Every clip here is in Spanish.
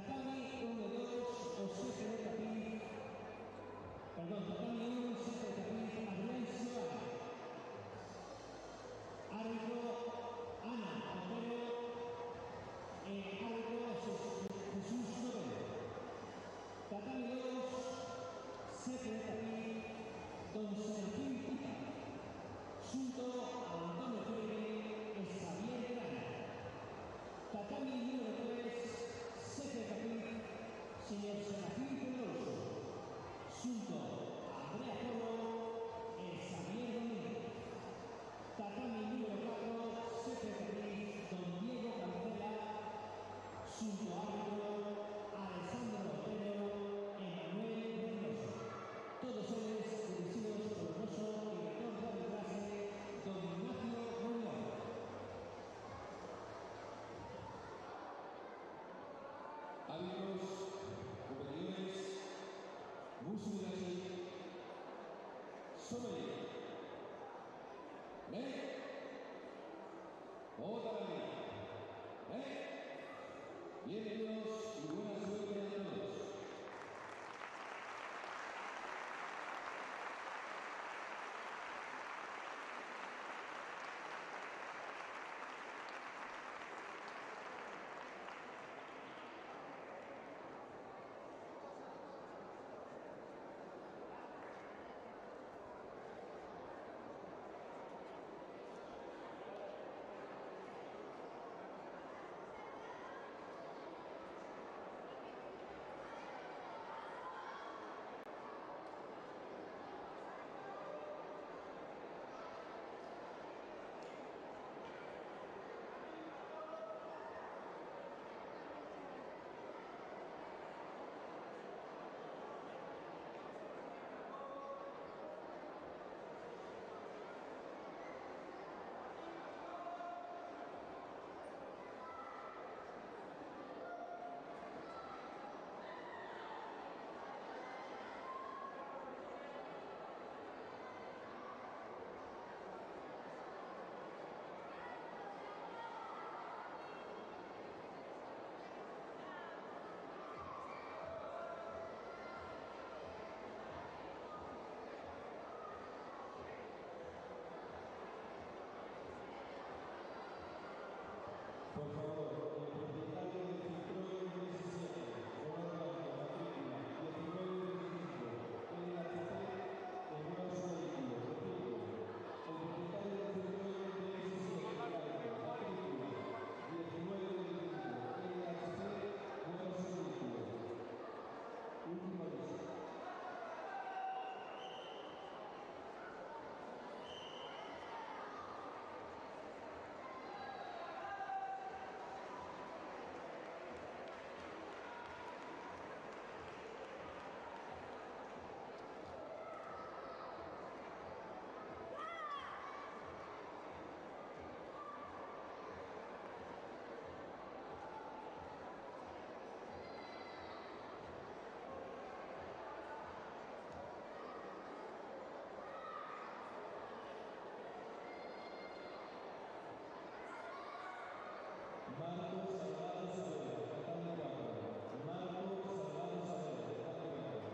Tatami 1, 2, José de Tapiz. Perdón, Tatami 1, 7 de Tapiz, Adrián Suárez. Árbitro Ana, portero árbitro Jesús Novelo. Tatami 2, 7 de Tapiz, Don Serafín Pita. Junto a Antonio Freire, Xavier Grana. Tatami número 3, 7 de Tapiz, señor Serafín Pedroso. Junto a Andrea Polo, Xavier Domínguez. Tatami número 4, 7 de Tapiz, Don Diego Cancela. Junto a árbitro Alessandro Otero, Emanuel Reynoso. Todos ellos dirigidos por el grosso director de arbitraje, Don Ignacio Muñoz. Árbitros, competidores, música y sommelier. ¿Ven? Otra vez. ¿Ven? Bienvenidos y buena suerte a todos. Por favor, el propietario del Citroën 17, comando la matrícula 1925, NHC, el nuevo vehículo, repito. El propietario del Citroën 17, matrícula 1925, NHC, nuevo vehículo. Último aviso. Marcos Salgado Saavedra, Tatami 4. Marcos Salgado Saavedra, Tatami 4.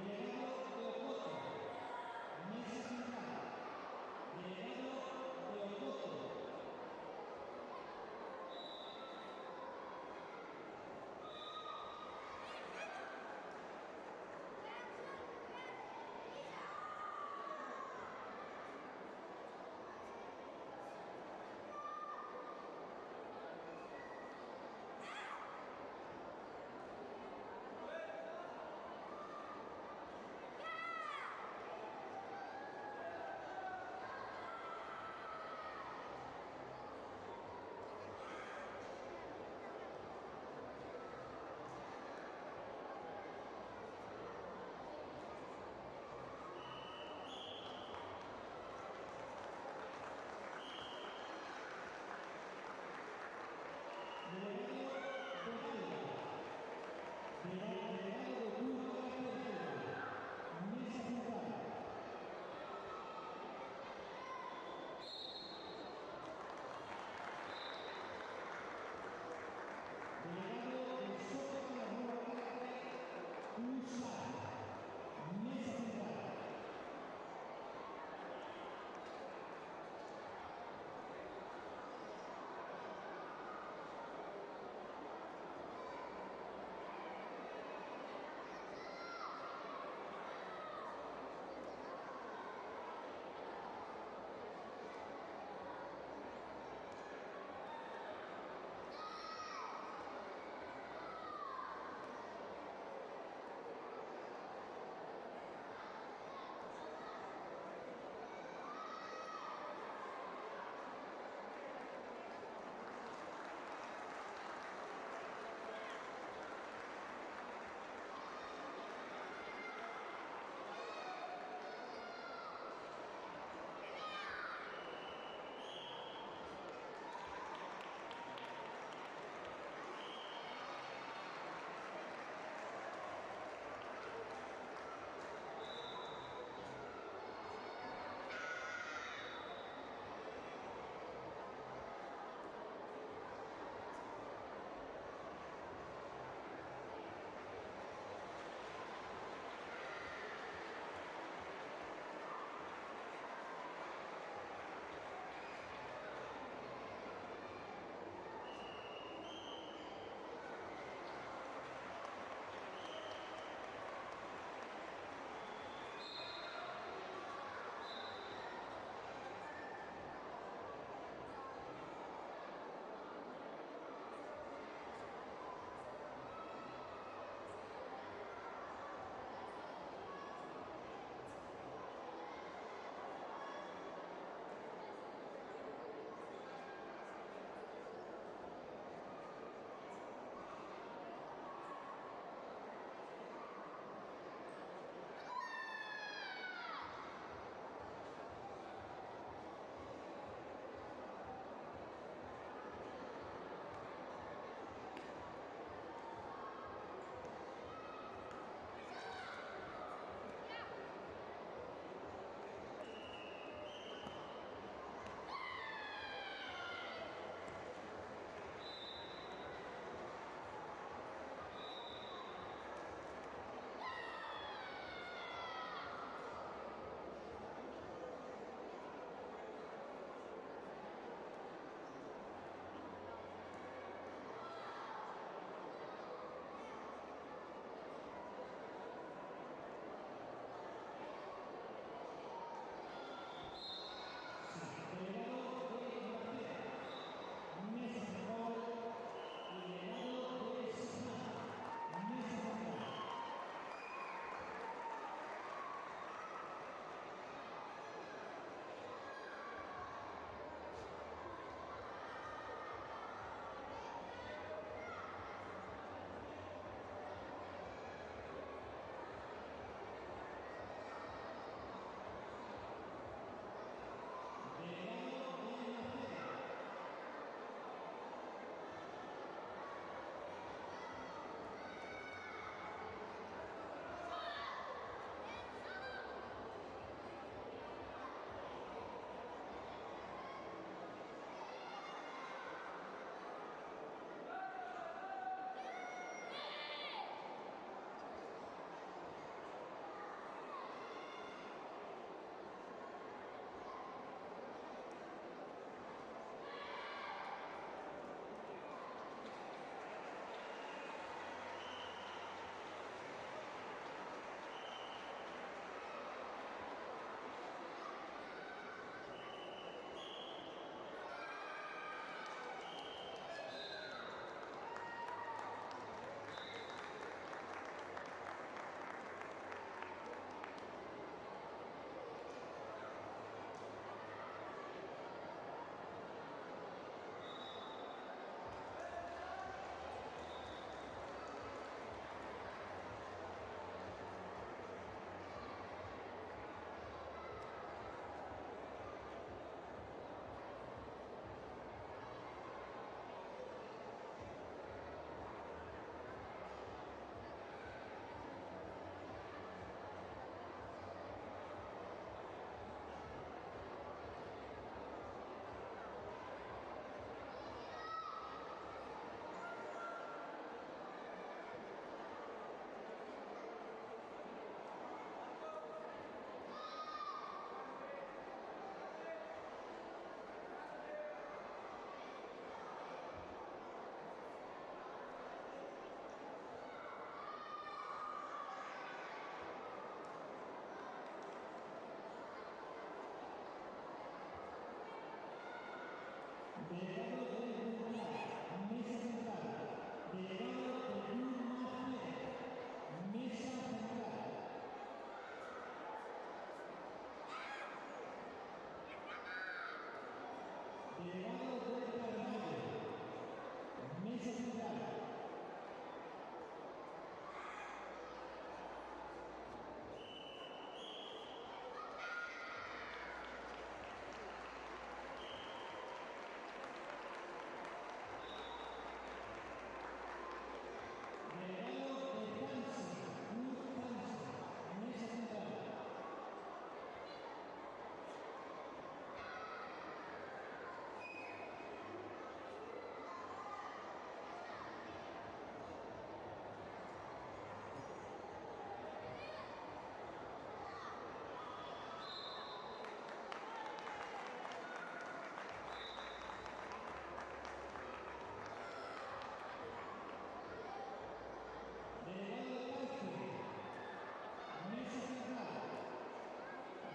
Delegado de Ocote. Mesa central. Delegado de Ocote.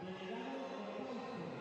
Delegado de Cauce.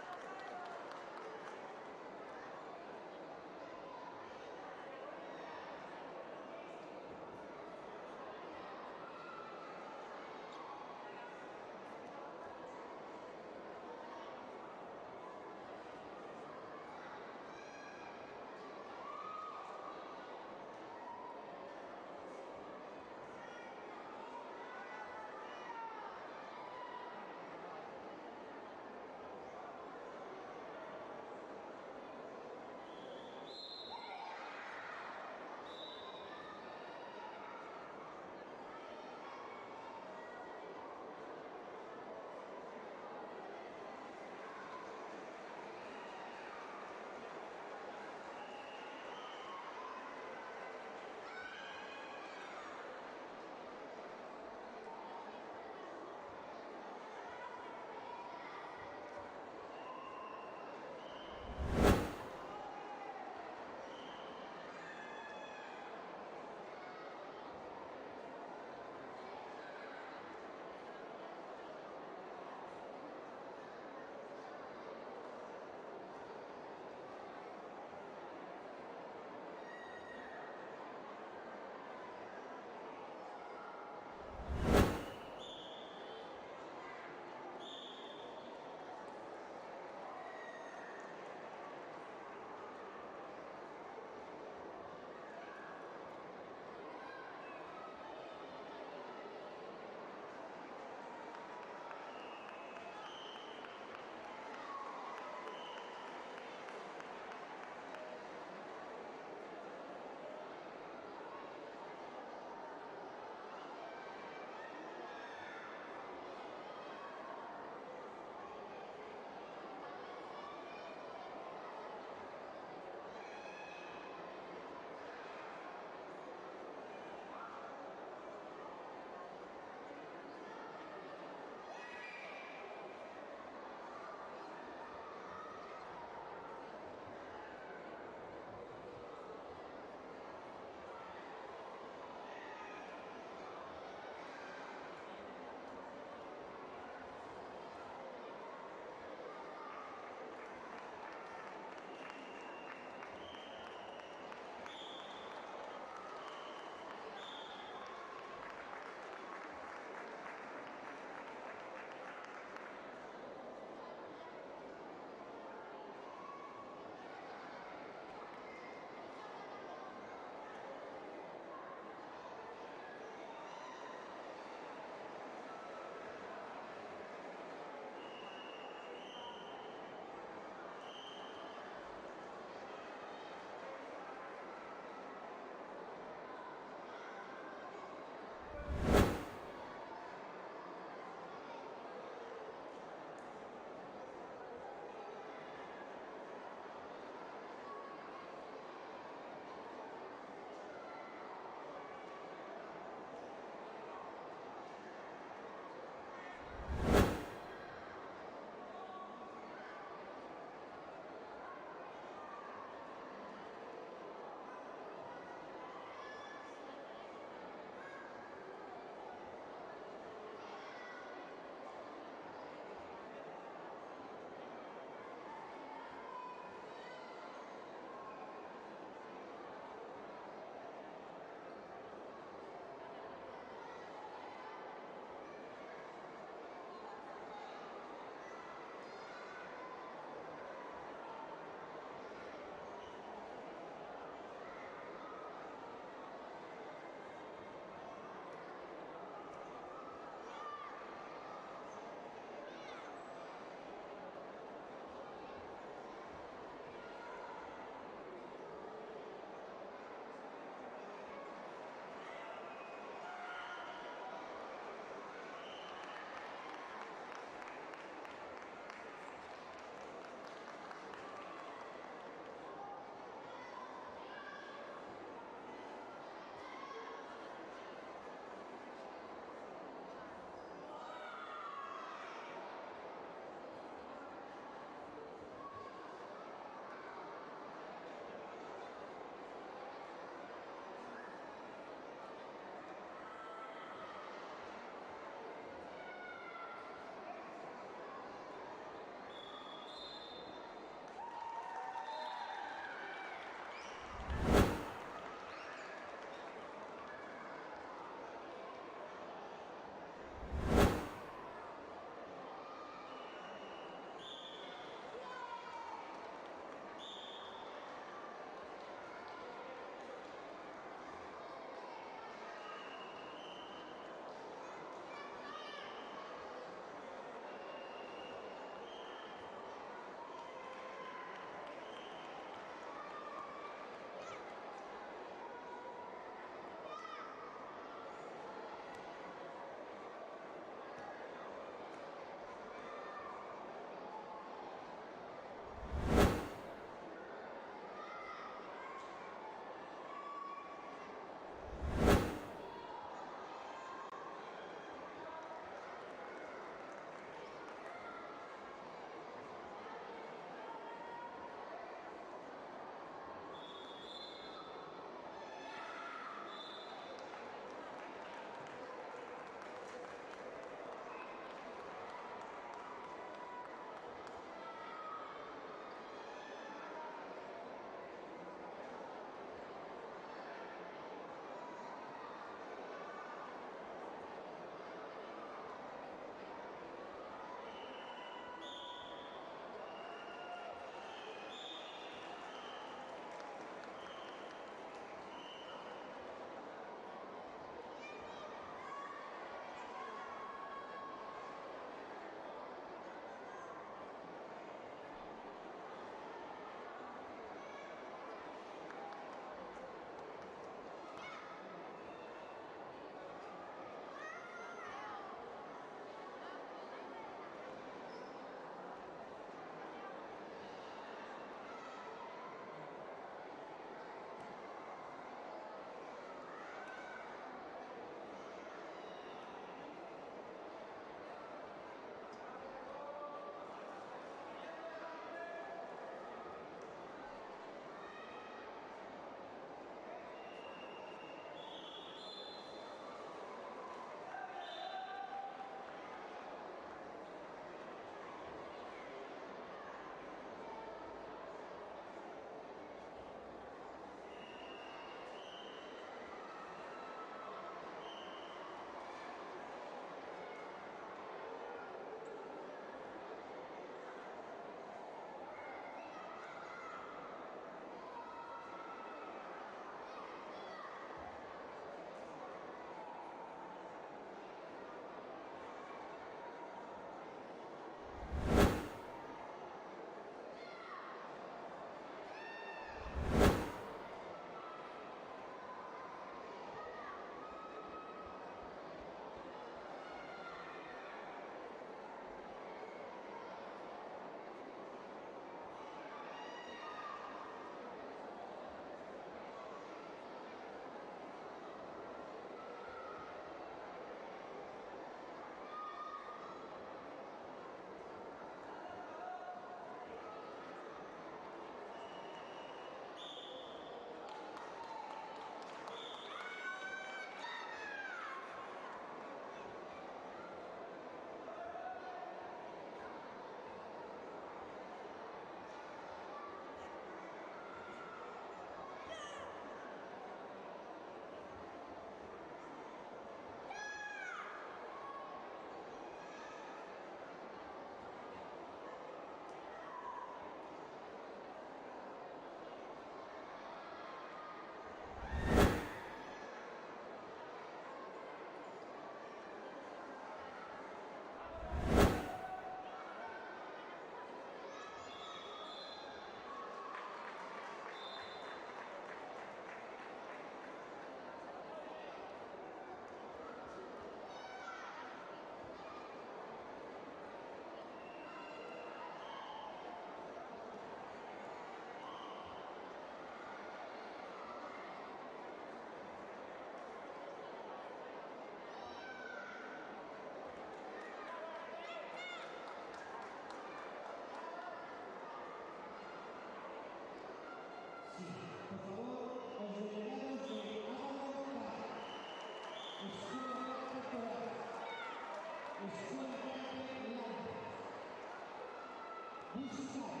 musical,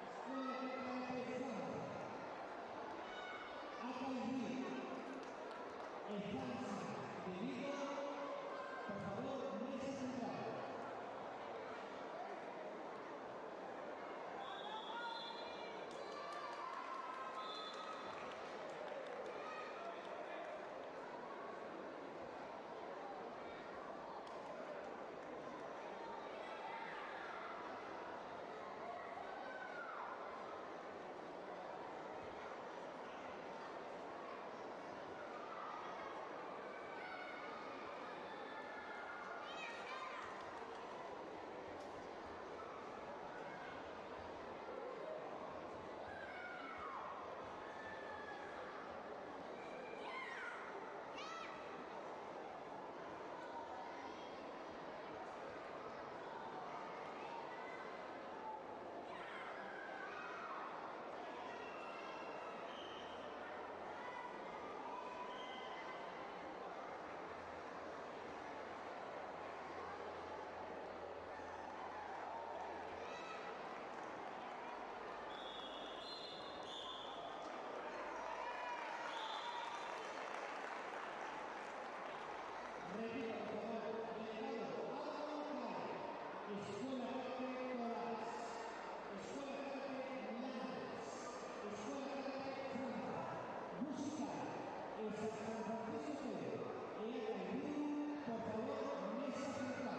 Escuela Catalana Francia, Academia, Estancia de Vigo, por favor, mesa central.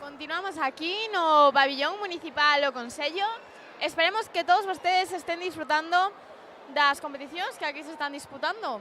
Continuamos aquí no pabellón municipal o consello. Esperemos que todos ustedes estén disfrutando das competicións que aquí se están disputando.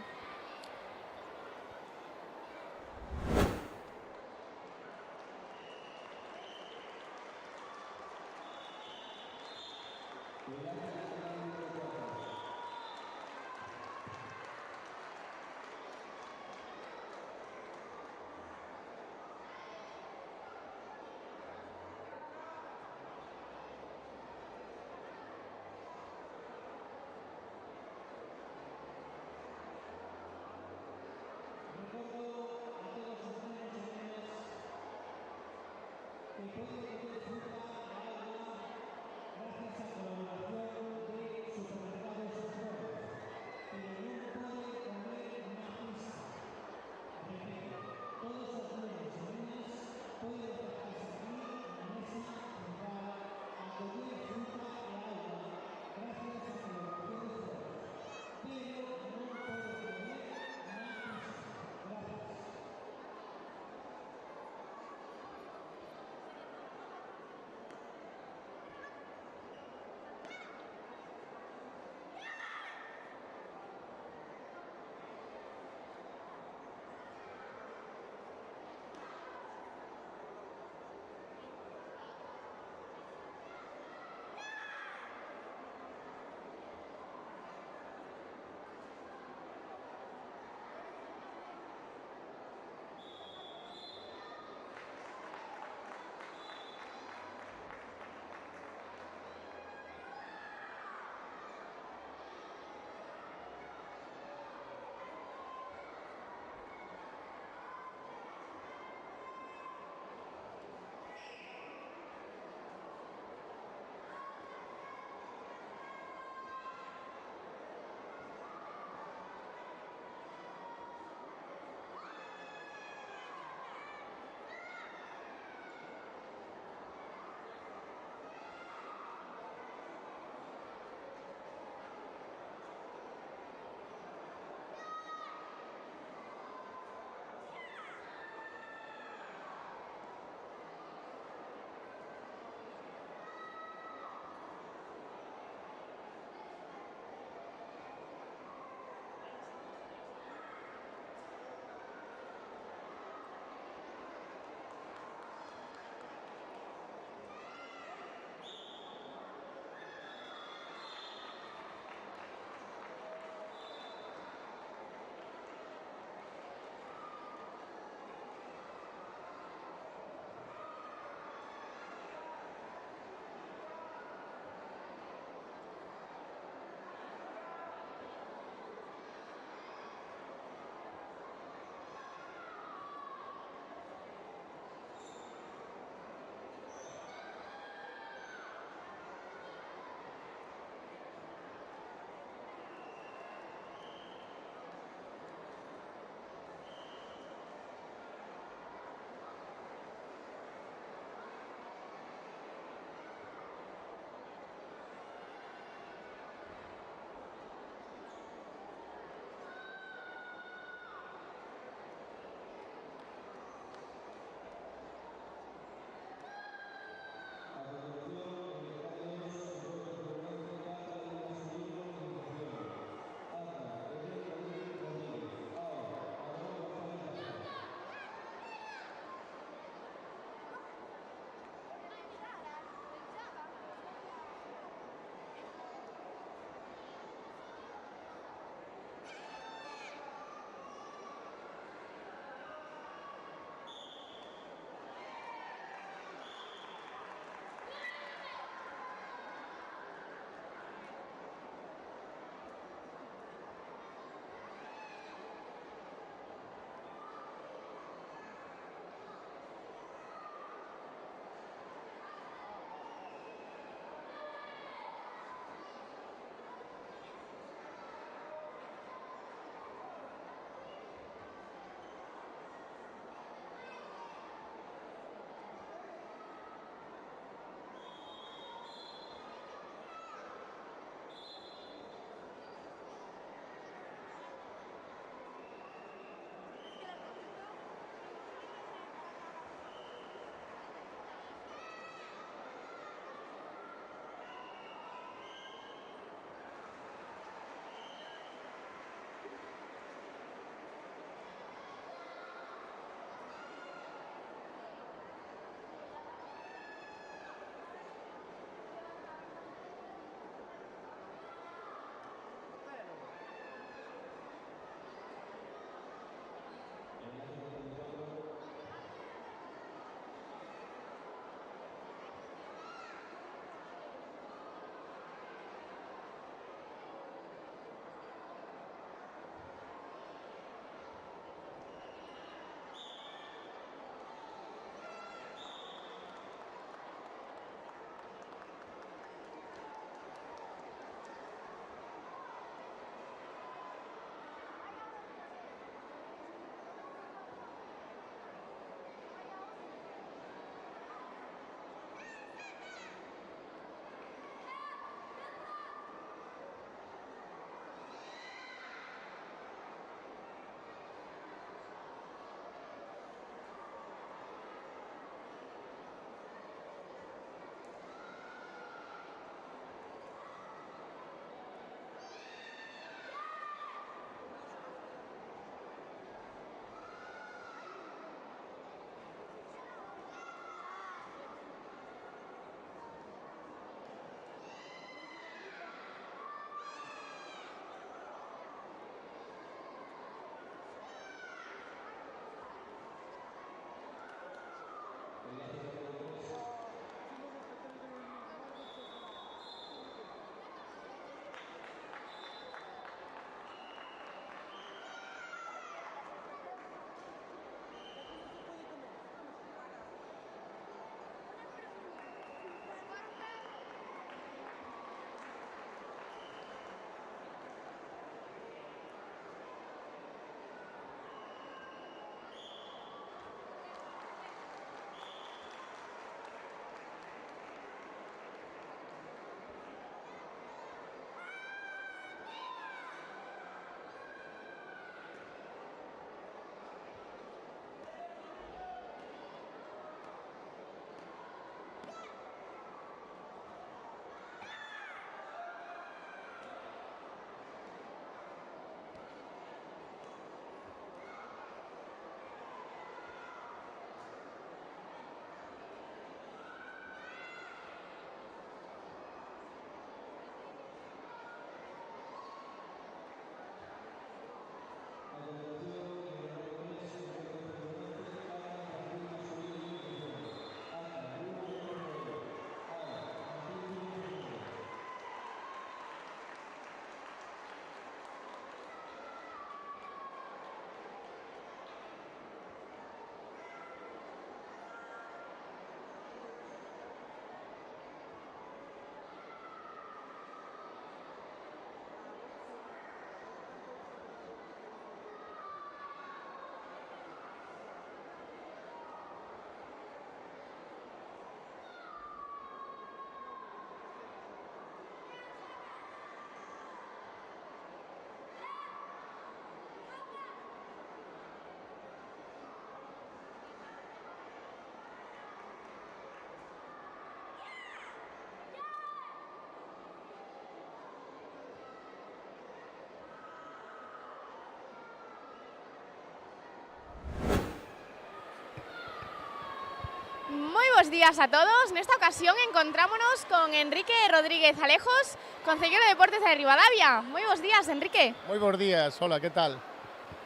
bons días a todos. Nesta ocasión encontrámonos con Enrique Rodríguez Alejos, Concelleiro de Deportes de Ribadavia. Moi bons días, Enrique. Moi bons días, hola, que tal?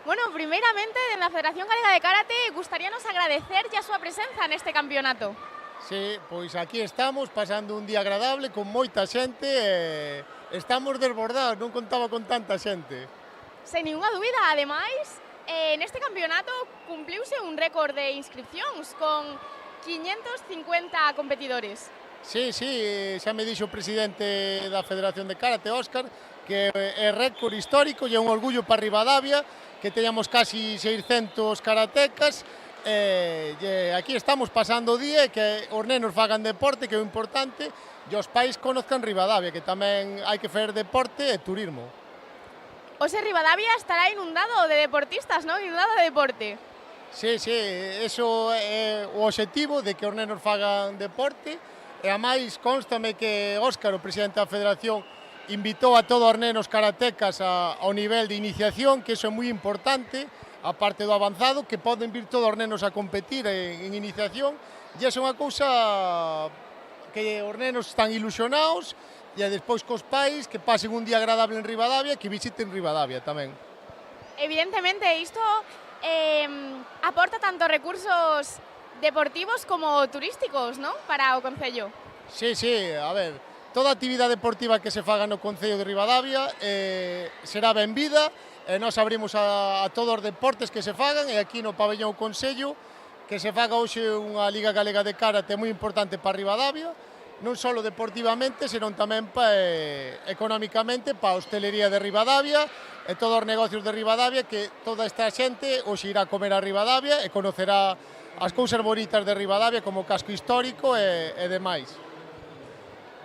Bueno, primeiramente, en la Federación Galega de Karate, gustaríanos agradecer a súa presenza neste campeonato. Sí, pois aquí estamos, pasando un día agradable, con moita xente, estamos desbordados, non contaba con tanta xente. Sen ninguna dúbida, ademais, neste campeonato cumpliuse un récord de inscripcións con 550 competidores. Sí, xa me dixo o presidente da Federación de Karate, Óscar, que é récord histórico e é un orgullo para Ribadavia, que teñamos casi 600 karatecas, e aquí estamos pasando o día e que os nenos fagan deporte, que é o importante, e os pais conozcan Ribadavia, que tamén hai que facer deporte e turismo. Ose Ribadavia estará inundado de deportistas, ¿no? Inundado de deporte. Sí, eso é o obxectivo de que os nenos fagan deporte, e a máis constame que Óscar, o presidente da Federación, invitou a todos os nenos karatecas ao nivel de iniciación, que iso é moi importante, a parte do avanzado, que poden vir todos os nenos a competir en iniciación, e iso é unha cousa que os nenos están ilusionados, e despois cos pais que pasen un día agradable en Ribadavia, que visiten Ribadavia tamén. Evidentemente, isto aporta tanto recursos deportivos como turísticos, ¿no? Para o Concello. Sí, a ver, toda actividade deportiva que se faga no Concello de Ribadavia será benvida, nós abrimos a todos os deportes que se fagan, e aquí no pabellón Concello, que se faga hoxe unha Liga Galega de Karate moi importante para Ribadavia, non só deportivamente, senón tamén económicamente para a hostelería de Ribadavia e todos os negocios de Ribadavia, que toda esta xente hoxe irá comer a Ribadavia e conocerá as cousas bonitas de Ribadavia como casco histórico e demais.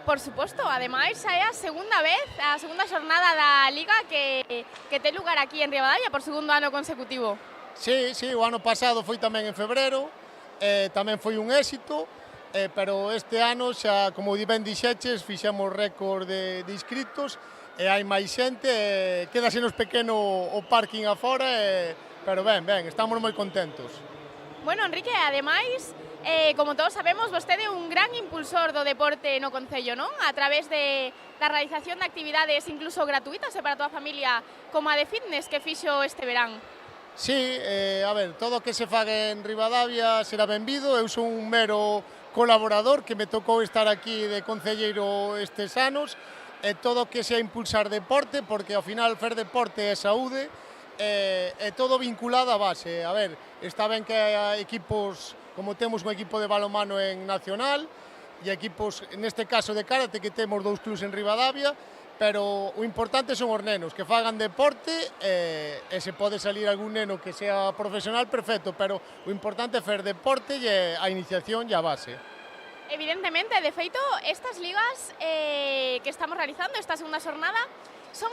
Por suposto, ademais é a segunda vez, a segunda xornada da Liga que ten lugar aquí en Ribadavia por segundo ano consecutivo. Sí, o ano pasado foi tamén en febrero, tamén foi un éxito, pero este ano xa, como ben dixeches, fixemos récord de inscritos e hai máis xente, quedase nos pequeno o parking afora, pero ben, estamos moi contentos. Bueno, Enrique, ademais, como todos sabemos, vostede é un gran impulsor do deporte no Concello, non? A través da realización de actividades incluso gratuitas e para toda a familia, como a de fitness que fixo este verán. Sí, a ver, todo o que se faga en Ribadavia será benvido, eu son un mero colaborador que me tocou estar aquí de concelleiro estes anos, e todo o que sea impulsar deporte, porque ao final fer deporte é saúde, é todo vinculado á base. A ver, está ben que hai equipos, como temos un equipo de balonmano en Nacional, e equipos, neste caso de karate, que temos 2 clubs en Ribadavia, pero o importante son os nenos, que fagan deporte, e se pode salir algún neno que sea profesional, perfecto, pero o importante é fer deporte e a iniciación e a base. Evidentemente, de feito, estas ligas que estamos realizando, esta segunda xornada, son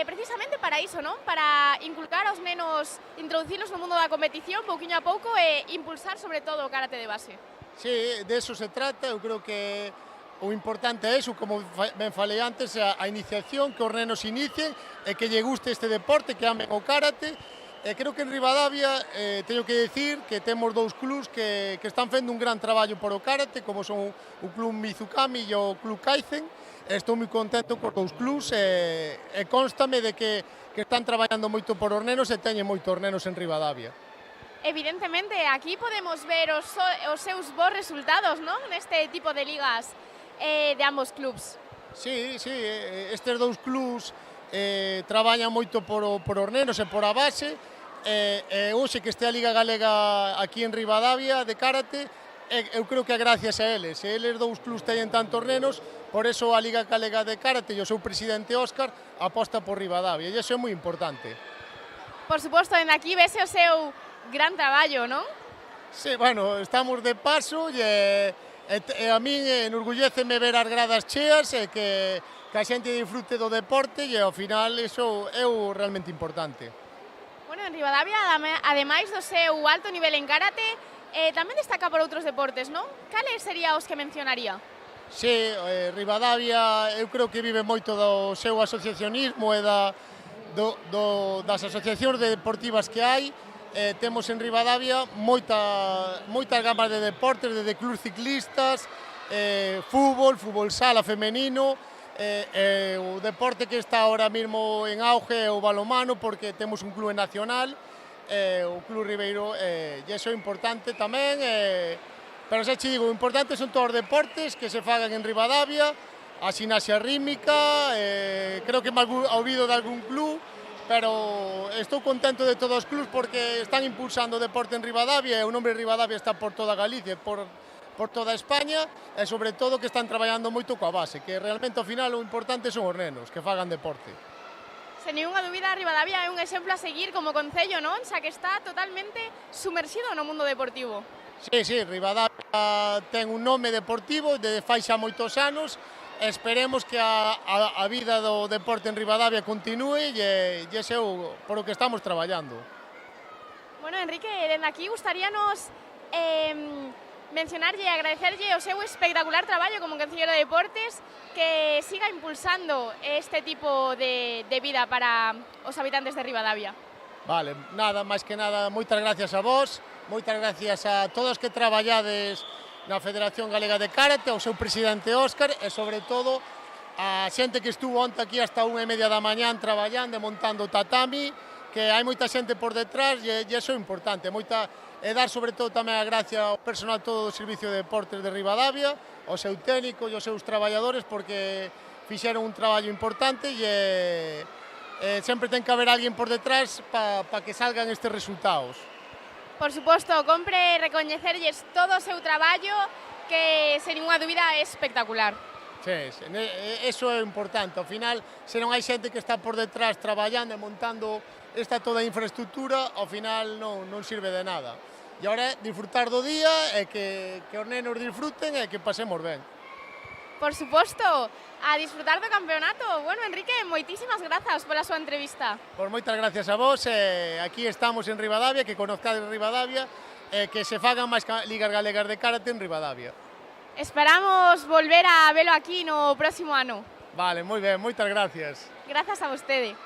precisamente para iso, non? Para inculcar aos nenos, introducirlos no mundo da competición pouquiño a pouco e impulsar sobre todo o karate de base. Sí, de eso se trata, eu creo que o importante é iso, como ben falei antes, a iniciación, que os nenos inicien e que lle guste este deporte, que amen o karate. E creo que en Ribadavia teño que decir que temos 2 clubs que están fendo un gran traballo por o karate, como son o Club Mizukami e o Club Kaizen. Estou moi contento cos 2 clubs e constame de que están traballando moito por os nenos e teñen moitos nenos en Ribadavia. Evidentemente, aquí podemos ver os seus bons resultados, non? Neste tipo de ligas de ambos clubs. Sí, estes 2 clubs traballan moito por os nenos e por a base, e hoxe que este a Liga Galega aquí en Ribadavia de karate, eu creo que é gracias a eles. Se eles 2 clubs teñen tantos nenos, por eso a Liga Galega de Karate e o seu presidente Óscar aposta por Ribadavia, e iso é moi importante. Por suposto, en aquí vese o seu gran traballo, non? Sí, bueno, estamos de paso e a min enorgulléceme ver as gradas cheas e que a xente disfrute do deporte, e ao final iso é o realmente importante. Bueno, en Ribadavia, ademais do seu alto nivel en karate, tamén destaca por outros deportes, non? Cales sería os que mencionaría? Sí, Ribadavia eu creo que vive moito do seu asociacionismo e das asociacións deportivas que hai, temos en Ribadavia moitas gamas de deportes, desde clubs ciclistas, fútbol sala femenino, o deporte que está ahora mismo en auge é o balonmano, porque temos un clube nacional, o Club Ribeiro, e iso é importante tamén, pero xa che digo, o importante son todos os deportes que se fagan en Ribadavia, a ximnasia rítmica, creo que me olvido de algún club, pero estou contento de todos os clubs porque están impulsando o deporte en Ribadavia e o nombre de Ribadavia está por toda Galicia, por toda España e sobre todo que están traballando moito coa base, que realmente ao final o importante son os nenos que fagan deporte. Sen ninguna dúbida, Ribadavia é un exemplo a seguir como concello, non? Xa que está totalmente sumerxido no mundo deportivo. Sí, Ribadavia ten un nome deportivo desde fai xa moitos anos. Esperemos que a vida do deporte en Ribadavia continúe e ese é por o que estamos traballando. Bueno, Enrique, dende aquí gustaríanos mencionarlle e agradecerlle o seu espectacular traballo como concelleiro de deportes, que siga impulsando este tipo de vida para os habitantes de Ribadavia. Vale, nada, máis que nada, moitas gracias a vos, moitas gracias a todos que traballades na Federación Galega de Karate, ao seu presidente Óscar e, sobre todo, a xente que estuvo onte aquí hasta 1:30 da mañán traballando e montando o tatami, que hai moita xente por detrás e iso é importante, e dar sobre todo tamén a gracia ao personal todo do Servicio de Deportes de Ribadavia, ao seu técnico e aos seus traballadores, porque fixeron un traballo importante e sempre ten que haber alguén por detrás para que salgan estes resultados. Por suposto, compre recoñecerlles todo o seu traballo, que, sen ninguna dúbida, é espectacular. Sí, eso é importante. Ao final, se non hai xente que está por detrás traballando e montando esta toda a infraestructura, ao final non sirve de nada. E agora é disfrutar do día e que os nenos disfruten e que pasemos ben. Por suposto, a disfrutar do campeonato. Bueno, Enrique, moitísimas grazas pola súa entrevista. Pois moitas gracias a vos, aquí estamos en Ribadavia, que conozcades Ribadavia, que se fagan máis ligas galegas de karate en Ribadavia. Esperamos volver a velo aquí no próximo ano. Vale, moi ben, moitas gracias. Grazas a vostede.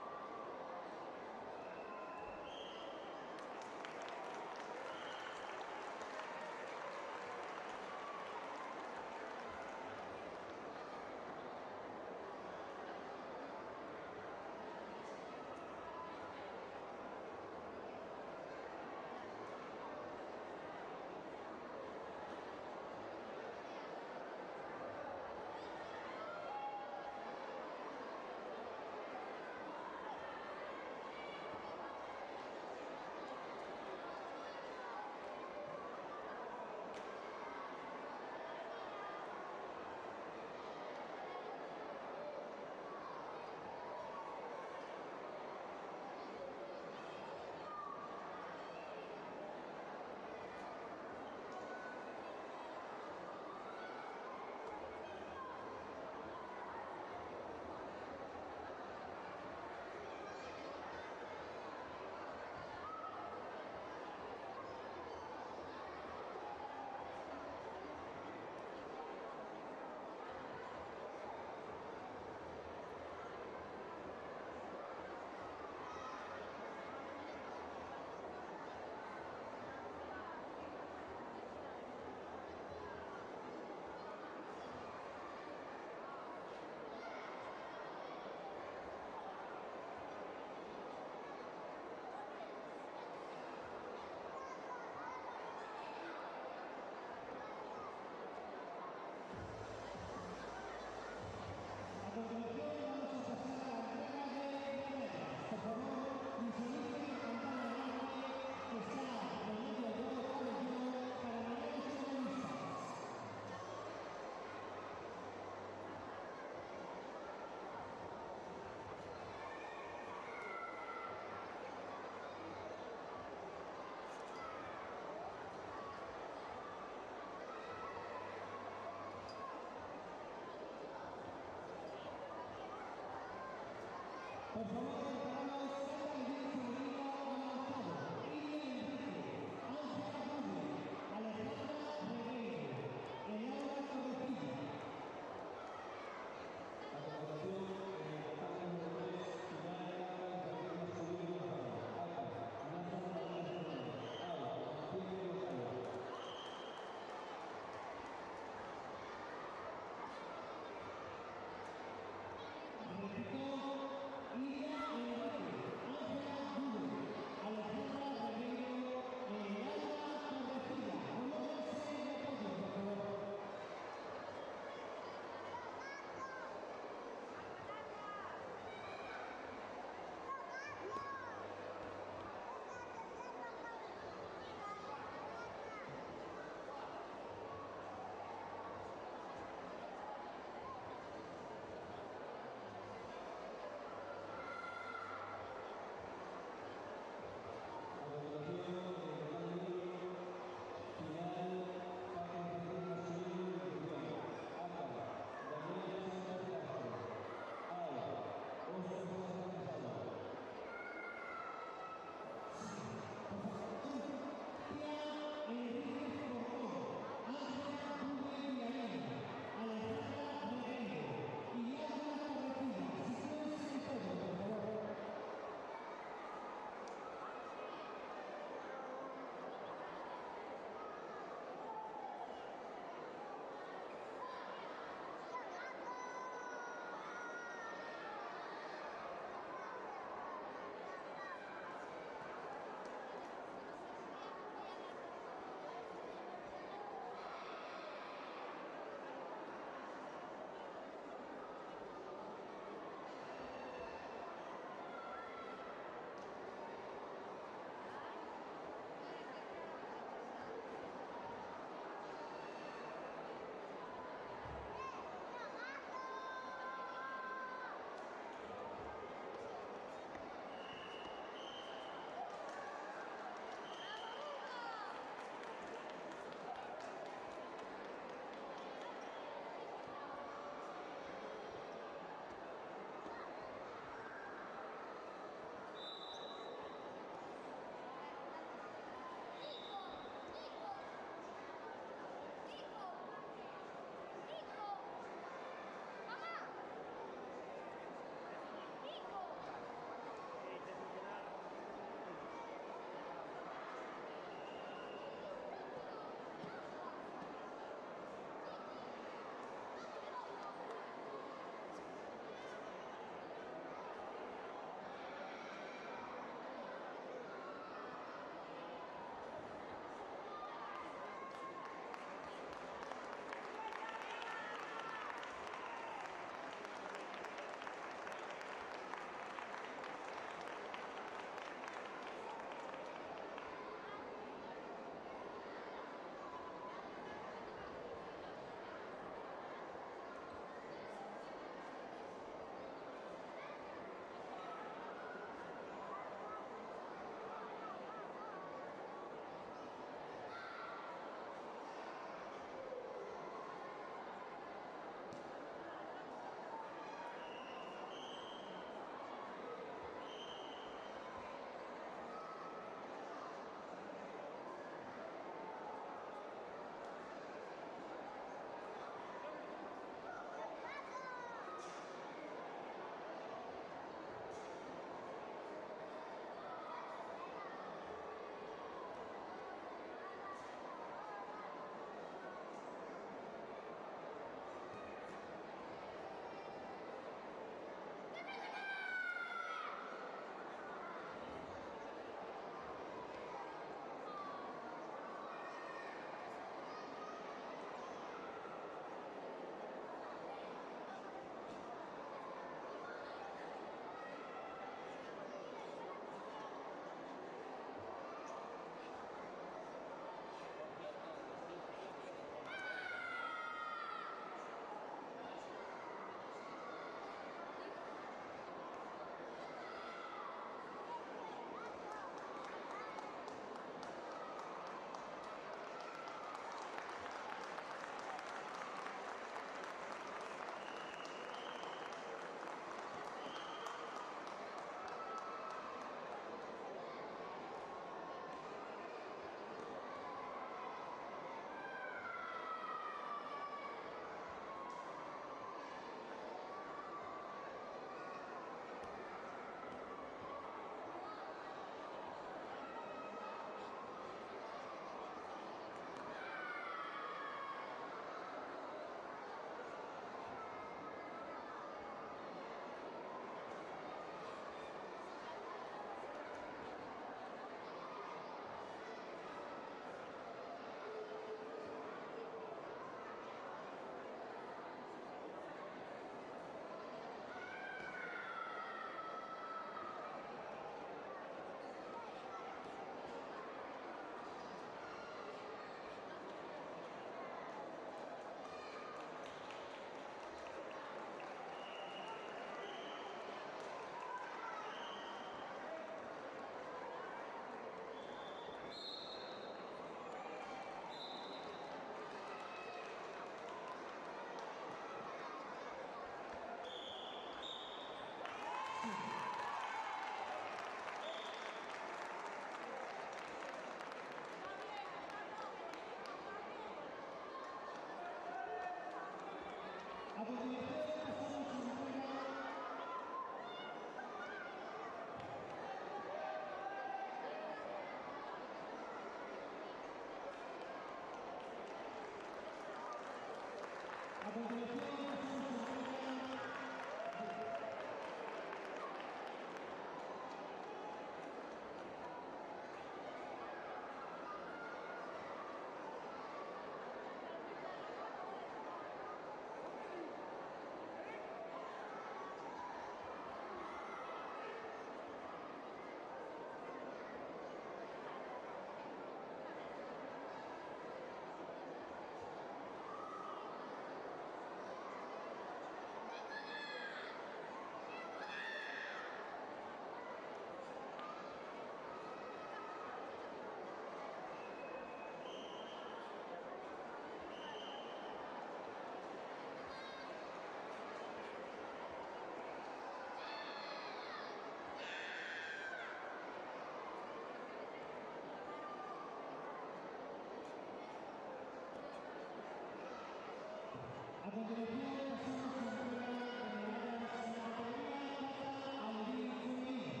continuación pasamos a la entrega de medallas en la categoría plata al Levín femenino.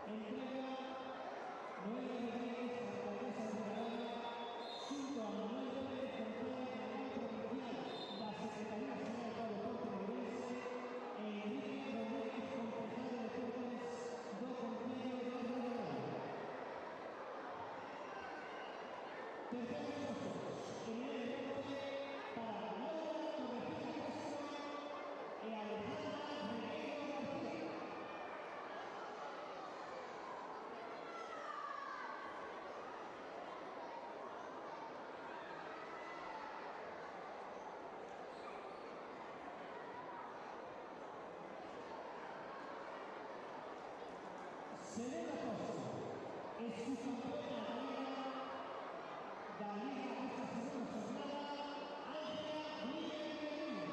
Entrega Noelia Rodríguez, alcaldesa de Rivadavia, junto a Manuel Pérez, concejal general provincial de la Secretaría General para o Deporte Ourense, e Enrique Rodríguez, concejal de Deportes do Concello de Ribadavia. Terceros postos, en el deporte para Laura Torrecilla Castro e Alejandra Regueiro García. Segunda cosa, es subcampeona da Liga desta segunda jornada, Ángela Guillermo.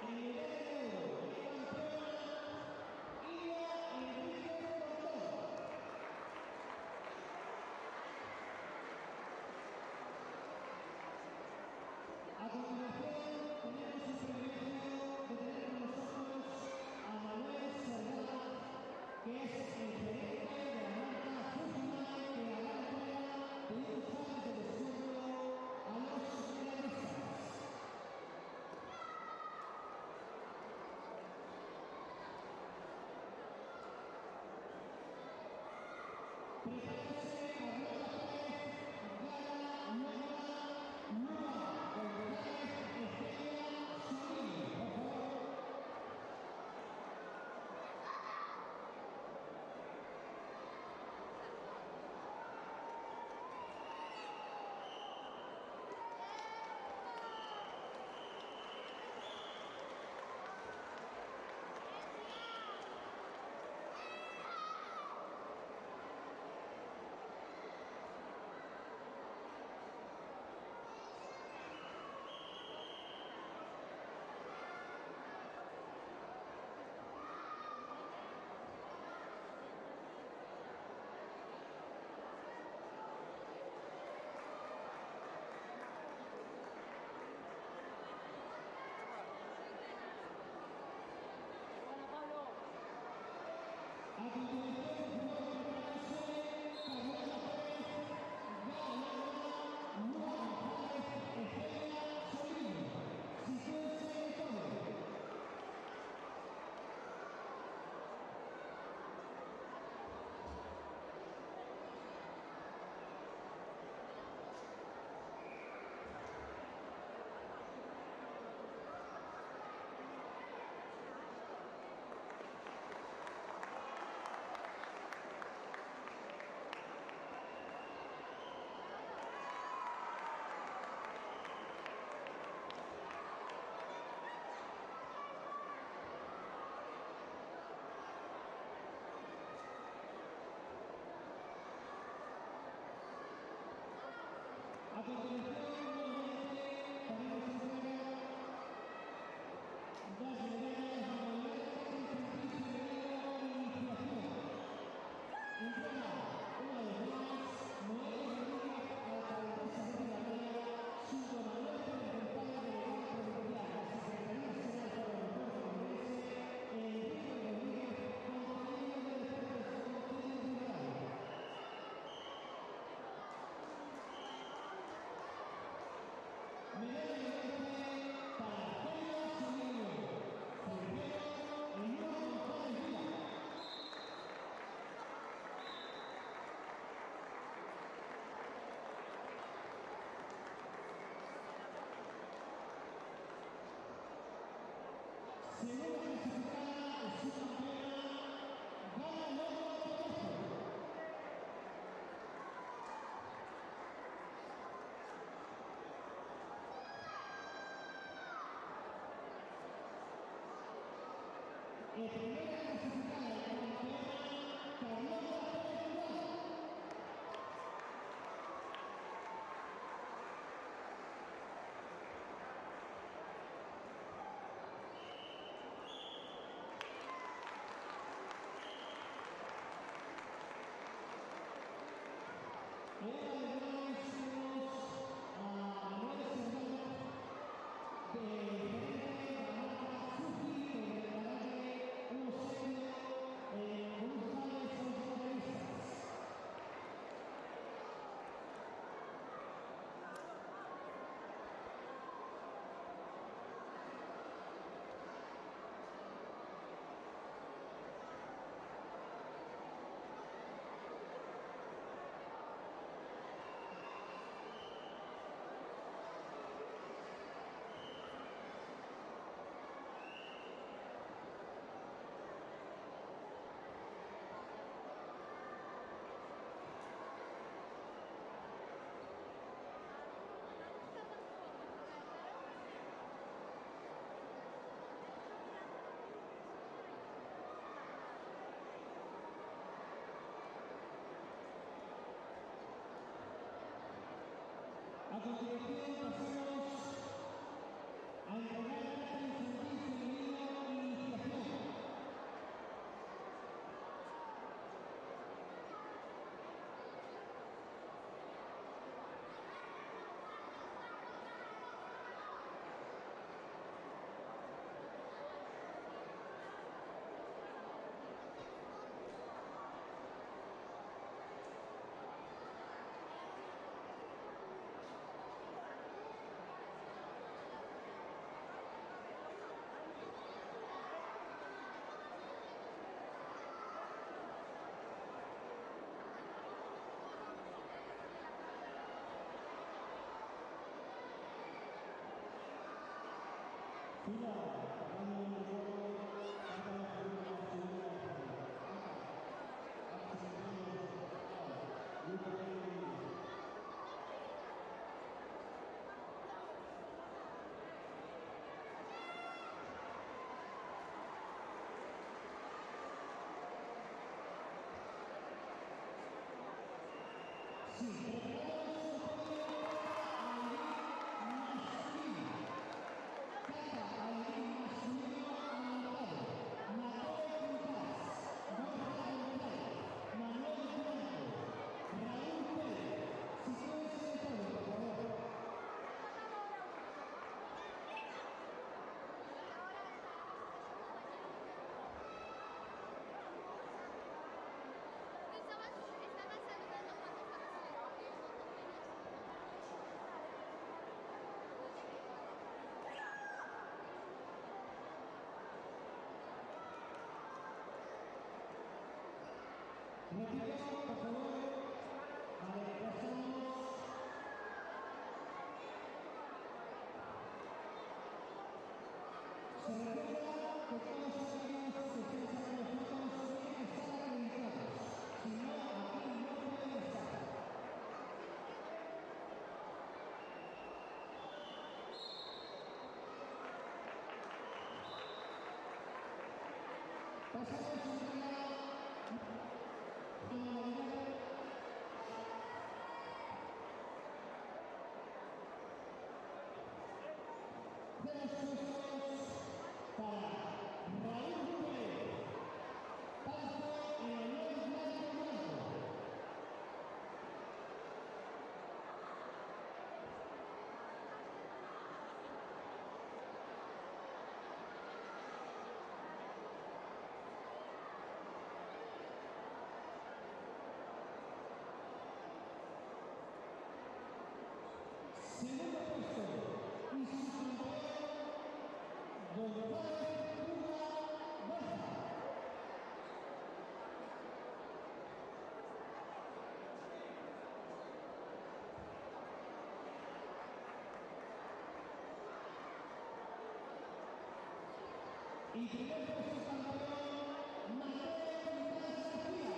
En el nivel de oro, campeona Ilia Enríquez Portón. A continuación, tenemos el privilegio de tener con nosotros a Manuel Sardá, que es el gerente de la marca Fujimai, que hará entrega de unos pares de descuento a los medallistas. Prepárense a Rosa Pérez, Gara, Lola, Lua, González, Estrella, Solís, por favor. A continuación, por favor, prepárense Carlota Pérez, Gara Lola, Lua González, Estrella, Solís. Sitúense en el podio. A continuación, nuevamente, haremos entrega das medallas de modalidad infantil femenino de iniciación. Entrega, una vez más, Noelia Rodríguez, alcaldesa de Ribadavia, junto a Manuel Pérez González, delegado provincial de la Secretaría General para o Deporte Ourense, e Enrique Rodríguez, concejal de Deportes do Concello de Ribadavia. Medalla de bronce para Celia Solino, tercero Elías González Vila. Segunda clasificada es su campeona Gara Lola Toledo. primera clasificada campeona Carlota Pérez Duarte. Y ahora además tenemos a Manuel Serrano, de la marca Suzuki, que regalará un obsequio con un total de 6 finalistas. A continuación pasamos a entregar el acta infantil femenino iniciación. Repito, por favor, a ver, ya estamos. Se recuerda que todos aquellos que estén sacando fotos tienen que estar acreditados. Si no, aquí no pueden estar. Pasamos a entregar a la modalidad de los puestos para Raúl Pérez, tanto en el nuevo blanco. Segundo puesto y subcampeón González Pura Baja. Y primer puesto campeón Mateo Contreras García.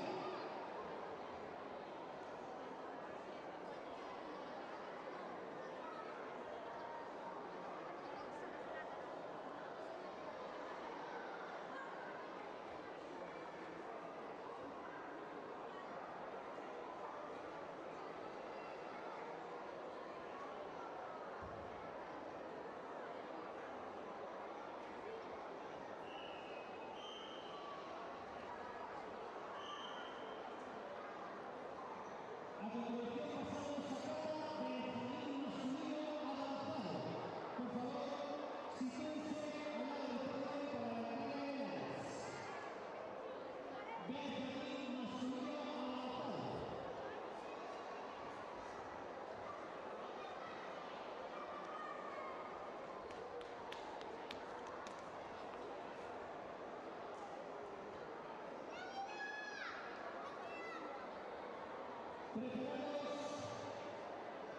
Preparados,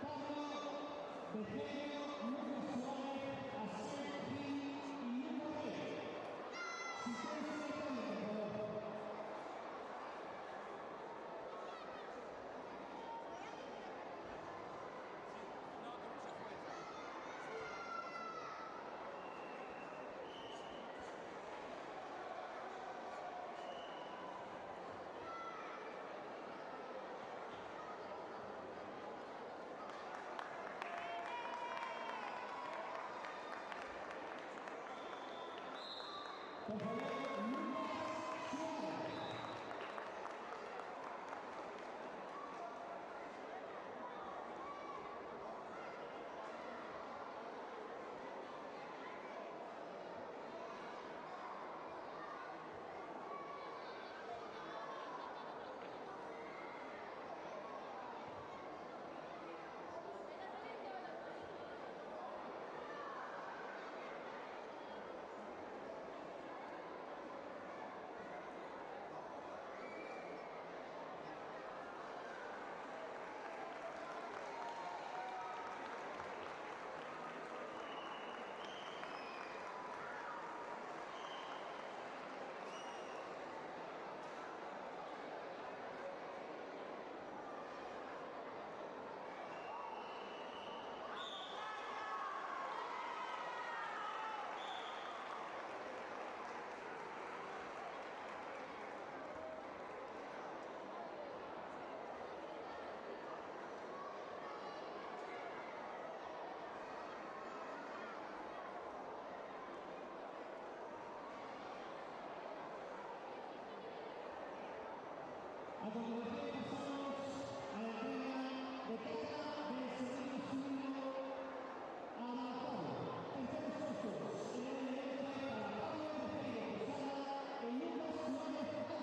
Pablo, Becerro, Lucas Suárez, Asier Gil y Luca Rey. Si pueden seguir también, por favor. Por favor, Lucas Suárez. A continuación pasamos a la entrega de caja del segundo masculino avanzado. Terceros puestos en el evento para Pablo Becerro Posada y Lucas Suárez Alta.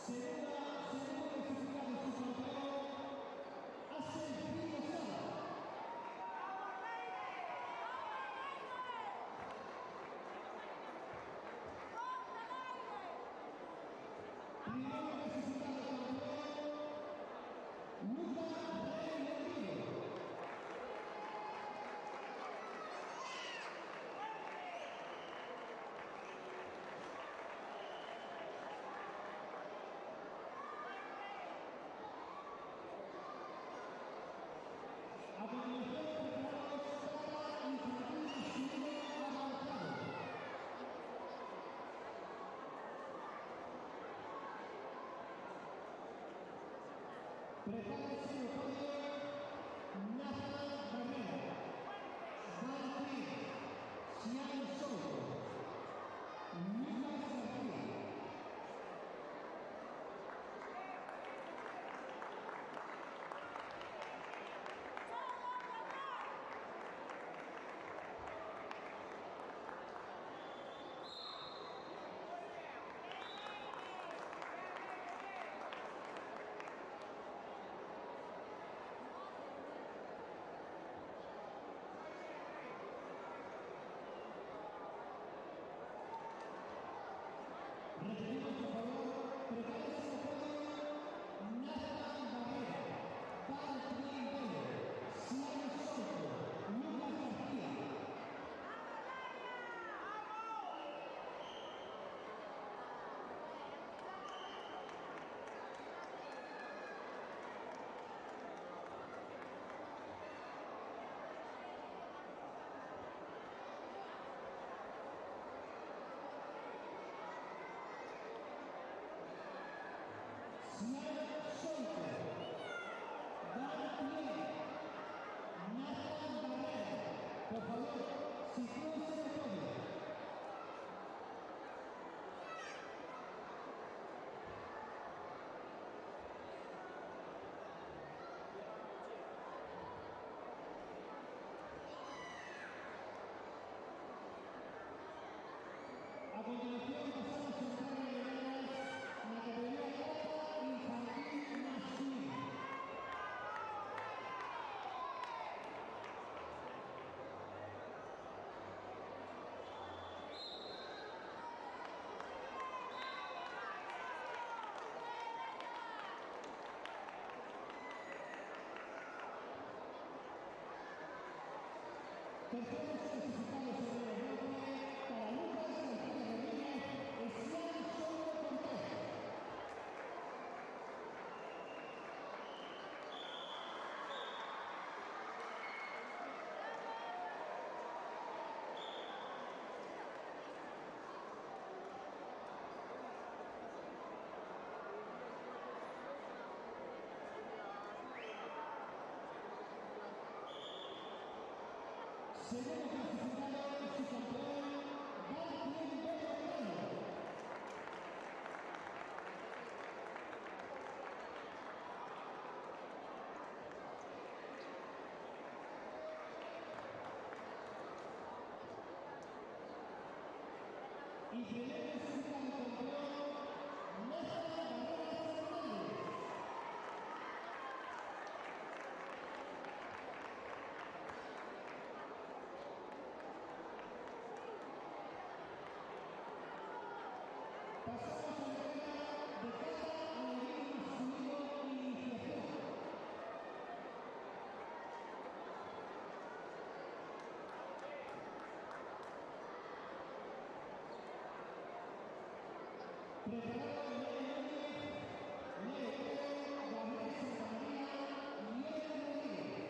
Segundo clasificado en su campeón, Asier Gil Lozada. Primero clasificado campeón, Luca Rey Rodrigo. A continuación, preparados para infantil masculino avanzado. Prepárense en el podio Nathan Barrera, Valentín, Xian Soto, Lucas García. Terceros clasificados en el bronce para Lucas García Rodríguez y Sian Solo Cortés. Segundo clasificado y su campeón, Valentín Beltrán. Y primer clasificado campeón, Néstor Barrera Fernández. Pasamos a la entrega de cada alevino masculino de iniciación. Preparado Leo Núñez, Leo Pérez, Gabriel Santamaría y Leo Rodríguez.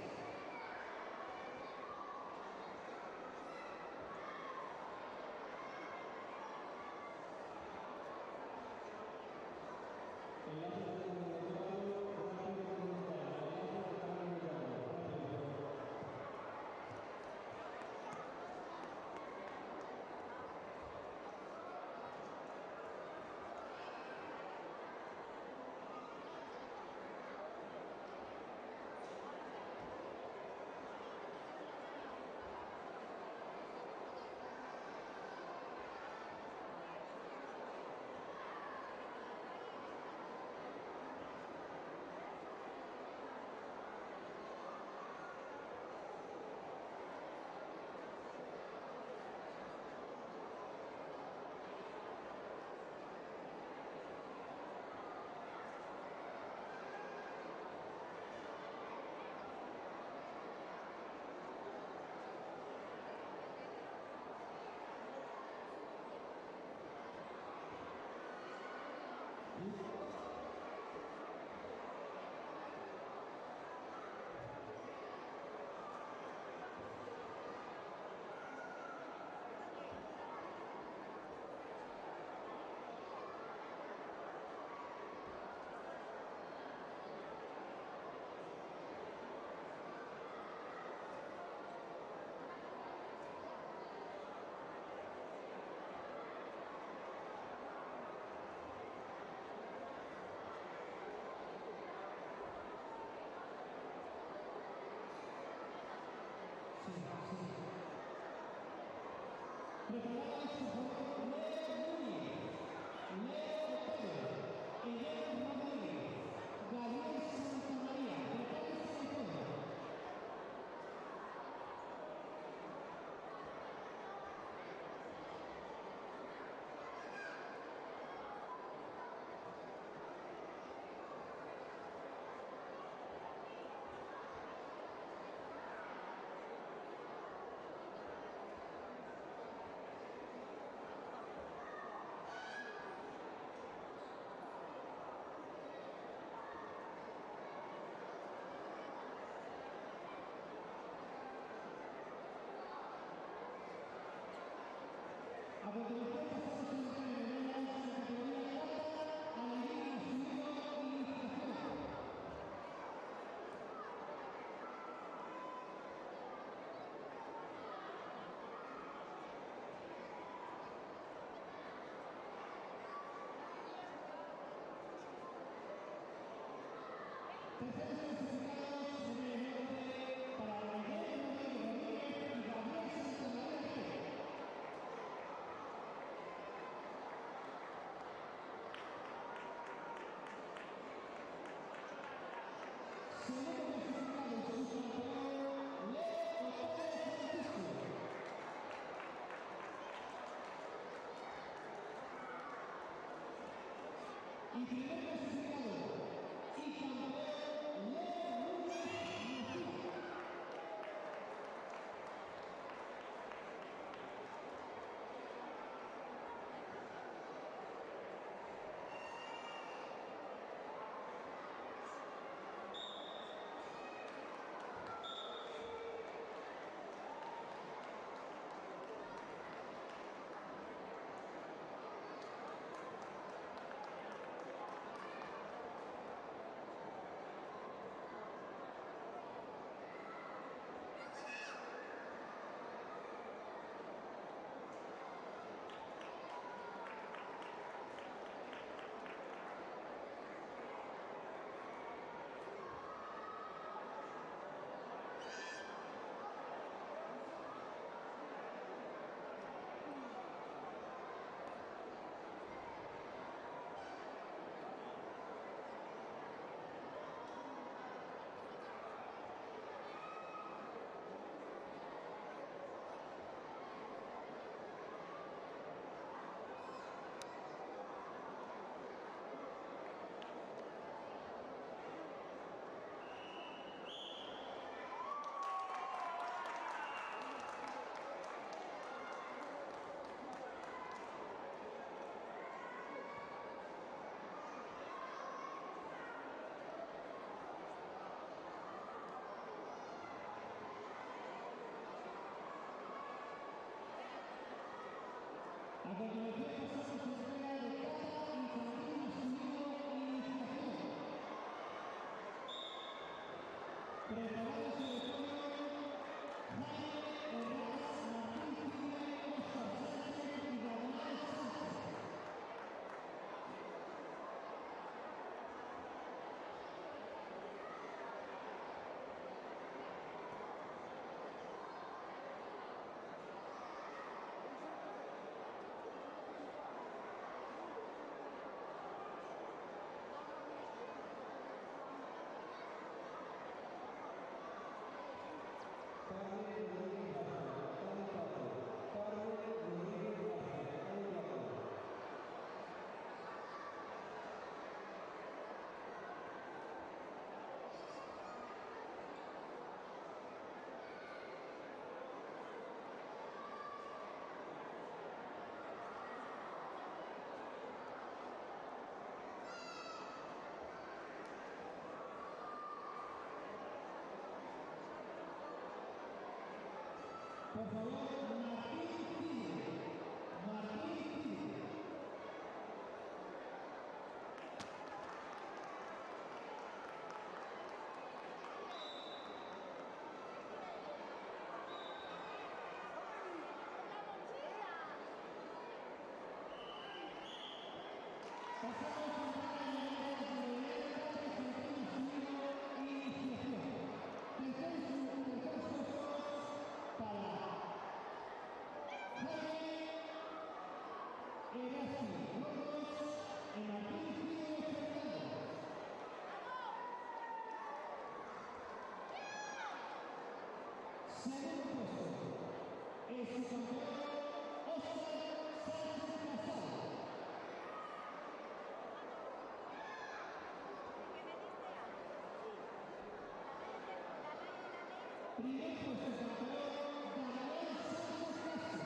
Preparados, por favor, Leo Núñez, Leo Pérez, Eder Rodríguez, Gabriel Santamaría. Prepárense en fondo. A continuación pasamos a la entrega de medallas en categoría plata, alevino masculino y iniciación. Terceros clasificados en el bronce para Miguel Rodríguez y Gabriel Santamaría. Segundo clasificado y su campeón, Leo Pérez Francisco. Y primer clasificado y campeón, Leo Núñez Mejía. continuación pasamos a la entrega de cata infantil masculino iniciación. Preparado su auditorio Jaime Herrás Martín Firme, Óscar Sánchez y Gabriel Sánchez. Por favor, Martín Pide. Martín Pide. Pasamos a entrar en el área de cata infantil masculino iniciación. Tercer puesto para Jaime Erasmi López y Martín Pide Fernández. Segundo puesto es su campeón Óscar Sánchez Casal. Primer puesto campeón Gabriel Sánchez Castro.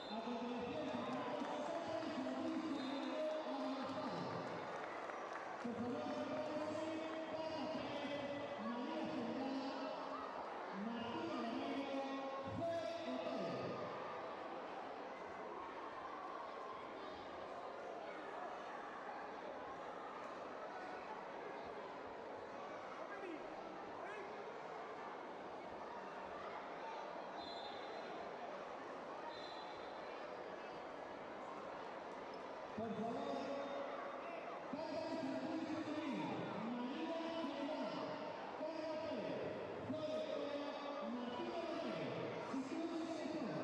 A continuación, preparamos cata infantil femenino avanzado. Por favor, prepárense Paula Pérez, María Cerdá, Martín Alamero, Joe Otero. Por favor, cata infantil femenino, María Cerdá, Carla Pérez, Joe Otero, Martín Alamero. Sitúense en todo.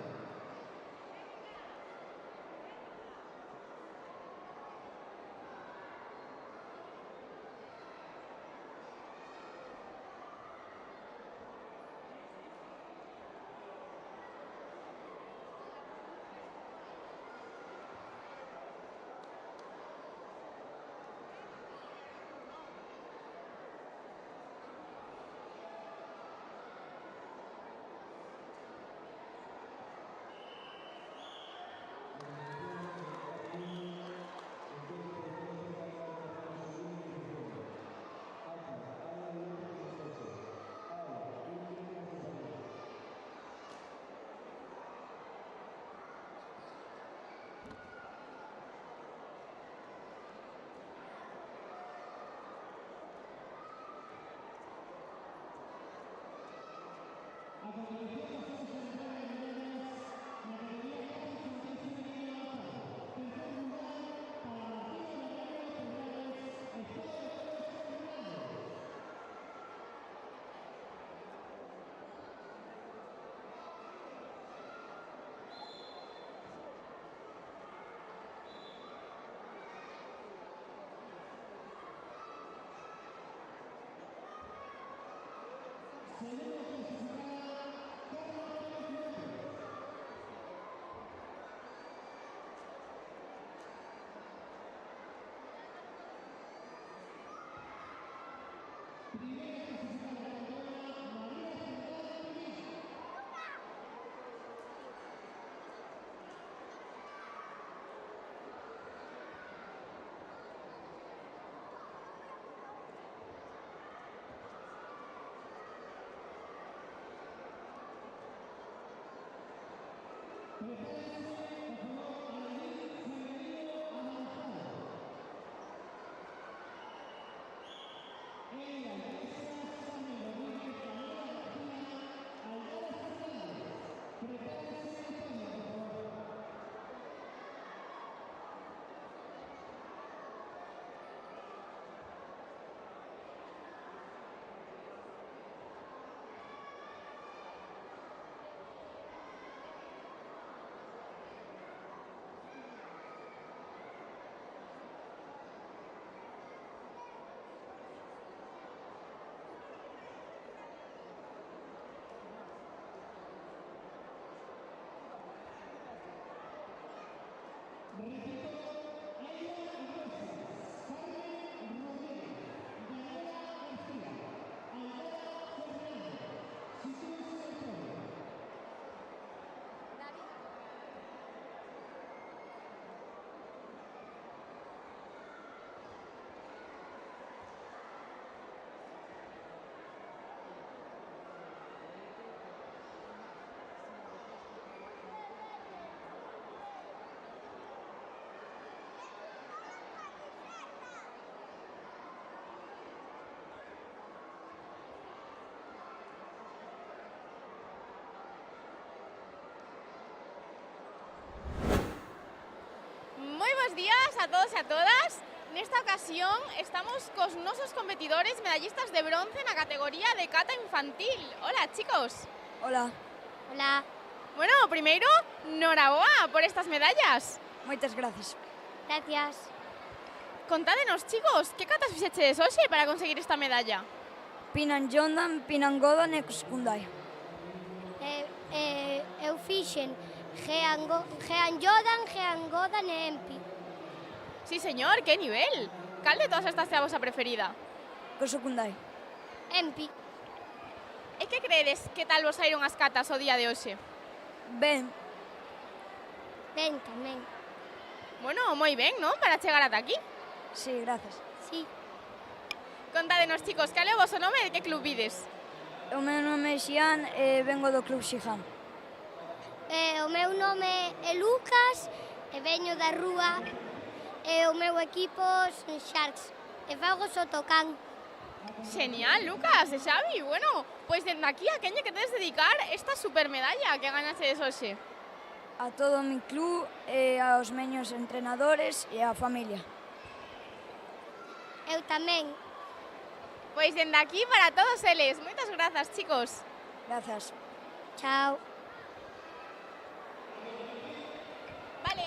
a todos e a todas. Nesta ocasión estamos cos nosos competidores medallistas de bronce na categoría de cata infantil. Hola, chicos. Hola, Hola, Bueno, primeiro, noraboa por estas medallas. moitas gracias. gracias. Contádenos, chicos, que catas fixechedes hoxe para conseguir esta medalla? Pinan Jondan, Pinan Godan e secundaria. Eu fixen Jean Jodan, Jean Godan e Empi. Sí, señor, que nivel. Cal de todas estas é a vosa preferida? Co secundaria. Empi. E que credes que tal vos saíron as catas o día de hoxe? Ben, Ben tamén. Bueno, moi ben, non? Para chegar ata aquí. sí, gracias. Sí. Contádenos, chicos, cal é o voso nome e de que club vides? O meu nome é Xian e vengo do Club Xijan. O meu nome é Lucas e veño da rúa e o meu equipo son Sharks e fago Sotocán. Genial, Lucas e Xavi. Bueno, pois dende aquí a quen lle queredes dedicar esta supermedalla que ganaxedes hoxe? A todo o mi club e aos meños entrenadores e á familia. Eu tamén. Pois dende aquí para todos eles. Moitas grazas, chicos. Gracias. Chao. Vale.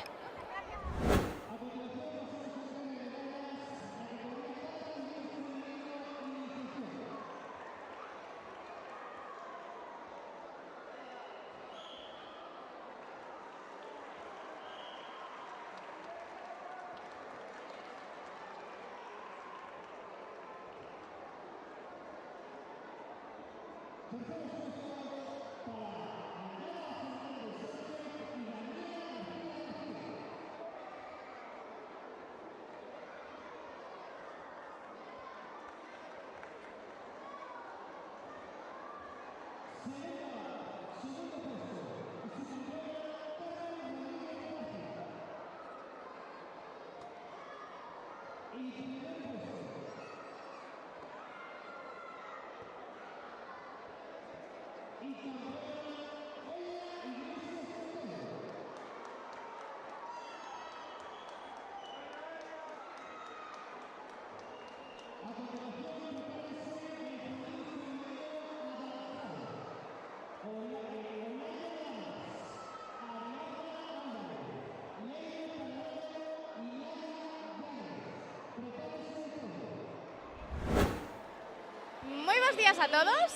Moi bons días a todos.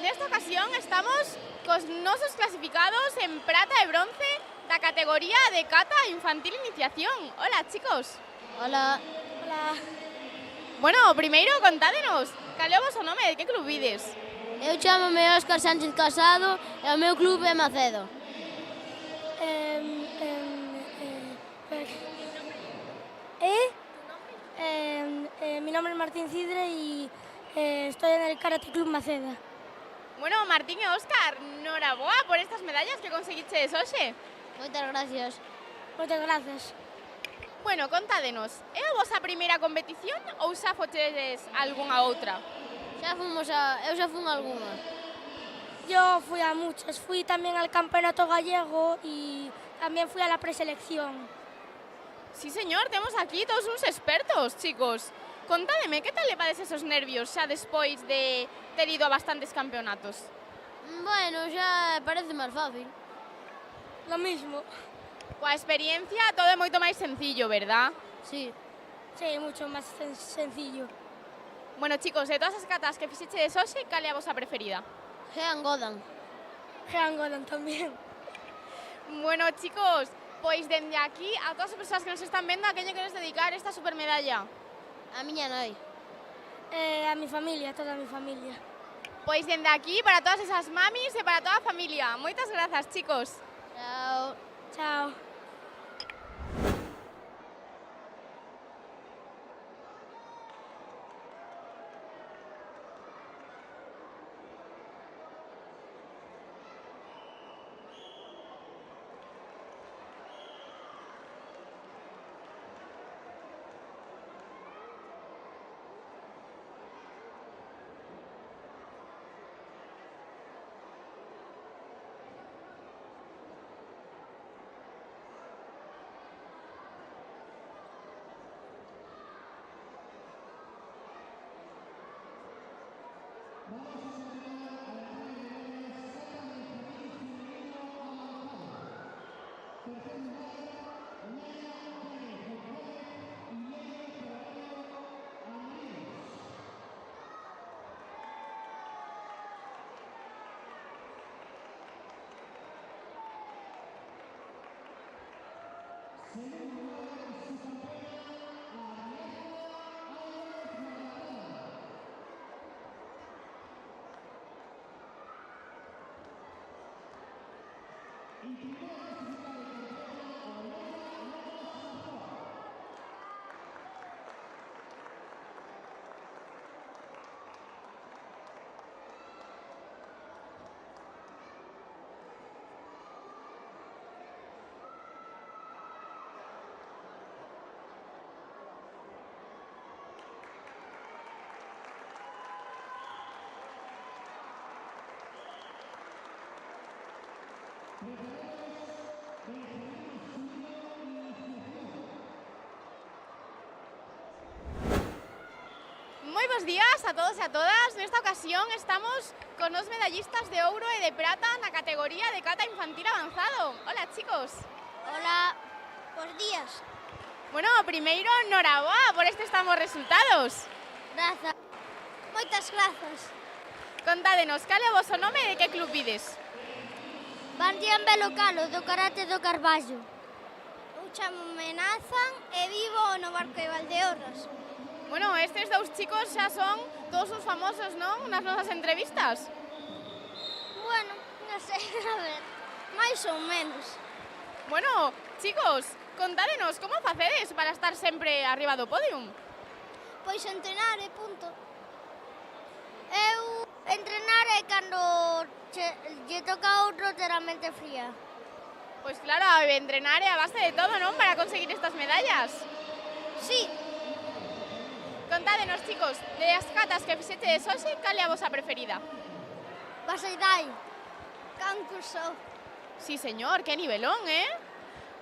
Nesta ocasión estamos cos nosos clasificados en prata e bronce da categoría de cata infantil iniciación. Hola, chicos. Hola. Hola. Bueno, primeiro contádenos, cal é o voso nome, de que club vides? Eu chamome Óscar Sánchez Casado e o meu club é Macedo. Mi nombre es Martín Cidre y estoy en el Karate Club Maceda. Bueno, Martín e Óscar, noraboa por estas medallas que conseguiches hoxe. Moitas gracias. Muchas gracias. Bueno, contádenos, é a vosa primeira competición ou xa fochedes algunha outra? Eu xa fun algunha. Yo fui a muchas, fui también al Campeonato Gallego y también fui a la preselección. Sí, señor, temos aquí todos uns expertos, chicos. Contádeme, que tal levades esos nervios xa despois de ter ido a bastantes campeonatos? Bueno, xa parece máis fácil. Lo mismo. Coa experiencia todo é moito máis sencillo, verdad? Sí. Sí, mucho más sencillo. Bueno, chicos, de todas as catas que fixechedes hoxe, cal é a vosa preferida? Jean Godan. Jean Godan también. Bueno, chicos, pois dende aquí a todas as persoas que nos están vendo, a quen lle queres dedicar esta supermedalla? A miña nai. A mi familia, a toda mi familia. Pois dende aquí para todas esas mamis e para toda a familia. Moitas grazas, chicos. Chao. Chao. Moi bons días a todos e a todas. Nesta ocasión estamos con os medallistas de ouro e de prata na categoría de cata infantil avanzado. Hola, chicos. Hola, bos días. Bueno, primeiro, noraboa por estes estamos resultados. Grazas. Moitas grazas. Contádenos, cal é o voso nome e de que club vides? Bandián Belocalo, do Karate do Carballo. Eu chamo-me Nathan e vivo no barco de Valdeorras. Bueno, estes dous chicos xa son todos os famosos, non? Nas nosas entrevistas. Bueno, non sei, a ver, máis ou menos. Bueno, chicos, contádenos, como facedes para estar sempre arriba do podium? Pois entrenar e punto. Eu entrenar é cando lle toca a outro ter a mente fría. Pois claro, entrenar é a base de todo, non? Para conseguir estas medallas. Sí, Contádenos, chicos, de as catas que fixetedes hoxe, cal é a vosa preferida? Basaidai, concurso. Sí, señor, que nivelón,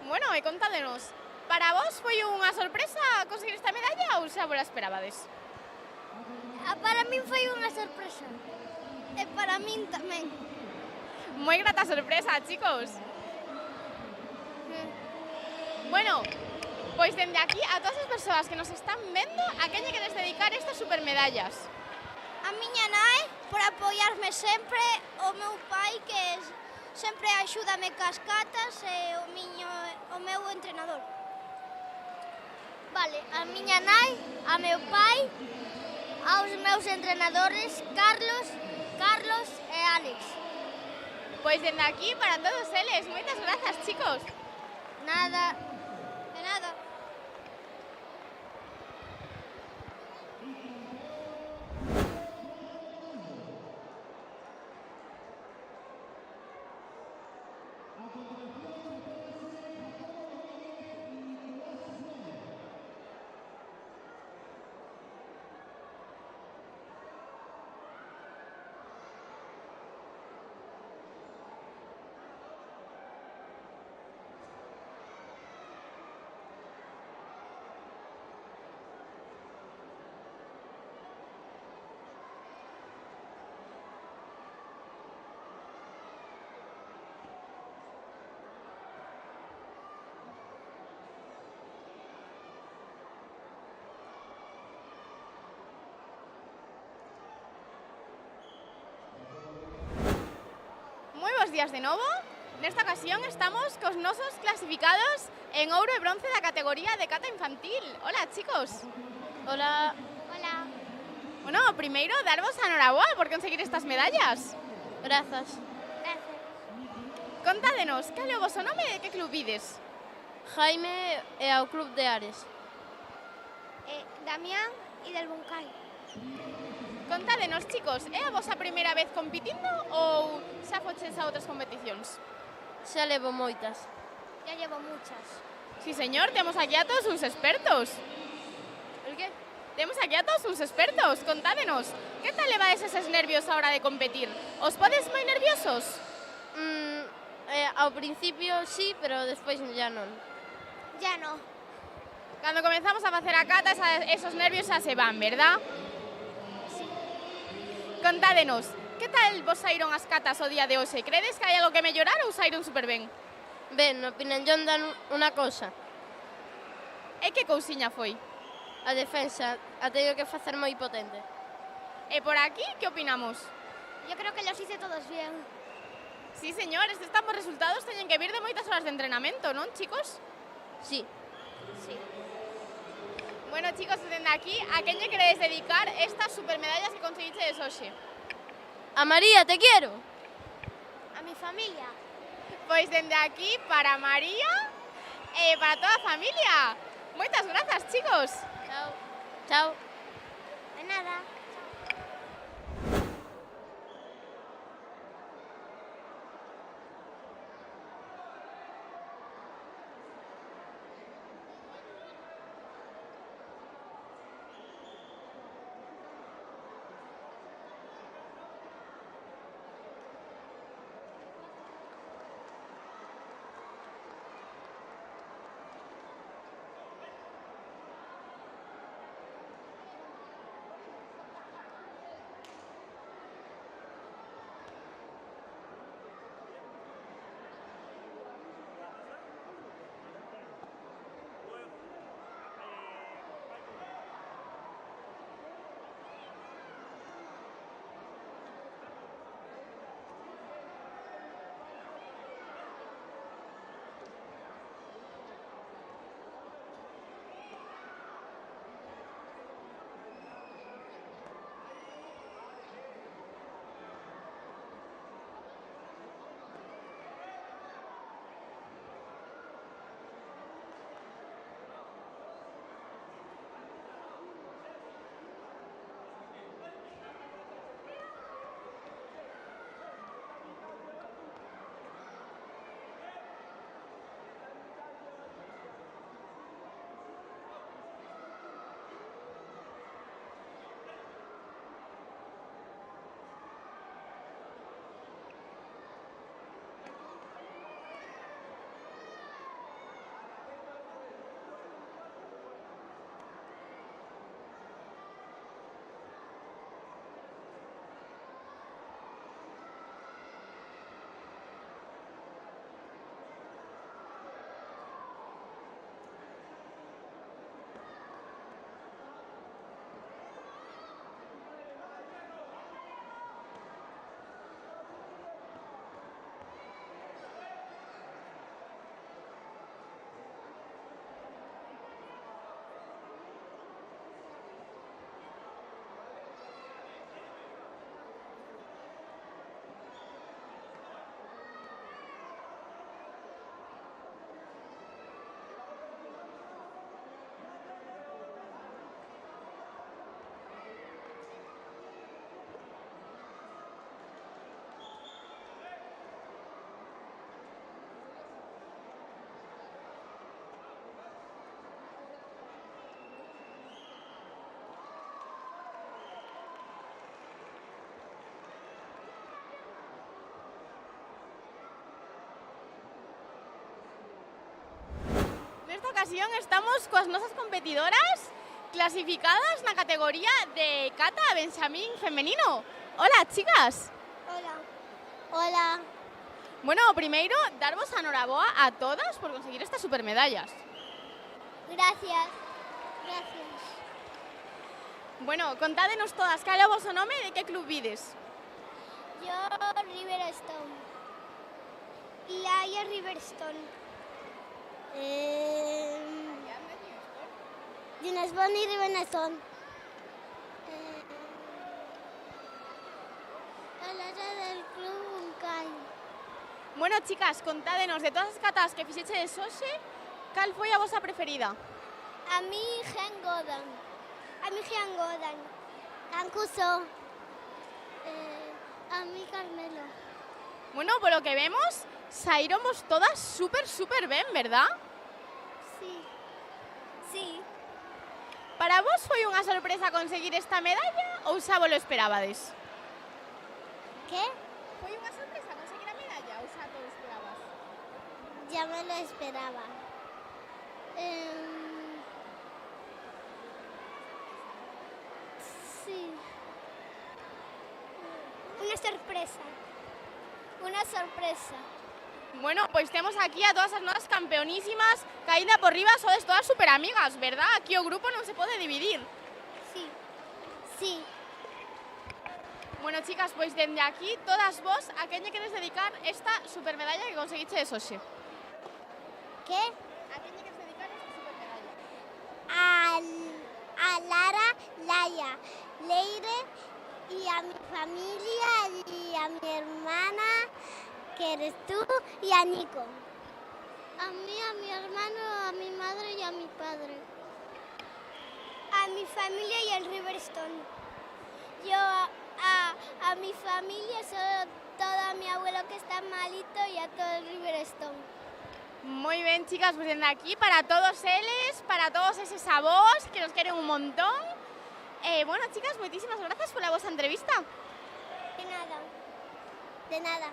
Bueno, e contádenos, para vos foi unha sorpresa conseguir esta medalla ou xa vos la esperabades? Para min foi unha sorpresa. E para min tamén. Moi grata sorpresa, chicos. Bueno, pois dende aquí a todas as persoas que nos están vendo, a quen lle queres dedicar estas supermedallas? A miña nai, por apoiarme sempre, o meu pai, que sempre axúdame cas catas, e o meu entrenador. Vale, a miña nai, a meu pai, aos meus entrenadores, Carlos e Alex. Pois dende aquí para todos eles, moitas grazas, chicos. Nada. De nada. Bos días de novo. Nesta ocasión estamos cos nosos clasificados en ouro e bronce da categoría de cata infantil. Hola, chicos. Hola. Hola. Bueno, primeiro, darvos a noraboa por conseguir estas medallas. Grazas. Gracias. Contádenos, cal é o voso nome e de que club vides? Jaime e ao Club de Ares. Damián e del Boncai. Contádenos, chicos, é a vosa primeira vez competindo ou xa foches a outras competicións? Xa levo moitas. Ya llevo muchas. Sí, señor, temos aquí a todos uns expertos. El que? Temos aquí a todos uns expertos. Contádenos, que tal levades eses nervios a hora de competir? Os podes moi nerviosos? Ao principio sí, pero despois ya non. Ya no. Cando comenzamos a facer a cata, esos nervios xa se van, verdad? Contádenos, que tal vos saíron as catas o día de hoxe? Credes que hai algo que mellorar ou saíron super ben? Ben, no Pinanllón dan unha cousa. E que cousiña foi? A defensa a teño que facer moi potente. E por aquí, que opinamos? Yo creo que los hice todos bien. Sí, señor, estes resultados teñen que vir de moitas horas de entrenamento, non, chicos? Sí. Sí. Bueno, chicos, desde aquí, ¿a quién le queréis dedicar estas supermedallas que conseguiste de Sochi? A María, te quiero. A mi familia. Pois dende aquí para María e para toda a familia. Moitas grazas, chicos. Chao. Chao. De nada. Nesta ocasión estamos coas nosas competidoras clasificadas na categoría de cata benxamín femenino. Hola, chicas. Hola. Hola. Bueno, primeiro, darvos a noraboa a todas por conseguir estas supermedallas. Gracias. Gracias. Bueno, contádenos todas, cal é o voso nome e de que club vides? Yo Riverstone. Y ella Riverstone. Ginesbon y Riverstone. El área del club Unkai. Bueno, chicas, contádenos de todas as catas que fixeche de Soxe, cal foi a vosa preferida? A mí Gen Godan. A mí Gen Godan. Cancuso. A mí Carmelo. Bueno, polo que vemos, saíramos todas super ben, verdad? Sí. Sí. Para vos foi unha sorpresa conseguir esta medalla ou xa vos lo esperabades? ¿Qué? Foi unha sorpresa conseguir a medalla ou xa todo esperabas? Ya me lo esperaba. Sí. Una sorpresa. Una sorpresa. Bueno, pois temos aquí a todas as nosas campeonísimas caída por riba, sodes todas super amigas, verdad? Aquí o grupo non se pode dividir. Sí. Sí. Bueno, chicas, pois dende aquí, todas vos, a quen lle queres dedicar esta supermedalla que conseguiche de Soxe? ¿Qué? A quen lle queres dedicar a Leire y a mi familia y a mi hermana, que eres tú, y a Nico. A mí, a mi hermano, a mi madre y a mi padre. A mi familia y al Riverstone. Yo a mi familia, solo todo a mi abuelo que está malito y a todo el Riverstone. Muy bien, chicas, pues desde aquí para todos ellos, para todos esos avós que nos quieren un montón. Bueno, chicas, muchísimas gracias por la vuestra entrevista. De nada. De nada.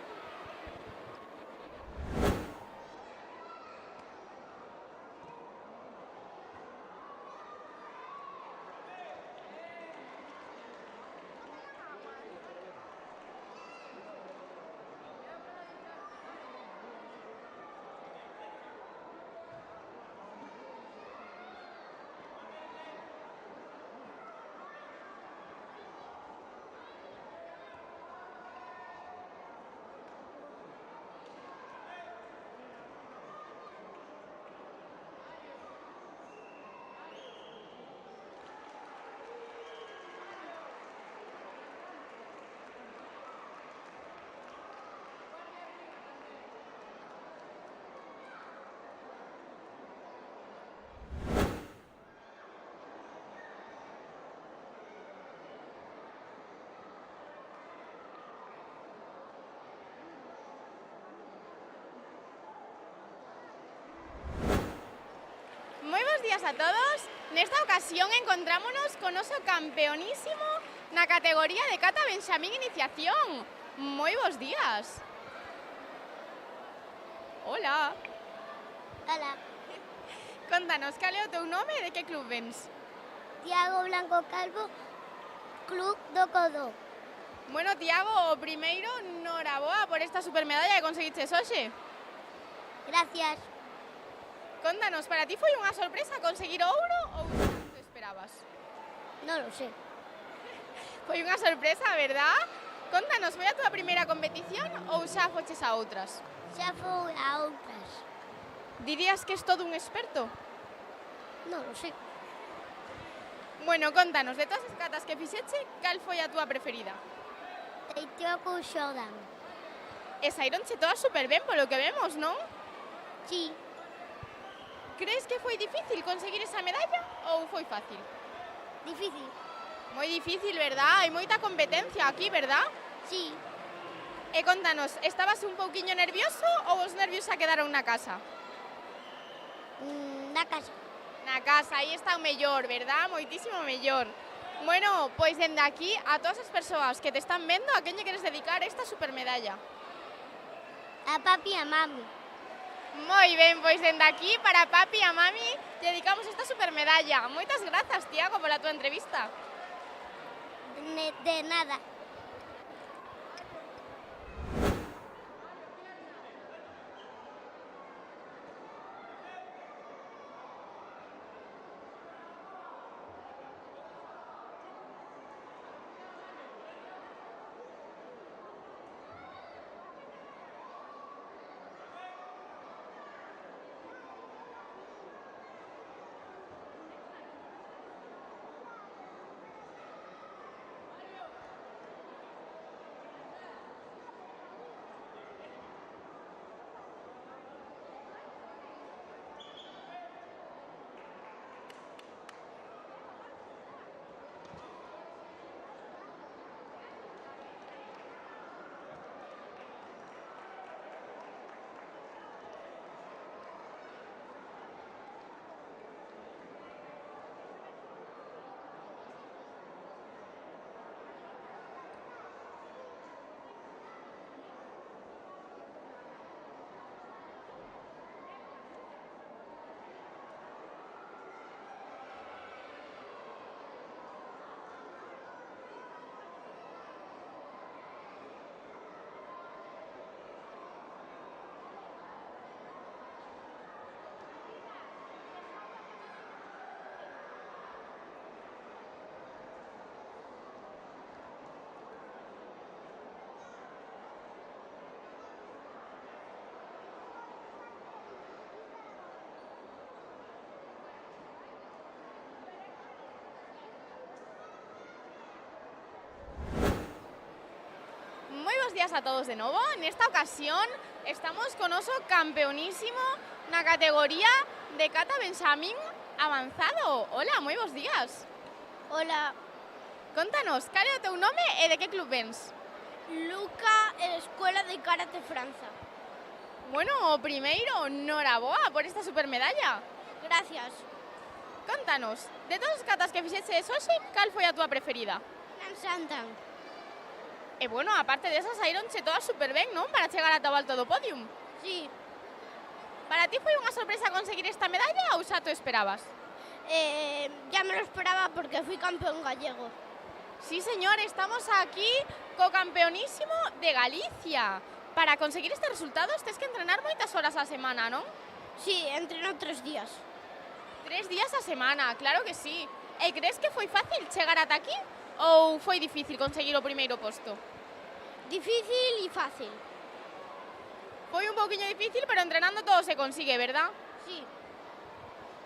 Muy buenos días a todos. Nesta ocasión encontrámonos con oso campeonísimo na categoría de cata Benxamín Iniciación. Moi bons días. Hola. Hola. Contanos, cal é o teu nome e de que club vens? Tiago Blanco Calvo, Club do Codó. Bueno, Tiago, o primeiro, noraboa por esta supermedalla que conseguiches hoxe. Gracias. Contanos, para ti foi unha sorpresa conseguir ouro ou non te esperabas? No lo sé. Foi unha sorpresa, verdad? Contanos, foi a túa primeira competición ou xa foches a outras? Xa foi a outras. Dirías que és todo un experto? No lo sé. Bueno, contanos, de todas as catas que fixeche, cal foi a túa preferida? Teitioco Xodan. E saíronche todas super ben polo que vemos, non? Sí, Crees que foi difícil conseguir esa medalla ou foi fácil? difícil. Moi difícil, verdad? Hai moita competencia aquí, verdad? Sí, E contanos, estabas un pouquiño nervioso ou os nervios xa quedaron na casa? na casa. Na casa, aí está o mellor, verdad? Moitísimo mellor. Bueno, pois dende aquí, a todas as persoas que te están vendo, a quen lle queres dedicar esta supermedalla? A papi e a mami. Moi ben, pois dende aquí, para papi e a mami, dedicamos esta supermedalla. Moitas grazas, Tiago, pola túa entrevista. De nada. días a todos de novo. Nesta ocasión estamos con oso campeonísimo na categoría de kata benxamín avanzado. Hola, moi bons días. Hola, Contanos, cal é o teu nome e de que club vens? Luca, Escuela de Karate Franza. Bueno, o primeiro, noraboa por esta supermedalla. Gracias. Contanos, de todas as katas que fixeches hoxe, cal foi a túa preferida? Nan Santan. E bueno, aparte desas, saíronche todas super ben, non? Para chegar ata o alto do podium. Sí, Para ti foi unha sorpresa conseguir esta medalla ou xa te esperabas? ya me lo esperaba porque fui campeón gallego. Sí, señor, estamos aquí co campeonísimo de Galicia. Para conseguir estes resultados tes que entrenar moitas horas a semana, non? Sí, entreno 3 días. 3 días a semana, claro que sí. E crees que foi fácil chegar ata aquí ou foi difícil conseguir o primeiro posto? Difícil y fácil. Foi un pouquiño difícil, pero entrenando todo se consigue, ¿verdad? Sí.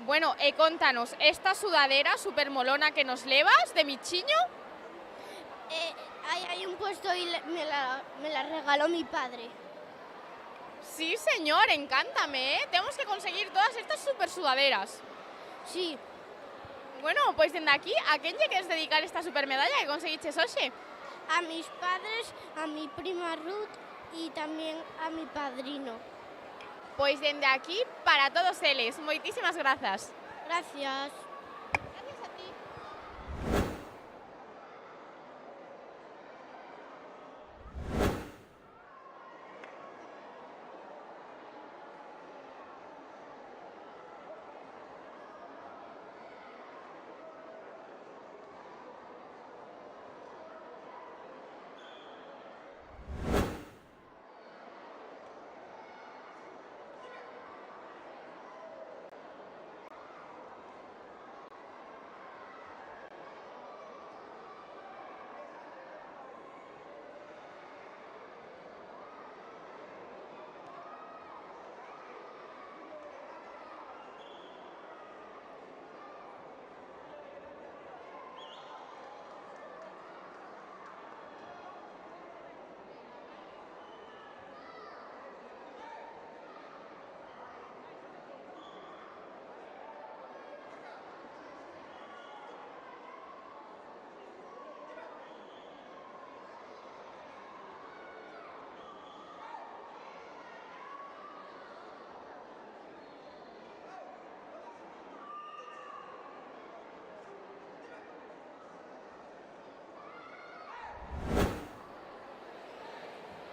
Bueno, e contanos, esta sudadera super molona que nos levas de Michiño, Hay un puesto y me la regaló mi padre. sí, señor, encántame, ¿eh? Tenemos que conseguir todas estas super sudaderas. Sí, Bueno, pues dende aquí, a quen lle queres dedicar esta supermedalla que conseguiches hoxe? a mis padres, a mi prima Ruth y también a mi padrino. Pois dende aquí, para todos eles, moitísimas grazas. Gracias. Gracias a ti.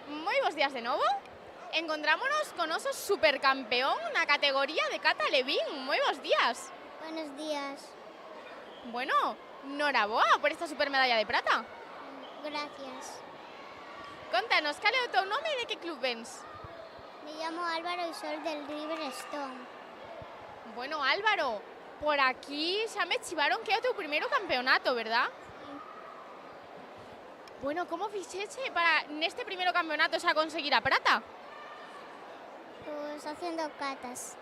Moi bons días de novo. Encontrámonos con oso supercampeón na categoría de kata levín. Moi bons días. Buenos días. Bueno, noraboa por esta supermedalla de prata. Gracias. Contanos, cal é o teu nome e de que club vens? Me llamo Álvaro y soy del River Stone. Bueno, Álvaro, por aquí xa me chivaron que é o teu primeiro campeonato, verdad? Bueno, como fixeche para neste primeiro campeonato xa conseguir a prata? Pues haciendo catas.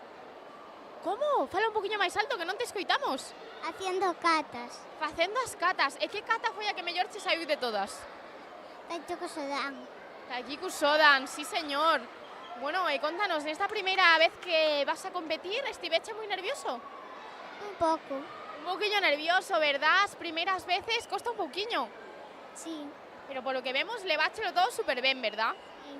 Como? Fala un poquinho máis alto que non te escoitamos. Haciendo catas. Facendo as catas. E que cata foi a que mellor che saiu de todas? Taito Sodan. Tajiku Sodan, sí señor. Bueno, e contanos, nesta primeira vez que vas a competir, estiveche moi nervioso? Un poco. Un pouquiño nervioso, verdad? As primeiras veces costa un pouquiño. Sí. Pero polo que vemos, leváchelo todo super ben, verdad? Sí.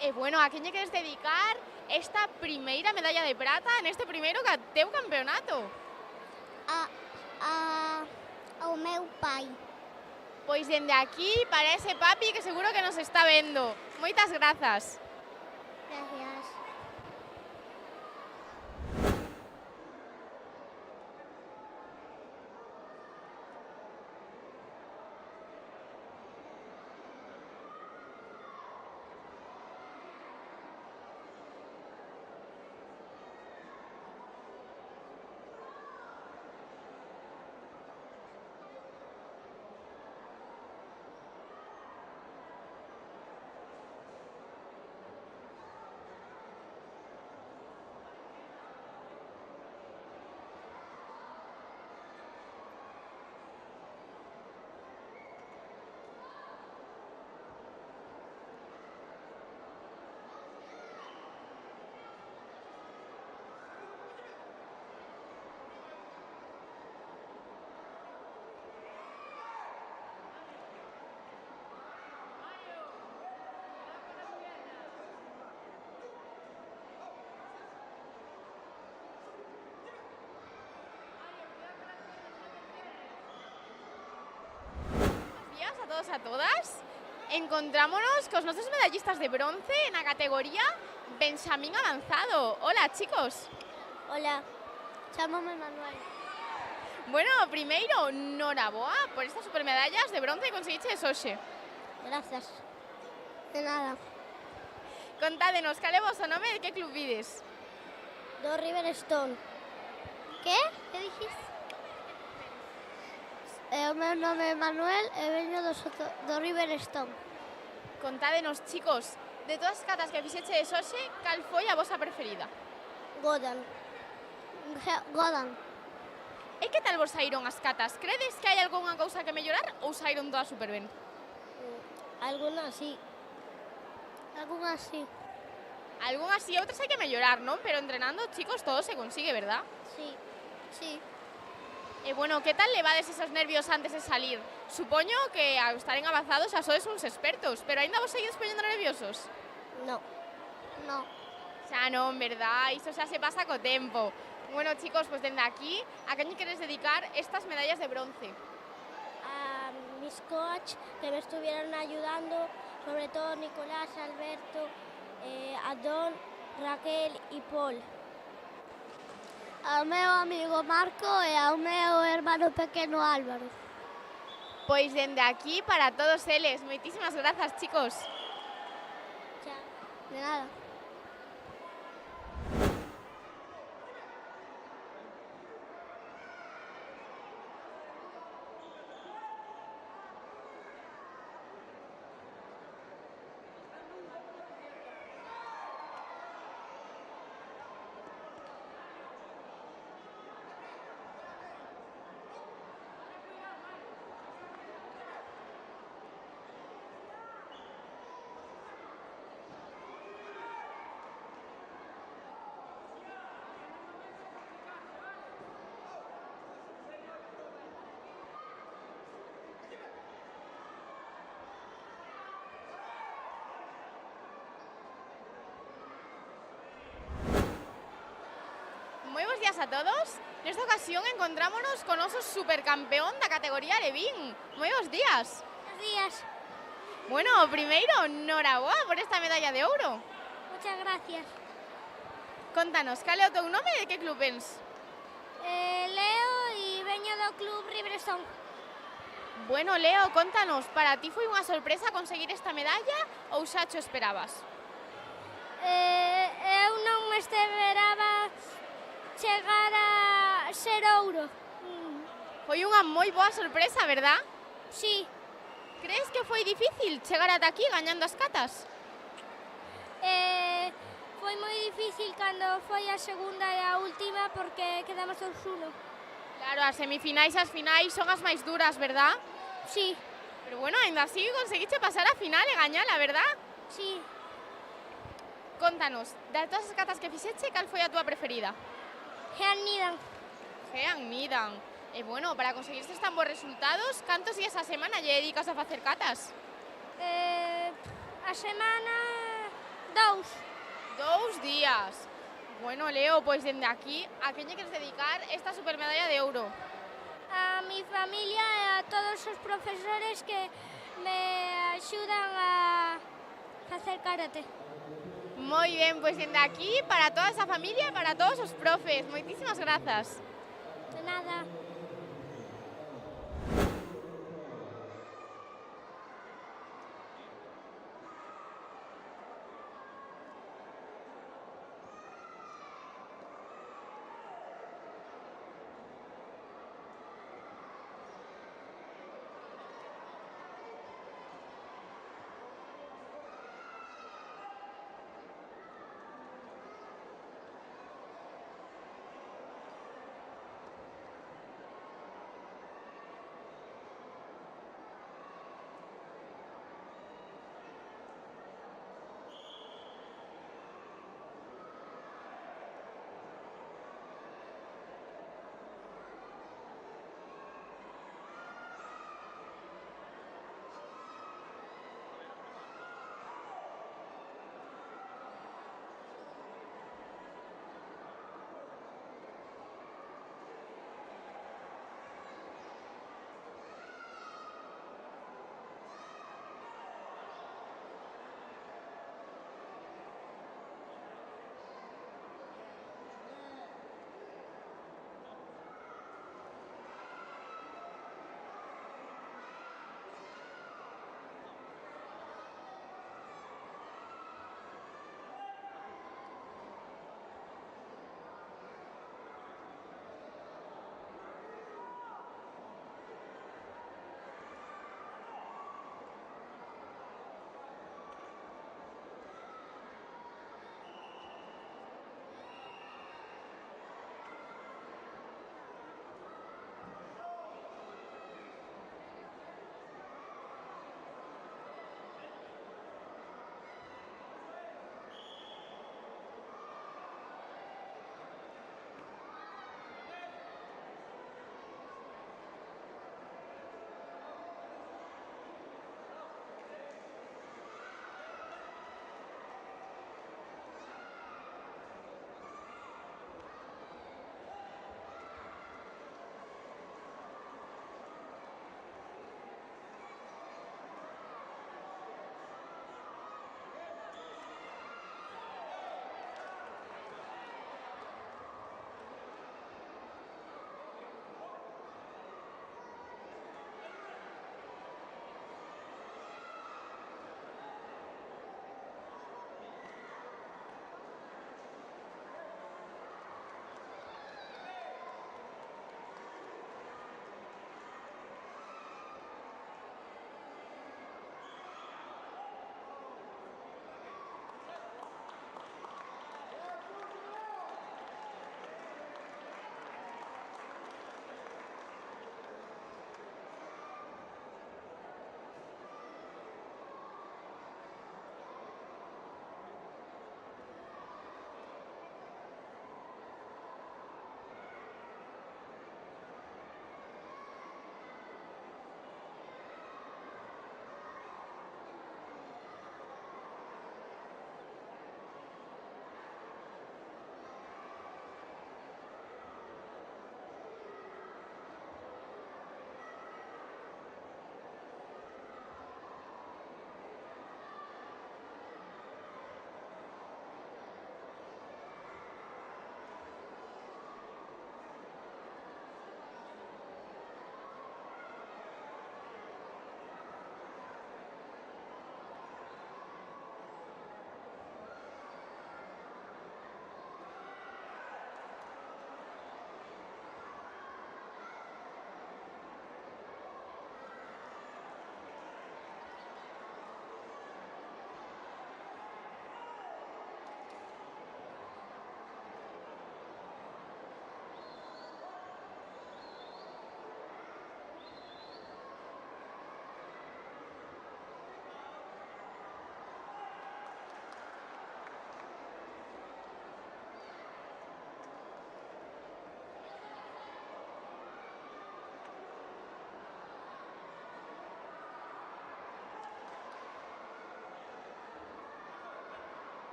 E bueno, a quen lle queres dedicar esta primeira medalla de prata neste primeiro teu campeonato? Ao meu pai. Pois dende aquí, para ese papi que seguro que nos está vendo. Moitas grazas. Gracias. días a todas. Encontrámonos cos nosos medallistas de bronce na categoría Benxamín avanzado. Hola, chicos. Hola, chámame Manuel. Bueno, primeiro, noraboa por estas supermedallas de bronce que conseguiches hoxe. Gracias. De nada. Contádenos, cal é o voso nome e de que club vides? Do Riverstone. Que? Que dijiste? O meu nome é Manuel e veño do Riverstone. Contádenos, chicos, de todas as catas que fixeches hoxe, cal foi a vosa preferida? Godan. Godan. E que tal vos saíron as catas? Credes que hai algunha cousa que mellorar ou saíron todas super ben? Algunas sí. Algunas sí. Algunhas sí, outras hai que mellorar, non? Pero entrenando, chicos, todo se consigue, verdad? Sí. Sí. E bueno, que tal levades esos nervios antes de salir? Supoño que ao estaren avanzados xa sodes uns expertos, pero aínda vos seguides poñendo nerviosos? No. No. Xa non, verdad? Iso xa se pasa co tempo. Bueno, chicos, pues dende aquí, a quen lle queres dedicar estas medallas de bronce? A mis coach que me estuvieron ayudando, sobre todo Nicolás, Alberto, Adón, Raquel y Paul. Ao meu amigo Marco e ao meu hermano pequeno Álvaro. Pois dende aquí para todos eles. Moitísimas grazas, chicos. Chao. De nada. Moi bons días a todos. Nesta ocasión encontrámonos con noso supercampeón da categoría Alevín. Moi bons días. Buenos días. Bueno, primeiro, noraboa por esta medalla de ouro. Muchas gracias. Contanos, cal é o teu nome e de que club vens? Leo y veño do Club Riverstone. Bueno, Leo, contanos, para ti foi unha sorpresa conseguir esta medalla ou xa cho esperabas? Eu non me esperaba chegar a ser ouro. Foi unha moi boa sorpresa, verdad? Sí. Crees que foi difícil chegar ata aquí gañando as catas? Foi moi difícil cando foi a segunda e a última porque quedamos 2-1. Claro, as semifinais e as finais son as máis duras, verdad? Sí. Pero bueno, ainda así conseguiche pasar a final e gañala, verdad? Sí. Contanos, de todas as catas que fixeche, cal foi a túa preferida? Hean Nidan. Jean Nidan. E bueno, para conseguir estes tan bons resultados, cantos días a semana lle dedicas a facer catas? A semana 2. 2 días. Bueno, Leo, pois dende aquí, a quen lle queres dedicar esta supermedalla de ouro? A mi familia e a todos os profesores que me axudan a facer karate. Moi ben, pois dende aquí, para toda esa familia e para todos os profes. Moitísimas grazas. De nada.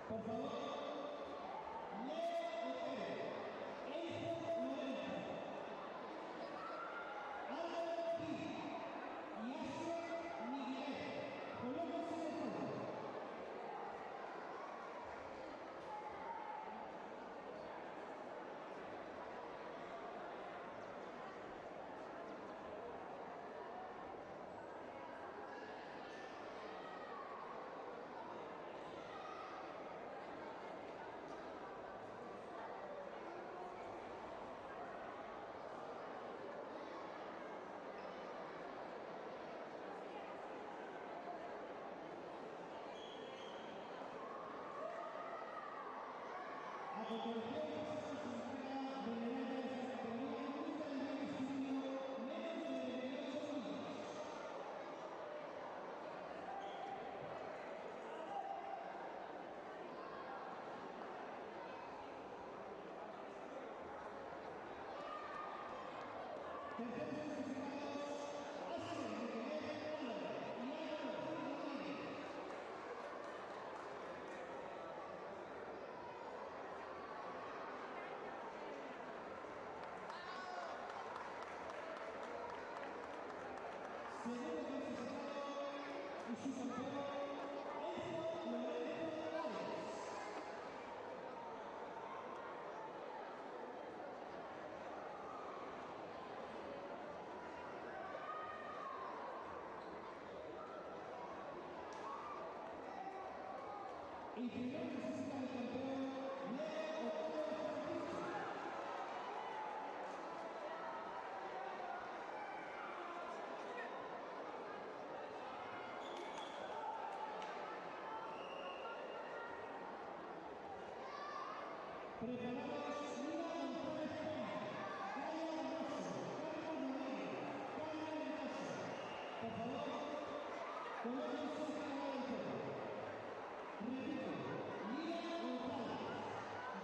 Por favor, Leo Otero, Eijo Lorenzo, Álvaro Gil y Asher Miguel. Colóquense en el podio. A continuación pasamos a la entrega de medallas de la categoría única del Rey Estudio, menos de 28 años. Terceros clasificados, Asher Miguel Álvarez y Álvaro Gil Rodríguez. Segundo clasificado y su campeón, Eijo Lorenzo Álvarez. Y primer clasificado y campeón, Leo Otero Francisco. Preparados, Lina González Peña, Gaia Alonso, Carlos Rodríguez, Carmen Mendoza. Por favor, colóquense al lado del podio. Repito, Lina González,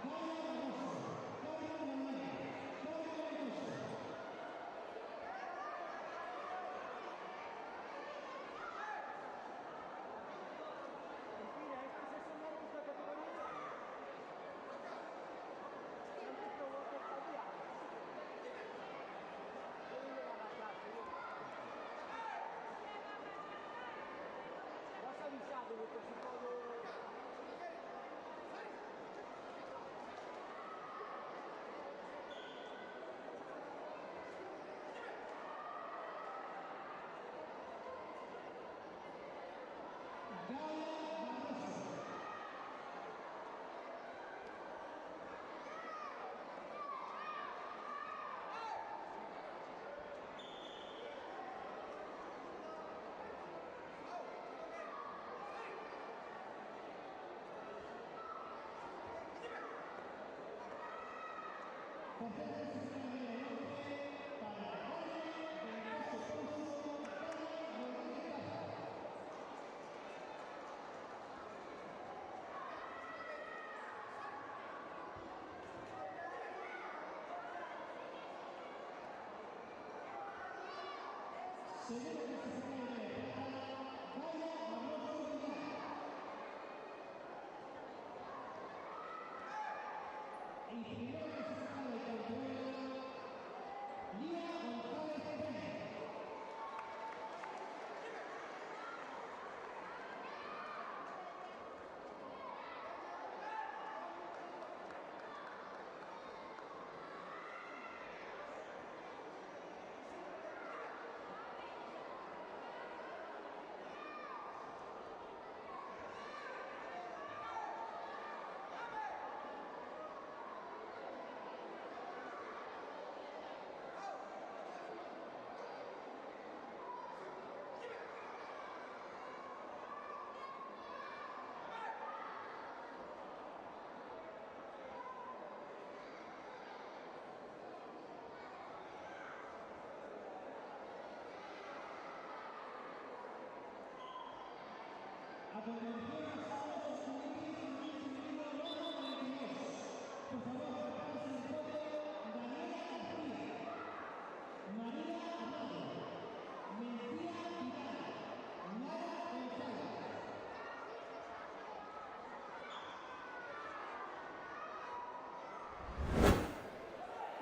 Gaia Alonso, Carlos Rodríguez, Carmen Mendoza. Gaia Barroso. Tercer clasificado de bronce para Carmen Mendoza Pouso, Carmen Rodríguez Caja. Segundo clasificado de plata, Gaia Barroso Villar. Y primer clasificado y campeón,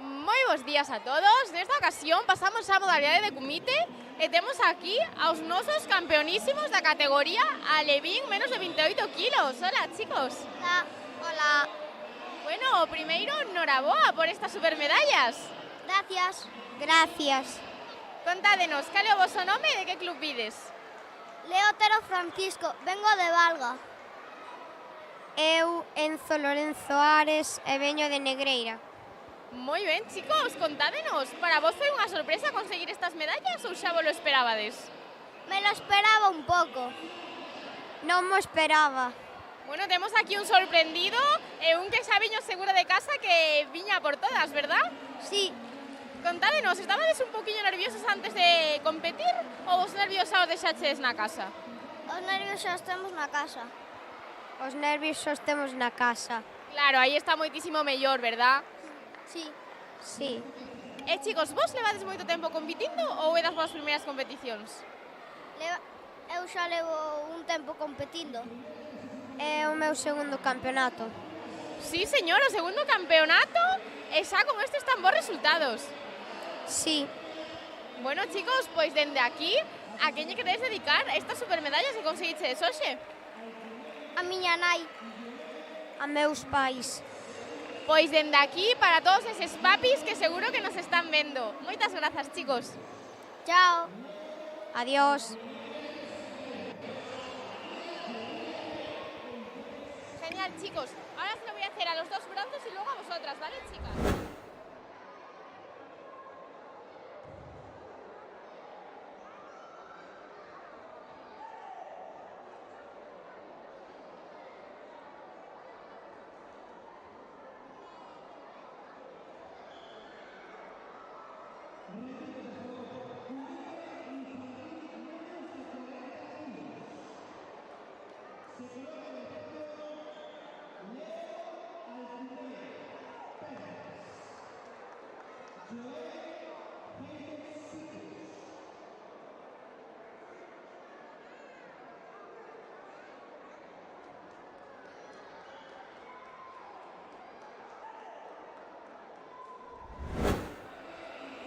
Moi bons días a todos. Nesta ocasión pasamos á modalidade de Kumite e temos aquí aos nosos campeonísimos da categoría alevín menos de 28 kilos. Hola, chicos. Hola. Hola. Bueno, primeiro, noraboa por estas supermedallas. Gracias. Gracias. Contádenos, cal é o voso nome e de que club vides? Leotero Francisco, vengo de Valga. Eu, Enzo Lorenzo Ares, e veño de Negreira. Moi ben, chicos, contádenos. Para vos foi unha sorpresa conseguir estas medallas ou xa vos lo esperabades? Me lo esperaba un pouco. Non mo esperaba. Bueno, temos aquí un sorprendido e un que xa viño seguro de casa que viña por todas, verdad? Sí. Contádenos, estabades un poquinho nerviosos antes de competir ou os nervios xa os deixaches na casa? Os nervios xa os temos na casa. Os nervios os temos na casa. Claro, aí está moitísimo mellor, verdad? Sí. Sí. E chicos, vos levades moito tempo competindo ou é das vossas primeiras competicións? Eu xa levo un tempo competindo. É o meu segundo campeonato. Sí, señor, o segundo campeonato e xa con estes tan bons resultados. Sí. Bueno, chicos, pois dende aquí, a quen lle queréis dedicar estas supermedallas que conseguiches hoxe? A miña nai. A meus pais. Pois dende aquí, para todos eses papis que seguro que nos están vendo. Moitas grazas, chicos. Chao. Adiós. Genial, chicos. Ahora se lo voy a hacer a los dos bronces y luego a vosotras, ¿vale, chicas?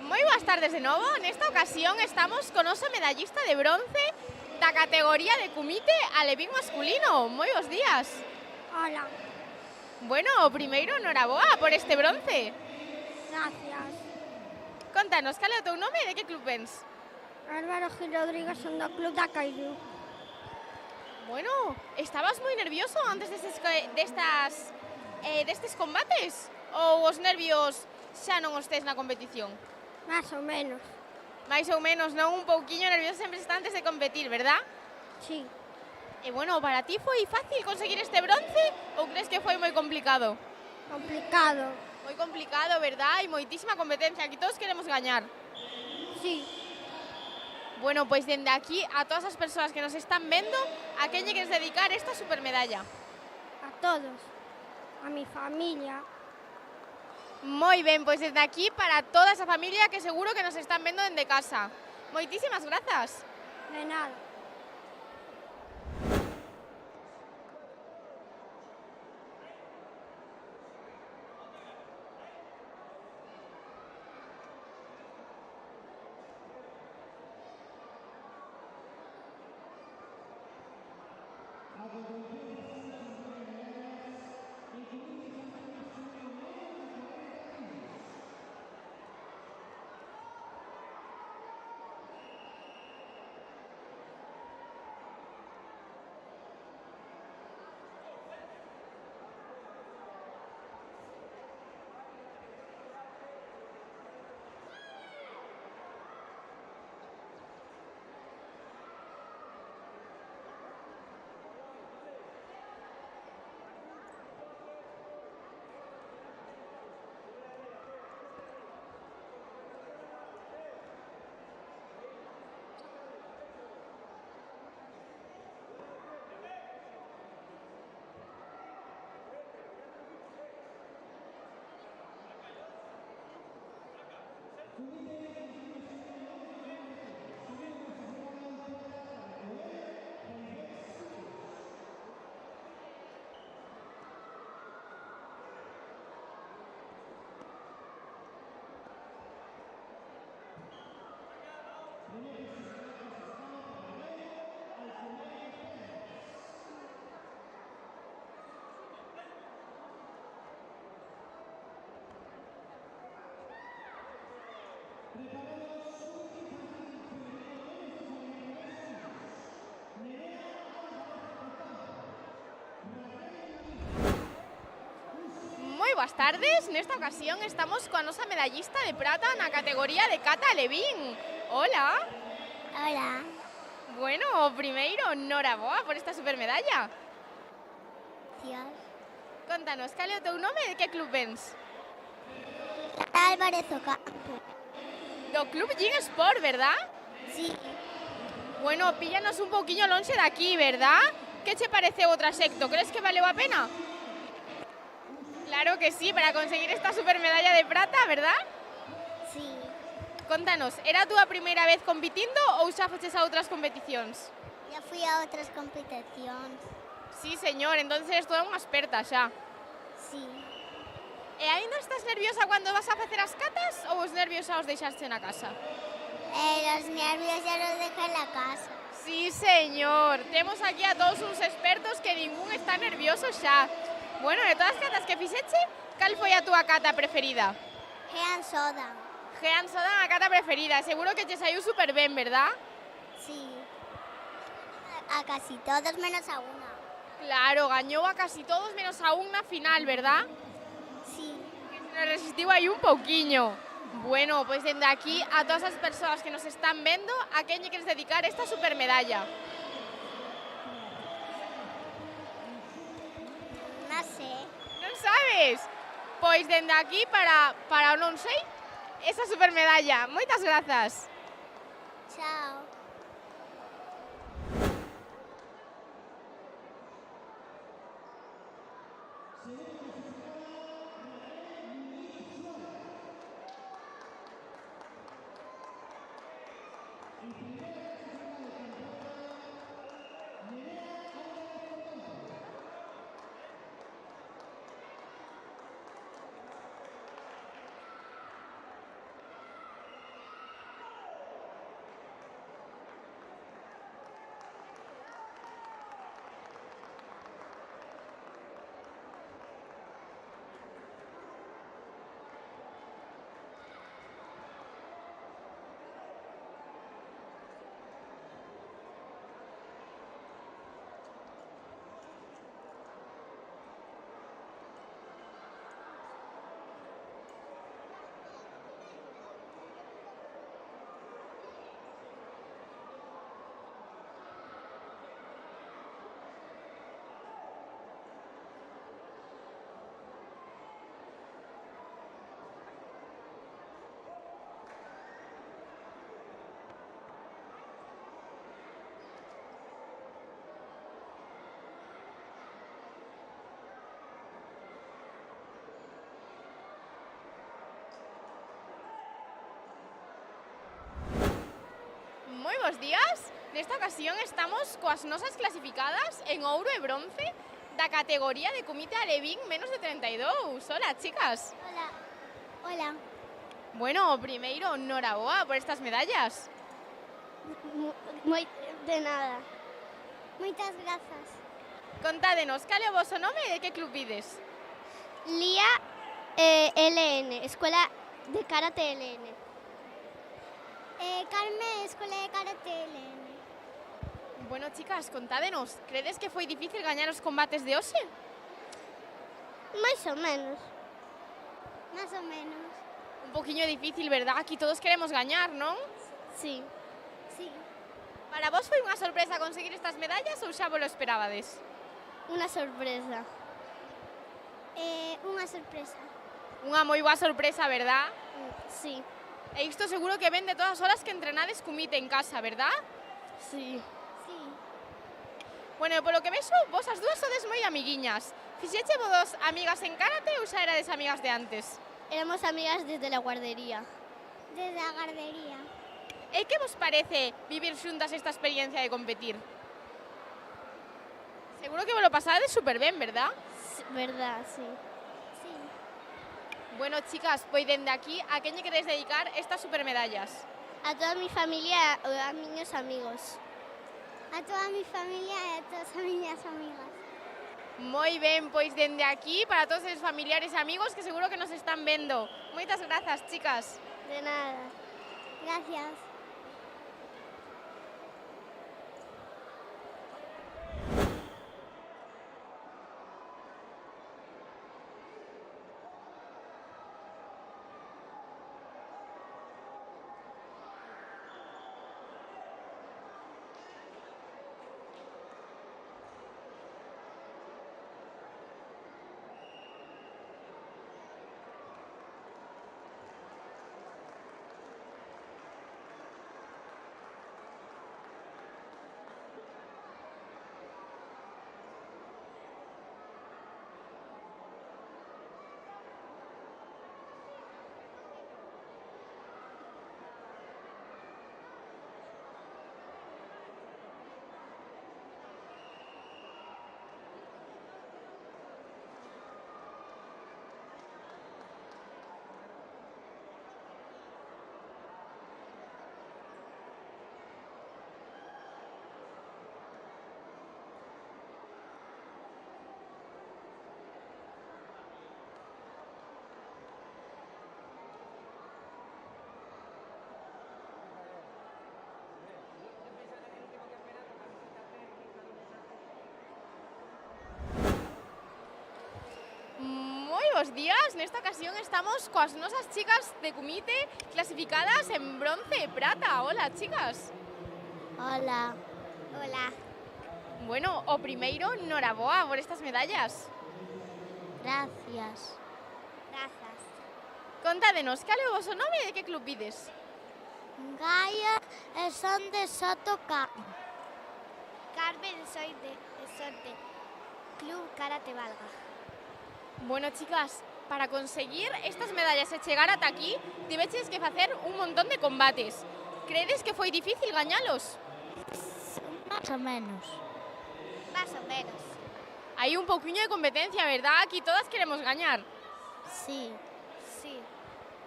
Moi boas tardes de novo. Nesta ocasión estamos con oso medallista de bronce da categoría de Kumite alevín masculino. Moi bons días. Hola, Bueno, primeiro, noraboa por este bronce. gracias. Contanos, cal é o teu nome e de que club vens? Álvaro Gil Rodríguez son do Club da Cairú. Bueno, estabas moi nervioso antes destes combates? Ou os nervios xa non os tes na competición? Más ou menos. Mais ou menos, non? Un pouquiño nervioso sempre está antes de competir, verdad? Sí. E bueno, para ti foi fácil conseguir este bronce ou crees que foi moi complicado? Complicado. Moi complicado, verdad? Hai moitísima competencia, aquí todos queremos gañar. Sí. Bueno, pois dende aquí a todas as persoas que nos están vendo, a quen lle queres dedicar esta supermedalla? A todos. A mi familia. Moi ben, pois desde aquí para toda esa familia que seguro que nos están vendo dende casa. Moitísimas grazas. De nada. boas tardes. Nesta ocasión estamos coa nosa medallista de prata na categoría de cata alevín. Hola. Hola. Bueno, primeiro, noraboa por esta supermedalla. Dios. Contanos, cal é o teu nome e de que club vens? Álvarez Ocampo. Do club Gin Sport, verdad? Sí. Bueno, píllanos un pouquiño lonxe daqui, verdad? Que che pareceu o trasecto? Crees que valeu a pena? Claro que sí, para conseguir esta supermedalla de prata, verdad? Sí. Contanos, era a túa primeira vez compitindo ou xa foches a outras competicións? Ya fui a otras competiciones. Sí, señor, entonces toda unha experta xa. Sí. E aínda estás nerviosa cando vas a facer as catas ou os nervios xa os deixaste na casa? Los nervios ya los dejé en la casa. Sí, señor. Temos aquí a todos uns expertos que ningún está nervioso xa. Bueno, de todas as catas que fixeche, cal foi a túa cata preferida? Hean soda. Jean Soda, a cata preferida. Seguro que te saiu super ben, verdad? Sí. A casi todos menos a una. Claro, gañou a casi todos menos a un na final, verdad? Sí. Que se nos resistiu aí un pouquiño. Bueno, pois dende aquí a todas as persoas que nos están vendo, a quen lle queres dedicar esta supermedalla? No sé. Non sabes? Pois dende aquí para o non sei, esa supermedalla. Moitas grazas. Chao. Moi bons días. Nesta ocasión estamos coas nosas clasificadas en ouro e bronce da categoría de comité alevín menos de 32. Hola, chicas. Hola. Hola. Bueno, primeiro, noraboa por estas medallas. De nada. Muchas gracias. Contádenos, cal é o voso nome e de que club vides? Lía LN, Escuela de Karate LN. Carmen, Escuela de Karate LN. Bueno, chicas, contádenos, credes que foi difícil gañar os combates de hoxe? Más o menos. Más o menos. Un poquinho difícil, verdad? Aquí todos queremos gañar, non? Sí. Sí. Para vos foi unha sorpresa conseguir estas medallas ou xa vos lo esperabades? Una sorpresa. Una sorpresa. Unha moi boa sorpresa, verdad? Sí. E isto seguro que ven de todas as horas que entrenades comite en casa, verdad? Sí. Sí. Bueno, e polo que vexo, vos as dúas sodes moi amiguiñas. Fixeche vos amigas en karate ou xa erades amigas de antes? Éramos amigas desde la guardería. Desde la guardería. E que vos parece vivir xuntas esta experiencia de competir? Seguro que vos lo pasades super ben, verdad? Sí, verdad, sí. Sí. Bueno, chicas, pois dende aquí, a quen lle queréis dedicar estas supermedallas? A toda mi familia, a mis amigos. A toda mi familia y a todas mis amigas. Moi ben, pois dende aquí, para todos os familiares e amigos que seguro que nos están vendo. Moitas grazas, chicas. De nada. Gracias. bos días. Nesta ocasión estamos coas nosas chicas de Cumite clasificadas en bronce e prata. Hola, chicas. Hola. Hola. Bueno, o primeiro, noraboa por estas medallas. Gracias. Grazas. Contádenos, cal é o voso nome e de que club vides? Gaia e son de Soto Campo. Carmen, soy de Club Karate Valga. Bueno, chicas, para conseguir estas medallas e chegar ata aquí, tiveches que facer un montón de combates. Credes que foi difícil gañalos? Más o menos. Más o menos. Hai un pouquiño de competencia, verdad? Aquí todas queremos gañar. Sí. Sí.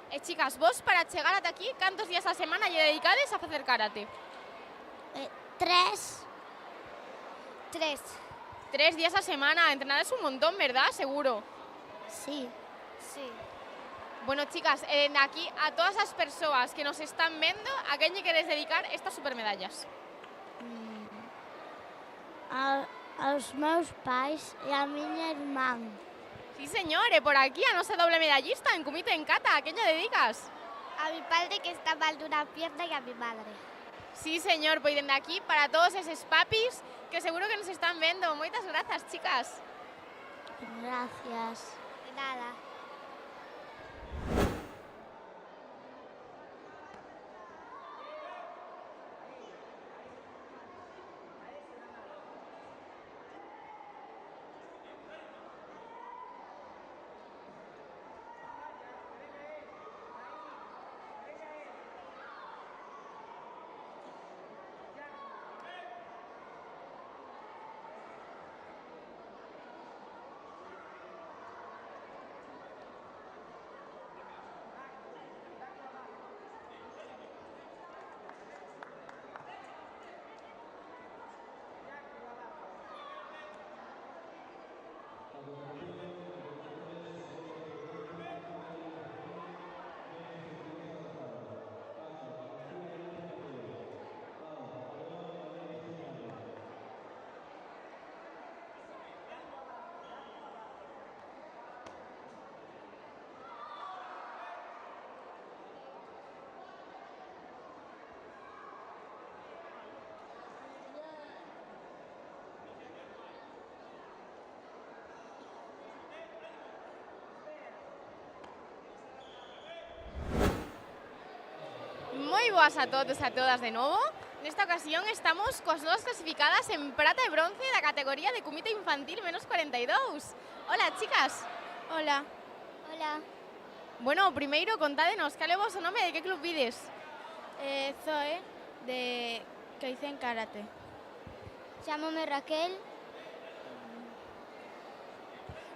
E chicas, vos para chegar ata aquí, cantos días a semana lle dedicades a facer karate? 3. 3. 3 días a semana, entrenades un montón, verdad? Seguro. Sí. Sí. Bueno, chicas, dende aquí a todas as persoas que nos están vendo, a quen lle queres dedicar estas supermedallas? Aos meus pais e a miña irmán. Sí, señor, e por aquí a nosa doble medallista en Cumite en Kata, a quen lle dedicas? A mi padre que está mal de una pierna y a mi madre. Sí, señor, pois dende aquí para todos eses papis que seguro que nos están vendo. Moitas grazas, chicas. Gracias. De nada. Moi boas a todos e a todas de novo. Nesta ocasión estamos coas novas clasificadas en prata e bronce da categoría de Cumite Infantil menos 42. Hola, chicas. Hola. Hola. Bueno, primeiro, contádenos, cal é o voso nome e de que club vides? Zoe, de Kaizen Karate. Chámome Raquel.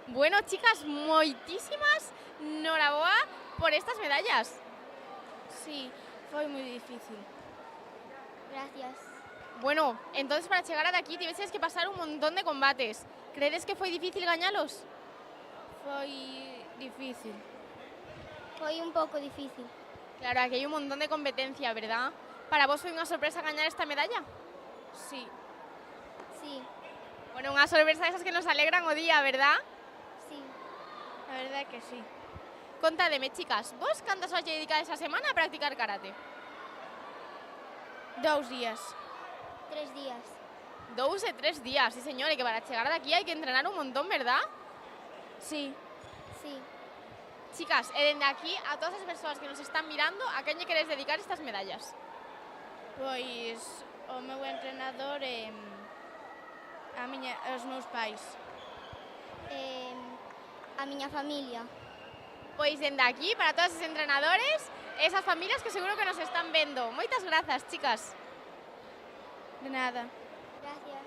Bueno, chicas, moitísimas noraboa por estas medallas. Sí, foi moi difícil. Gracias. Bueno, entonces para chegar ata aquí tiveses que pasar un montón de combates. Credes que foi difícil gañalos? Foi difícil. Foi un pouco difícil. Claro, aquí hai un montón de competencia, verdad? Para vos foi unha sorpresa gañar esta medalla? Sí. Sí. Bueno, unha sorpresa desas que nos alegran o día, verdad? Sí. A verdade é que sí. Contádeme, chicas, vos cantas horas lle dedicades a semana a practicar karate? 2 días. 3 días. 2 e 3 días, sí señor, e que para chegar de aquí hai que entrenar un montón, verdad? Sí. Sí. Chicas, e dende aquí a todas as persoas que nos están mirando, a quen lle queres dedicar estas medallas? Pois o meu entrenador e os meus pais. A miña familia. Pois dende aquí, para todos os entrenadores e esas familias que seguro que nos están vendo. Moitas grazas, chicas. De nada. Gracias.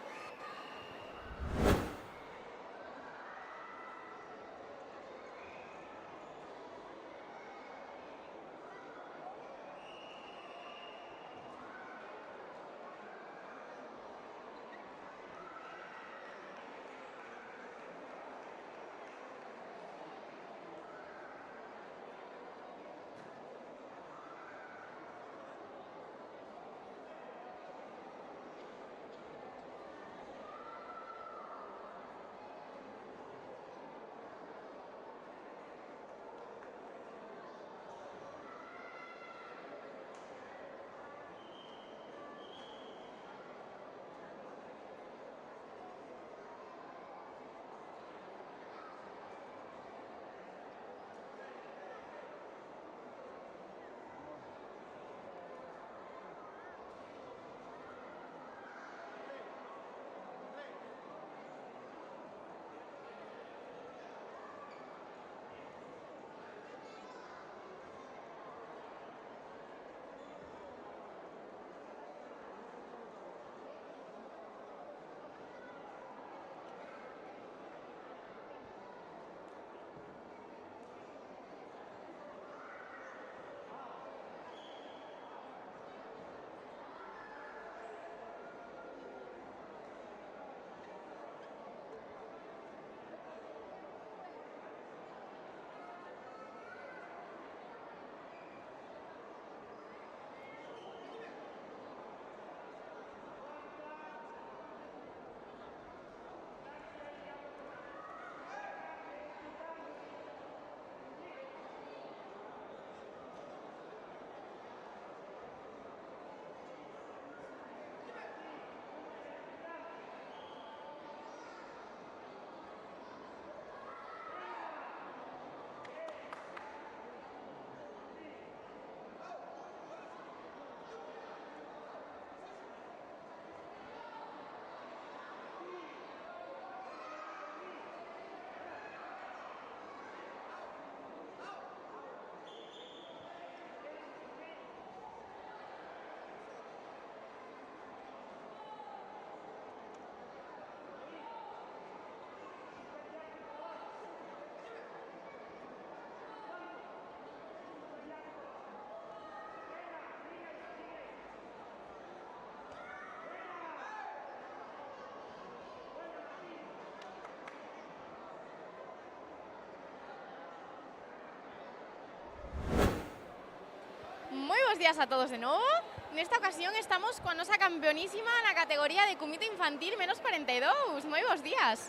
días a todos de novo. Nesta ocasión estamos coa nosa campeonísima na categoría de comité infantil menos 42. Moi bons días.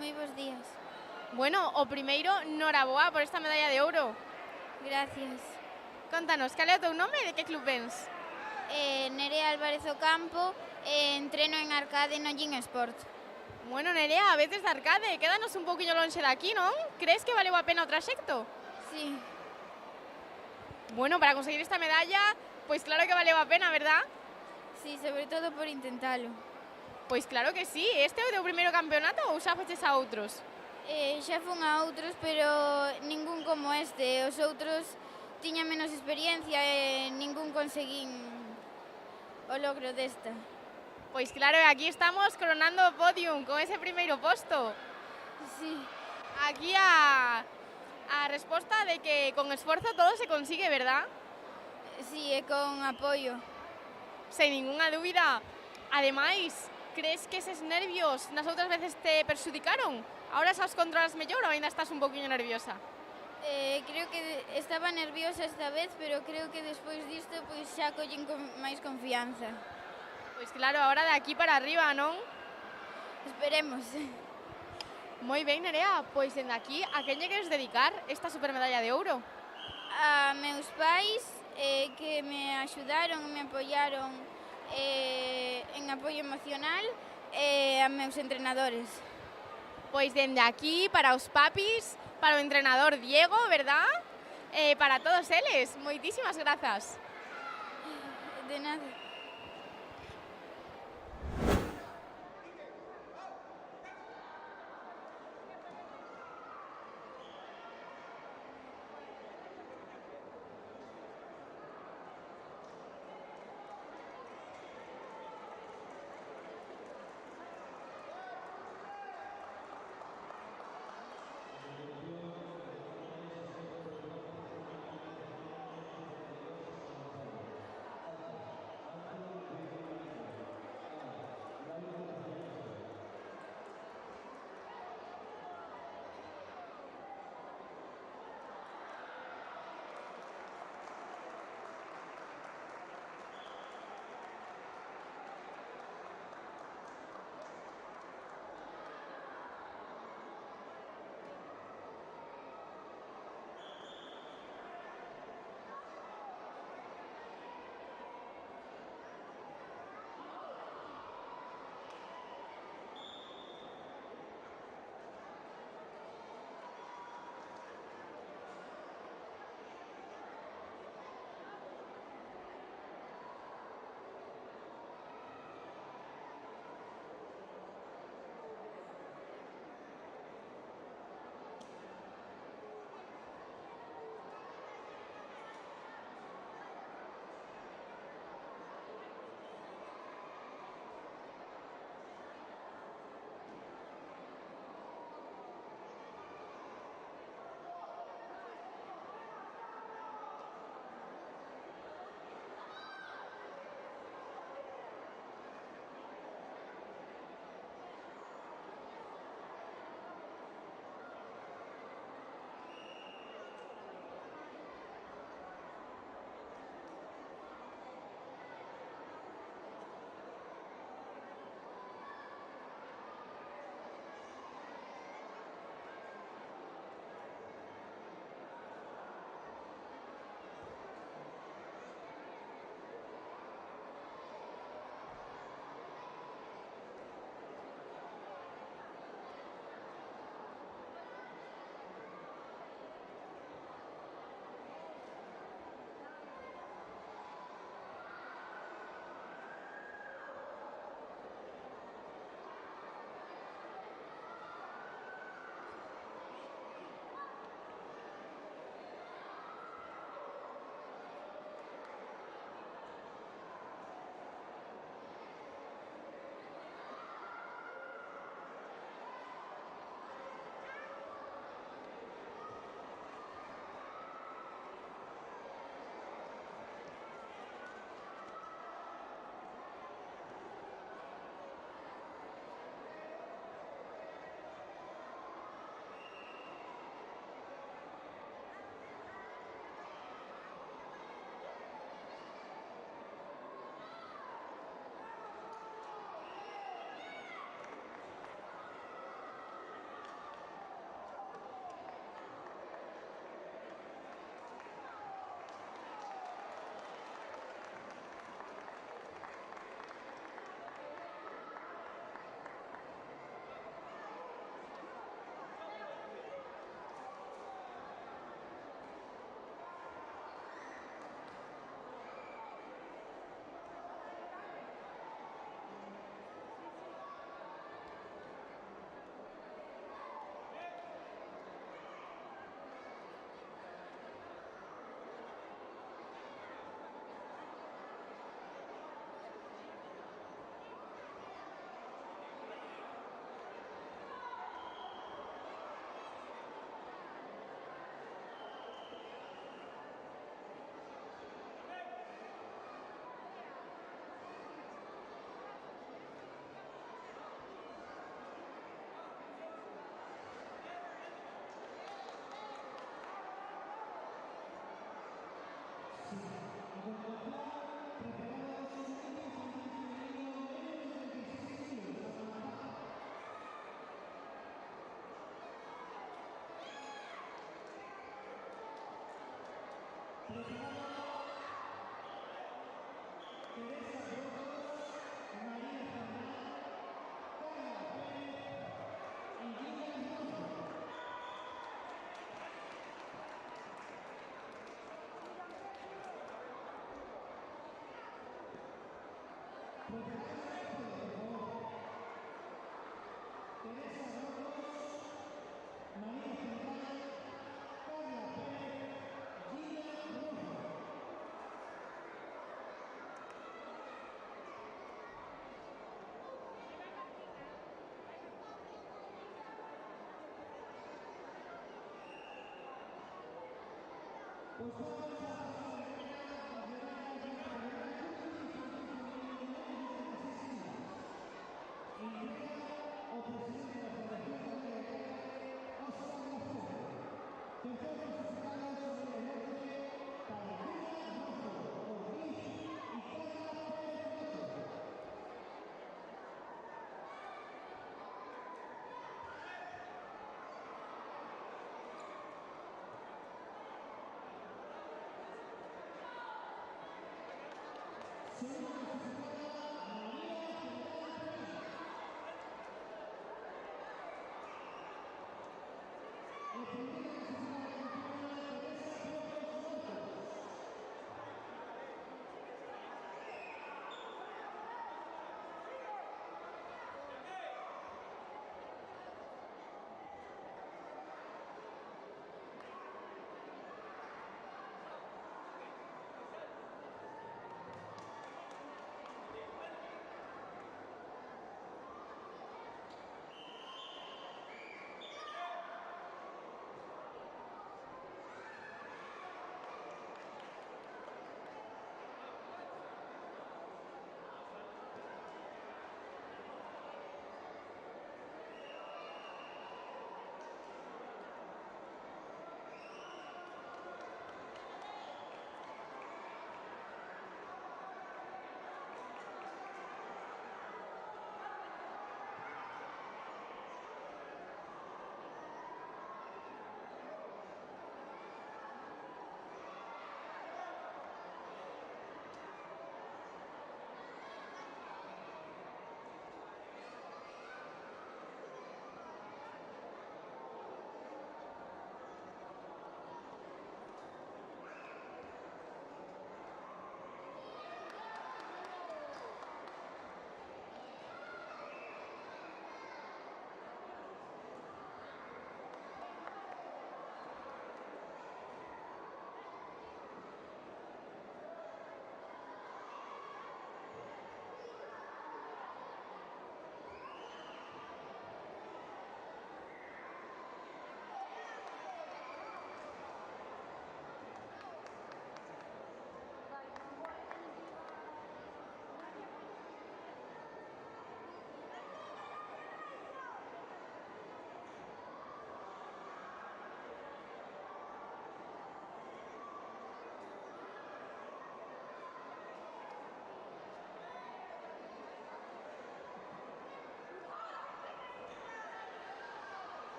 Moi bons días. Bueno, o primeiro, noraboa por esta medalla de ouro. Gracias. Contanos, cal é o teu nome e de que club vens? Nerea Álvarez Ocampo, entreno en Arcade no Gin Sport. Bueno, Nerea, veces de Arcade, quédanos un poquinho lonxe daqui, non? Crees que valeu a pena o traxecto? Sí. Bueno, para conseguir esta medalla, pois claro que valeu a pena, verdad? Sí, sobre todo por intentalo. Pois claro que sí. Este é o teu primeiro campeonato ou xa feches a outros? Xa fun a outros, pero ningún como este. Os outros tiña menos experiencia e ningún conseguín o logro desta. Pois claro, aquí estamos coronando o podium con ese primeiro posto. Sí. Aquí a resposta de que con esforzo todo se consigue, verdad? Sí, e con apoio. Sen ninguna dúbida. Ademais, crees que eses nervios nas outras veces te perxudicaron? Ahora xa os controlas mellor ou ainda estás un poquinho nerviosa? Creo que estaba nerviosa esta vez, pero creo que despois disto pois xa collen con máis confianza. Pois claro, ahora de aquí para arriba, non? Esperemos. Moi ben, Nerea, pois dende aquí, a quen lle queres dedicar esta supermedalla de ouro? A meus pais que me axudaron, me apoiaron en apoio emocional e a meus entrenadores. Pois dende aquí, para os papis, para o entrenador Diego, verdad? Para todos eles, moitísimas grazas. De nada.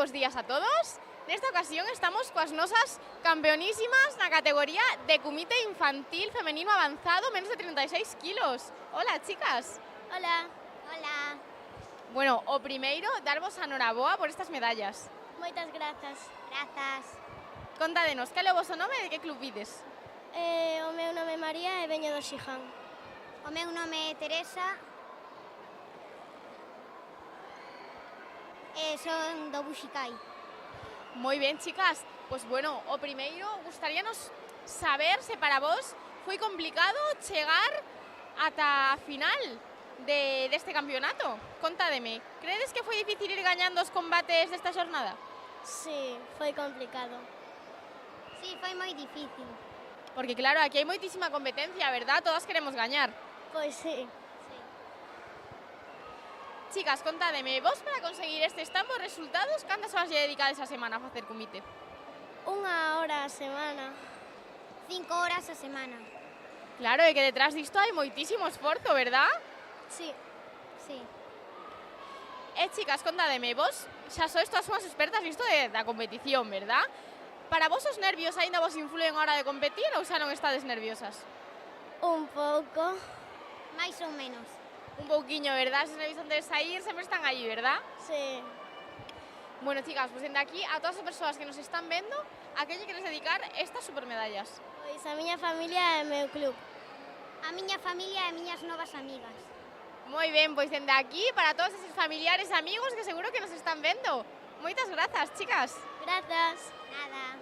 bos días a todos. Nesta ocasión estamos coas nosas campeonísimas na categoría de comité infantil femenino avanzado menos de 36 kilos. Hola, chicas. Hola. Hola. Bueno, o primeiro, darvos a noraboa por estas medallas. Moitas grazas. Grazas. Contádenos, cal é o vosso nome e de que club vides? O meu nome é María e veño do Xiján. O meu nome é Teresa. E son do Buxicai. Moi ben, chicas. Pois bueno, o primeiro, gustaríanos saber se para vos foi complicado chegar ata a final deste campeonato. Contádeme, credes que foi difícil ir gañando os combates desta xornada? Sí, foi complicado. Sí, foi moi difícil. Porque claro, aquí hai moitísima competencia, verdad? Todas queremos gañar. Pois sí. Chicas, contádeme, vos para conseguir estes tan bons resultados, cantas horas lle dedicades a semana a facer comité? 1 hora a semana. 5 horas a semana. Claro, é que detrás disto hai moitísimo esforzo, verdad? Sí. Sí. Chicas, contádeme, vos xa sois todas unhas expertas nisto da competición, verdad? Para vos os nervios aínda vos influen a hora de competir ou xa non estades nerviosas? Un pouco. Mais ou menos. Un pouquiño, verdad? Esos nervios antes de sair sempre están aí, verdad? Sí. Bueno, chicas, pues dende aquí a todas as persoas que nos están vendo, a que lle queres dedicar estas supermedallas? Pois a miña familia e o meu club. A miña familia e miñas novas amigas. Moi ben, pois dende aquí para todos esos familiares e amigos que seguro que nos están vendo. Moitas grazas, chicas. Grazas. Nada.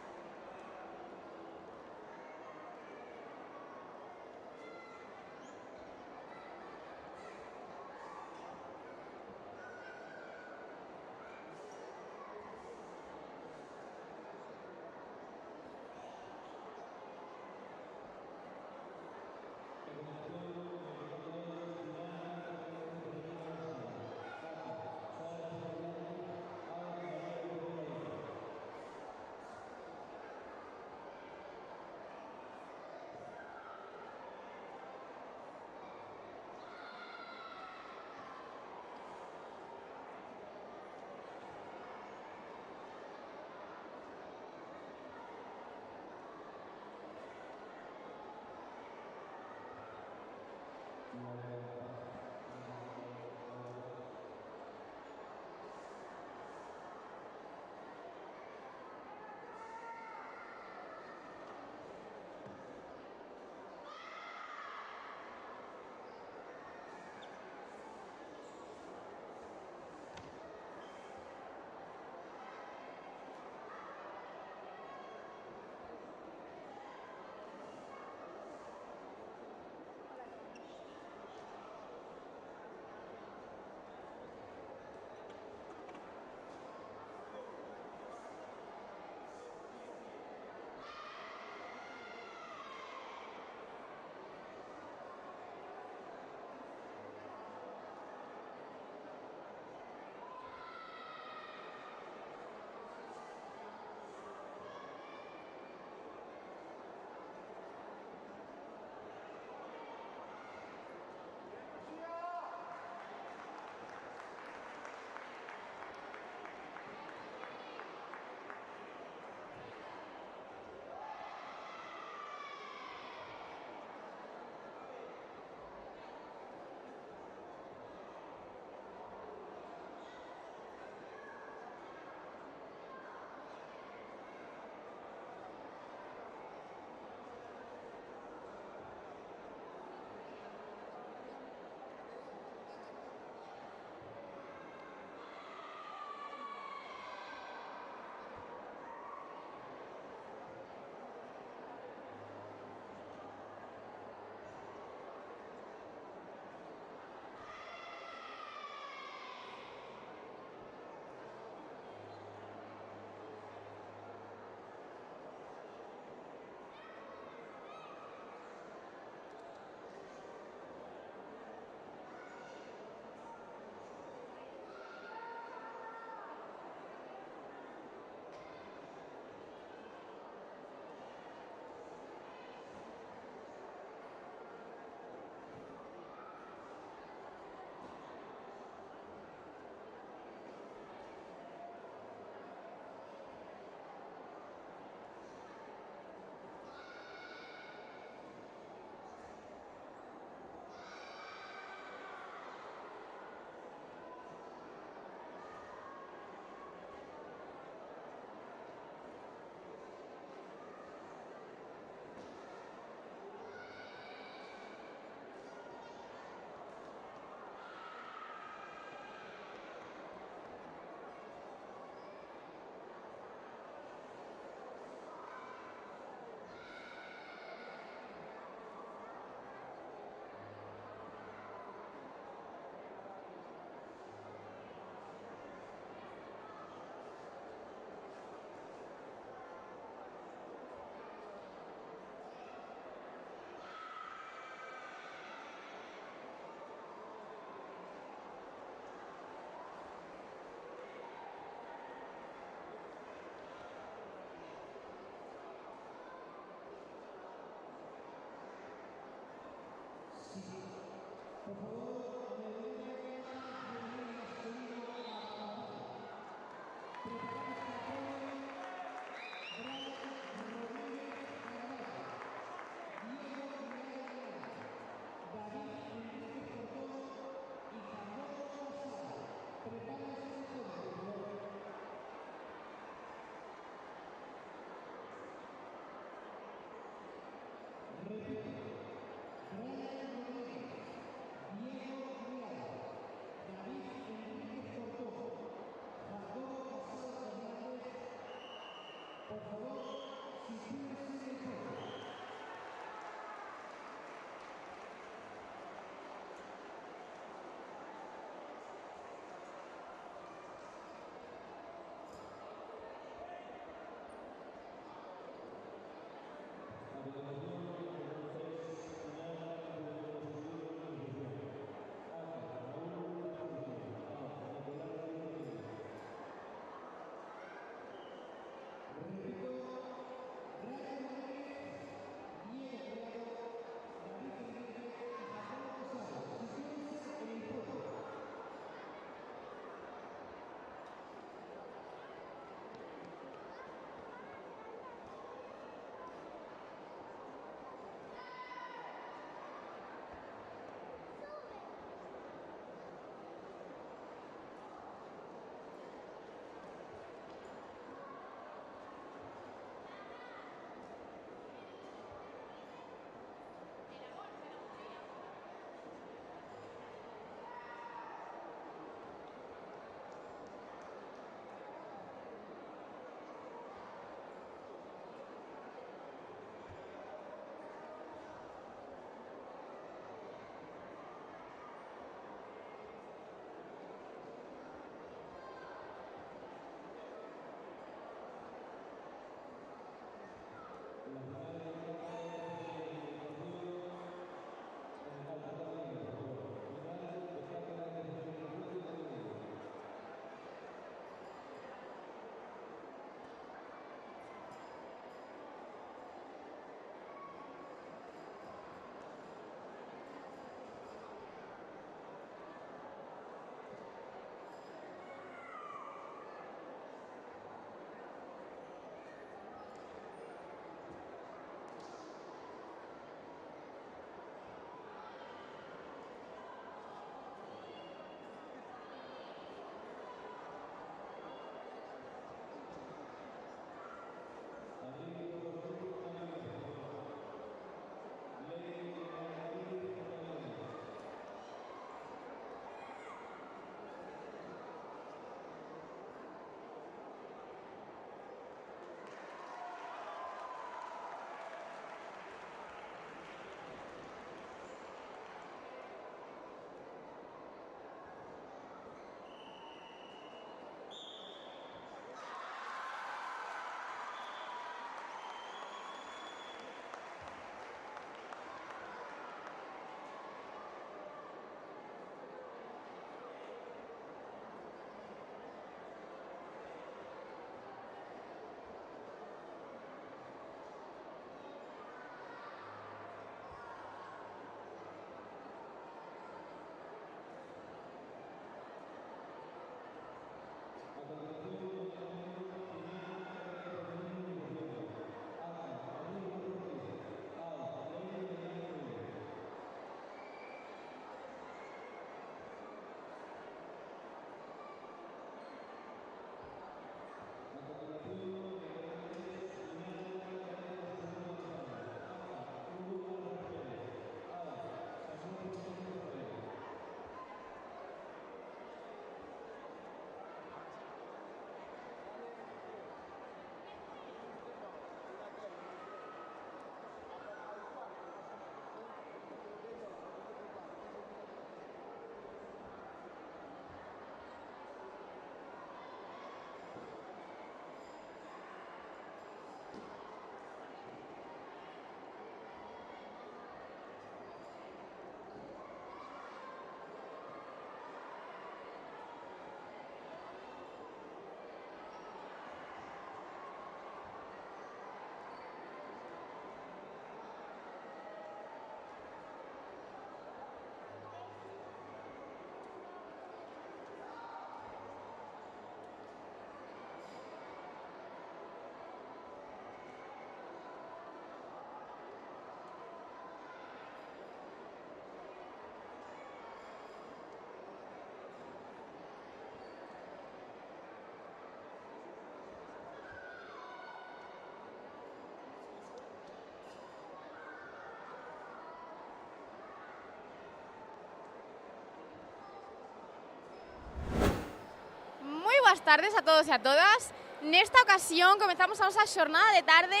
boas tardes a todos e a todas. Nesta ocasión comezamos a nosa xornada de tarde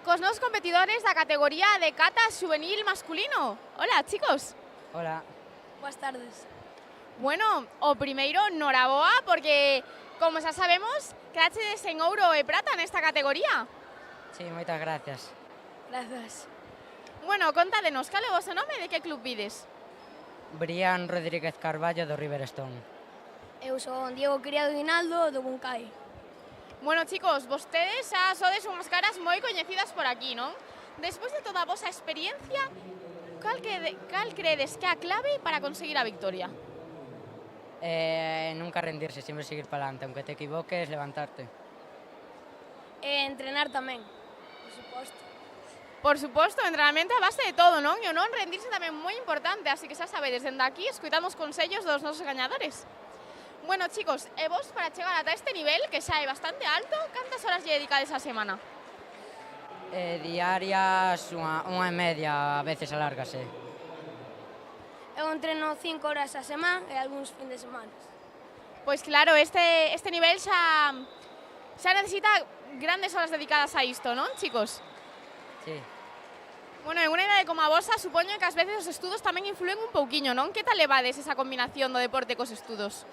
cos novos competidores da categoría de kata xuvenil masculino. Hola, chicos. Hola. Boas tardes. Bueno, o primeiro, noraboa, porque, como xa sabemos, quedachedes en ouro e prata nesta categoría. Sí, moitas gracias. Grazas. Bueno, contádenos, cal é o vosso nome e de que club vides? Brian Rodríguez Carballo do Riverstone. Eu son Diego Criado Guinaldo do Buncai. Bueno, chicos, vostedes xa sodes unhas caras moi coñecidas por aquí, non? Despois de toda a vosa experiencia, cal credes que é a clave para conseguir a victoria? Nunca rendirse, sempre seguir para adelante, aunque te equivoques, levantarte. Entrenar tamén, por suposto. Por suposto, entrenamento a base de todo, non? E o non rendirse tamén moi importante, así que xa sabedes, dende aquí escoitamos consellos dos nosos gañadores. Bueno, chicos, e vos para chegar ata este nivel, que xa é bastante alto, cantas horas lle dedicades a semana? Diarias, unha e media, a veces alárgase. Eu entreno 5 horas a semana e algúns fin de semana. Pois claro, este nivel xa necesita grandes horas dedicadas a isto, non, chicos? Sí. Bueno, en unha idade como a vosa, supoño que ás veces os estudos tamén influen un pouquiño, non? Que tal levades esa combinación do deporte cos estudos?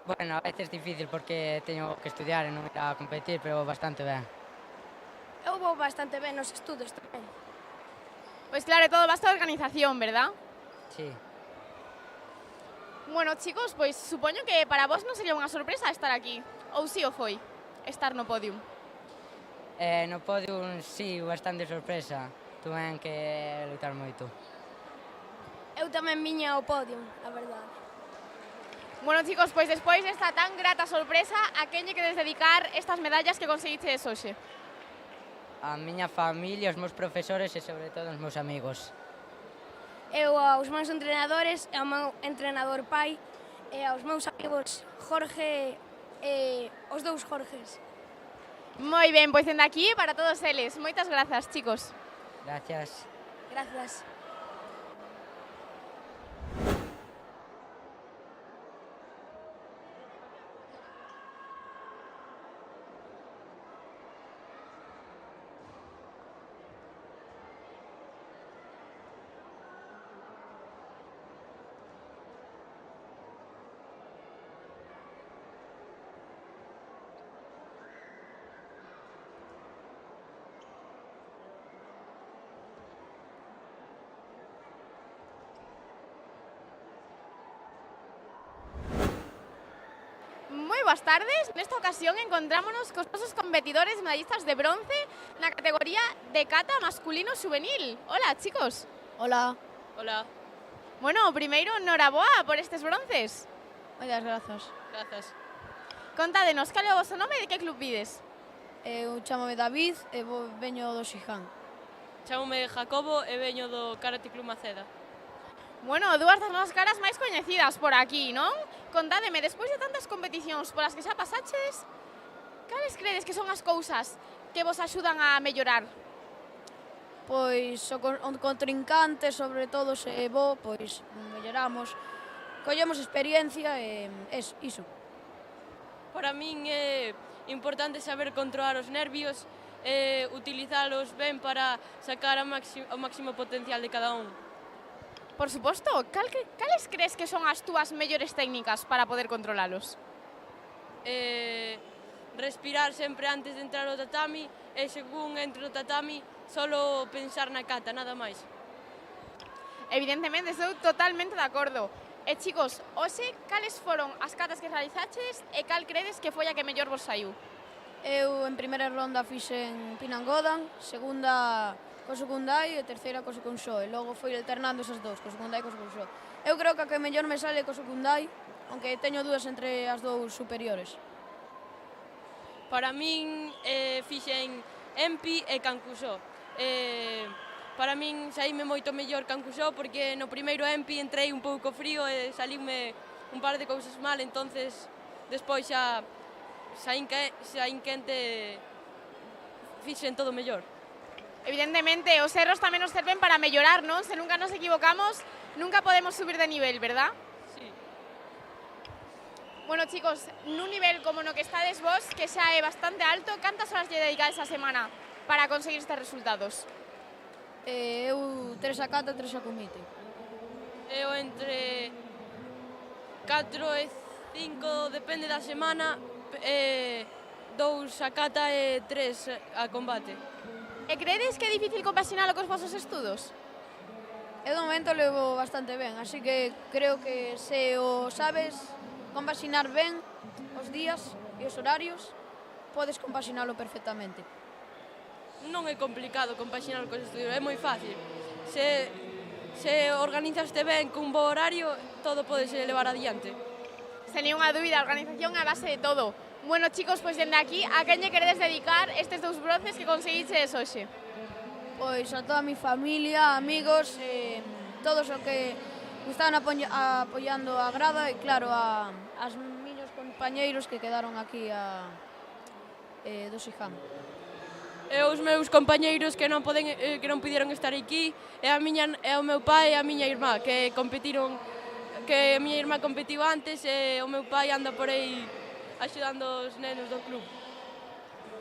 Bueno, a veces difícil porque teño que estudiar e non ir a competir, pero bastante ben. Eu vou bastante ben nos estudos tamén. Pois claro, todo basta de organización, verdad? Sí. Bueno, chicos, pois supoño que para vos non sería unha sorpresa estar aquí. Ou si o foi, estar no podium. No podium, sí, bastante sorpresa. Tuven que lutar moito. Eu tamén viña ao podium, a verdade. Bueno, chicos, pois despois desta tan grata sorpresa, a quen lle queres dedicar estas medallas que conseguiches hoxe? A miña familia, os meus profesores e sobre todo os meus amigos. Eu aos meus entrenadores e ao meu entrenador pai e aos meus amigos Jorge e os dous Jorges. Moi ben, pois dende aquí para todos eles. Moitas grazas, chicos. Gracias. Grazas. Moi boas tardes. Nesta ocasión encontrámonos cos nosos competidores medallistas de bronce na categoría de kata masculino xuvenil. Hola, chicos. Hola. Hola. Bueno, primeiro, noraboa por estes bronces. Moitas grazas. Grazas. Contádenos, cal é o vosso nome e de que club vides? Eu chamome David e veño do Xiján. Chamome Jacobo e veño do Karate Club Maceda. Bueno, dúas das nosas caras máis coñecidas por aquí, non? Contádeme, despois de tantas competicións polas que xa pasaches, cales credes que son as cousas que vos axudan a mellorar? Pois o contrincante, sobre todo, se é bo, pois melloramos, collemos experiencia e iso. Para min é importante saber controlar os nervios e utilizalos ben para sacar o máximo potencial de cada un. Por suposto, cales crees que son as túas mellores técnicas para poder controlalos? Respirar sempre antes de entrar ao tatami e según entro no tatami solo pensar na kata, nada máis. Evidentemente, estou totalmente de acordo. E chicos, hoxe, cales foron as katas que realizaches e cal credes que foi a que mellor vos saiu? Eu en primeira ronda fixen Pinangodan, segunda co Secundai e terceira co Secunsho, e logo foi alternando esas dous, co Secundai e co Secunsho. Eu creo que a que mellor me sale co Secundai, aunque teño dúas entre as dous superiores. Para min fixen Empi e Kankusho. Para min saíme moito mellor Kankusho porque no primeiro Empi entrei un pouco frío e salíme un par de cousas mal, entonces despois xa quente fixen todo mellor. Evidentemente, os erros tamén nos serven para mellorar, non? Se nunca nos equivocamos, nunca podemos subir de nivel, verdad? Sí. Bueno, chicos, nun nivel como no que estades vos, que xa é bastante alto, cantas horas lle dedicades a semana para conseguir estes resultados? Eu 3 a cata, 3 a comite. Eu entre 4 e 5, depende da semana, 2 a cata e 3 a combate. E credes que é difícil compaxinalo cos vosos estudos? Eu do momento levo bastante ben, así que creo que se o sabes compaxinar ben os días e os horarios, podes compaxinalo perfectamente. Non é complicado compaxinar cos estudios, é moi fácil. Se organizaste ben cun bo horario, todo podese levar adiante. Sen ninguna dúbida, a organización é a base de todo. Bueno, chicos, pois dende aquí, a quen lle queredes dedicar estes 2 bronces que conseguiches hoxe? Pois a toda a mi familia, amigos, todos os que me estaban apoiando a grada e claro, as miños compañeiros que quedaron aquí do Sijam. E os meus compañeiros que non puderon estar aquí, e o meu pai e a miña irmá que competiron, que a miña irmá competiu antes e o meu pai anda por aí axudando os nenos do club.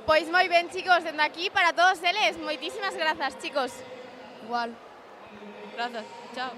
Pois moi ben, chicos, dende aquí para todos eles, moitísimas grazas, chicos. Igual. Grazas, chao.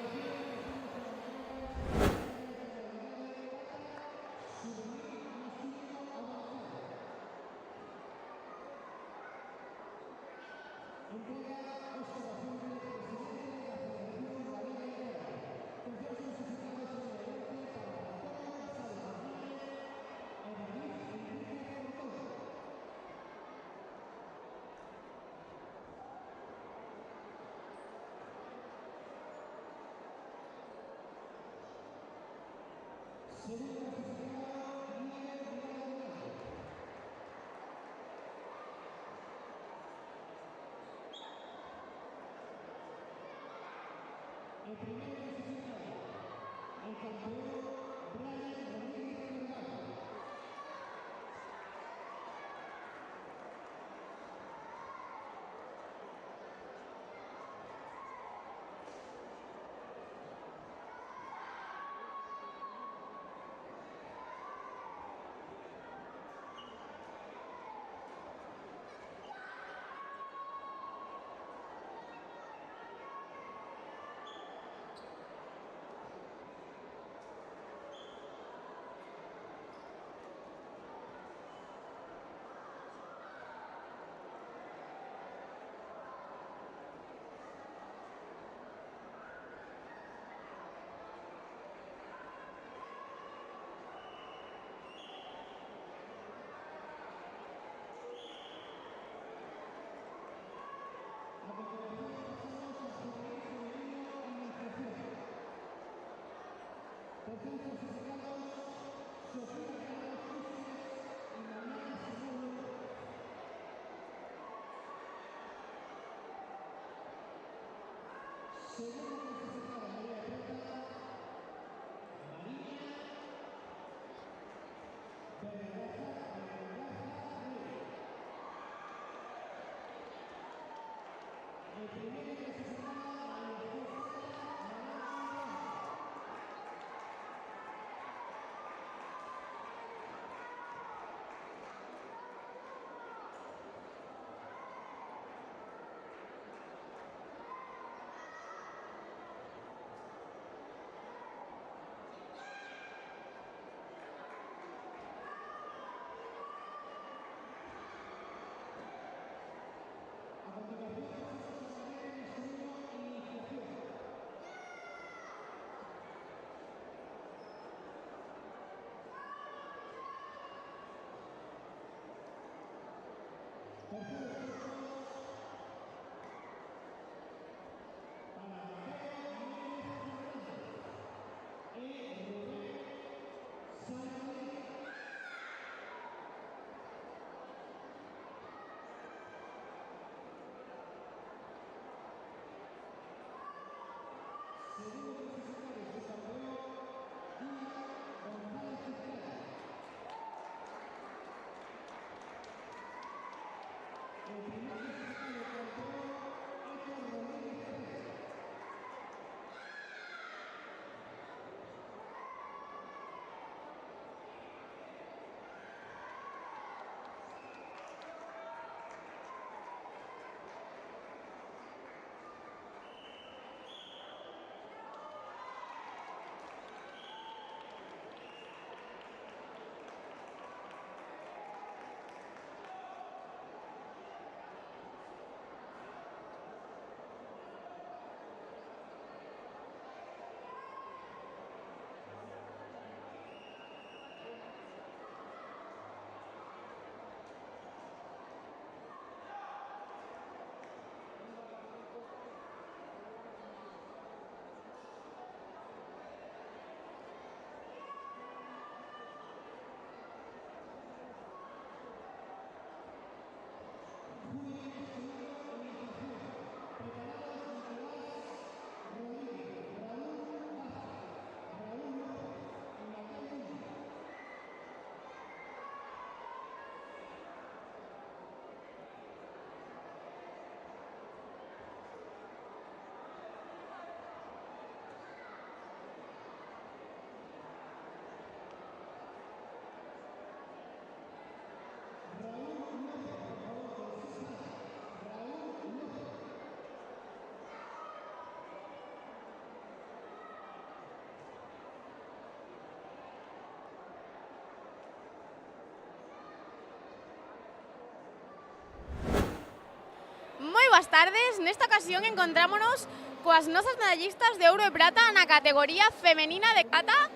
boas tardes. Nesta ocasión encontrámonos coas nosas medallistas de ouro e prata na categoría femenina de kata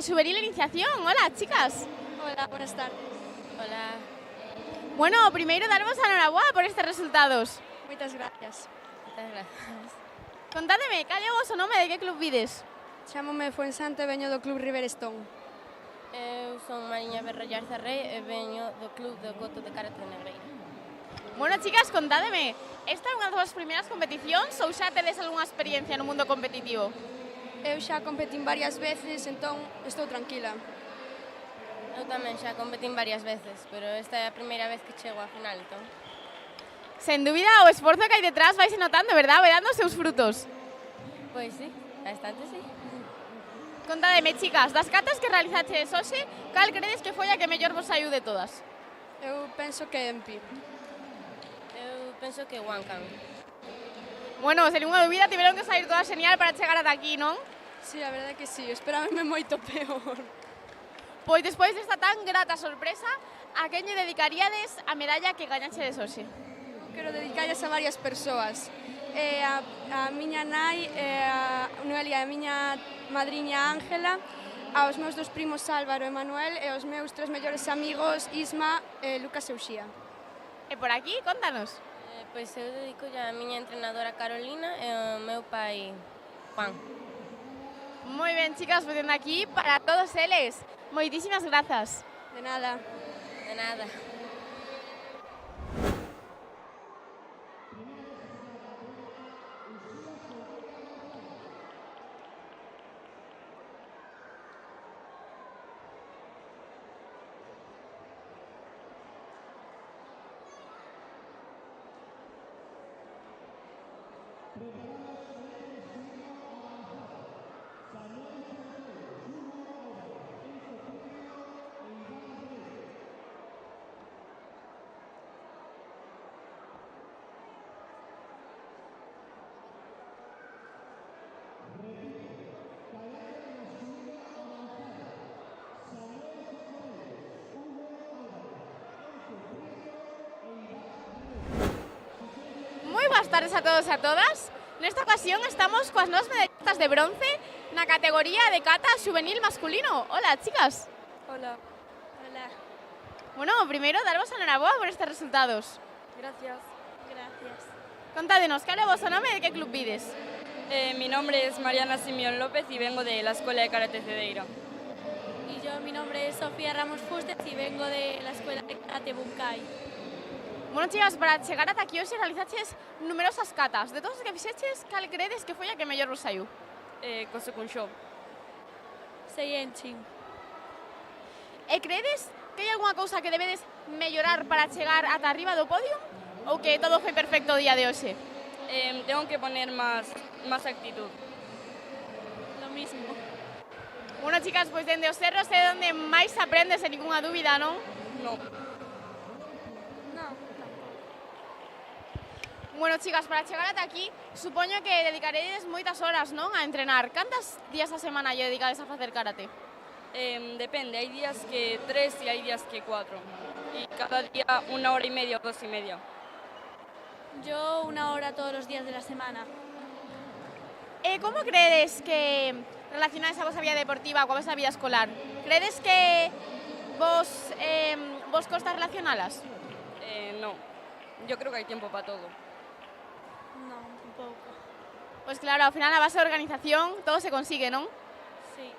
juvenil iniciación. Hola, chicas. Hola, buenas tardes. Hola. Bueno, primeiro darvos a enhoraboa por estes resultados. Moitas gracias. Moitas gracias. Contádeme, cal é o vosso nome e de que club vides? Chámome Fuensante e veño do Club Riverstone. Eu son Mariña Berrollar Zarré e veño do Club do Coto de Karate de Negreira. Bueno, chicas, contádeme, esta é unha das vossas primeiras competicións ou xa tedes algunha experiencia no mundo competitivo? Eu xa competín varias veces, entón estou tranquila. Eu tamén xa competín varias veces, pero esta é a primeira vez que chego á final, entón. Sen dúbida, o esforzo que hai detrás vais notando, verdad? Vai dando os seus frutos. Pois sí, bastante sí. Contádeme, chicas, das catas que realizaches hoxe, cal credes que foi a que mellor vos saiu de todas? Eu penso que Empi. Eu penso que Wankan. Bueno, sen ninguna dúbida, tiveron que sair todas genial para chegar ata aquí, non? Sí, a verdade que sí, esperábame moito peor. Pois despois desta tan grata sorpresa, a quen lle dedicaríades a medalla que gañachedes hoxe? Quero dedicarlas a varias persoas. A miña nai, a Noelia, a miña madriña Ángela, aos meus dos primos Álvaro e Manuel e aos meus tres mellores amigos Isma e Lucas Euxía. E por aquí, contanos. Pois eu dedico a miña entrenadora Carolina e ao meu pai Juan. Moi ben, chicas, pois dende aquí para todos eles. Moitísimas grazas. De nada. De nada. Boas tardes a todos e a todas. Nesta ocasión estamos coas nosas medallistas de bronce na categoría de kata juvenil masculino. Hola, chicas. Hola. Hola. Bueno, primeiro, darvos a enhoraboa por estes resultados. Gracias. Gracias. Contádenos, cal é o vosso nome e de que club vides? Mi nombre es Mariana Simeón López y vengo de la Escuela de Karate Cedeira. Y yo, mi nombre es Sofía Ramos Fustes y vengo de la Escuela de Karate Bunkai. Bueno, chicas, para chegar ata aquí hoxe realizaches numerosas catas. De todas as que fixeches, cal credes que foi a que mellor vos saiu? Koso Kunsho. Seienchi. E credes que hai algunha cousa que debedes mellorar para chegar ata arriba do podio? Ou que todo foi perfecto o día de hoxe? Tengo que poner más actitud. Lo mismo. Bueno, chicas, pois dende os cerros é onde máis aprendes, sen ninguna dúbida, non? No. Bueno, chicas, para chegar ata aquí, supoño que dedicaredes moitas horas, non, a entrenar. Cantas días a semana lle dedicades a facer karate? Depende, hay días que 3 y hay días que 4. Y cada día 1 hora y media o 2 y media. Yo 1 hora todos los días de la semana. Como credes que relacionades a vosa vida deportiva coa vosa vida escolar? Credes que vos costa relacionalas? No, yo creo que hay tiempo para todo. No, un pouco. Pois claro, ao final a base de organización todo se consigue, non? Sí.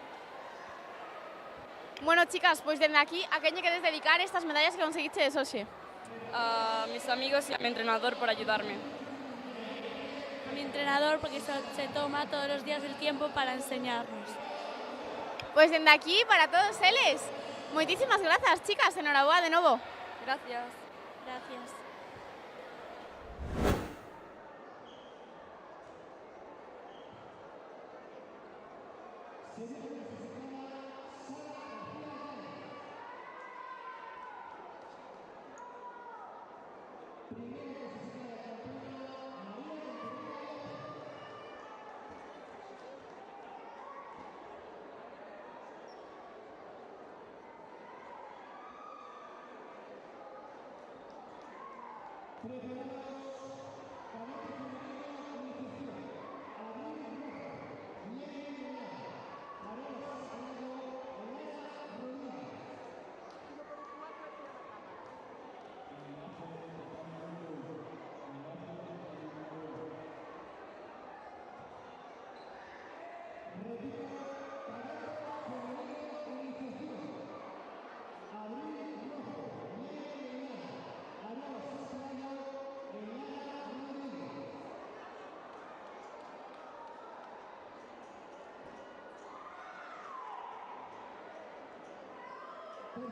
Bueno, chicas, pois dende aquí, a quen lle queres dedicar estas medallas que conseguiches hoxe? A mis amigos y a mi entrenador por ayudarme. A mi entrenador porque se toma todos los días el tiempo para enseñarnos. Pois dende aquí, para todos eles, moitísimas grazas, chicas, enhoraboa de novo. Gracias. Gracias. Moi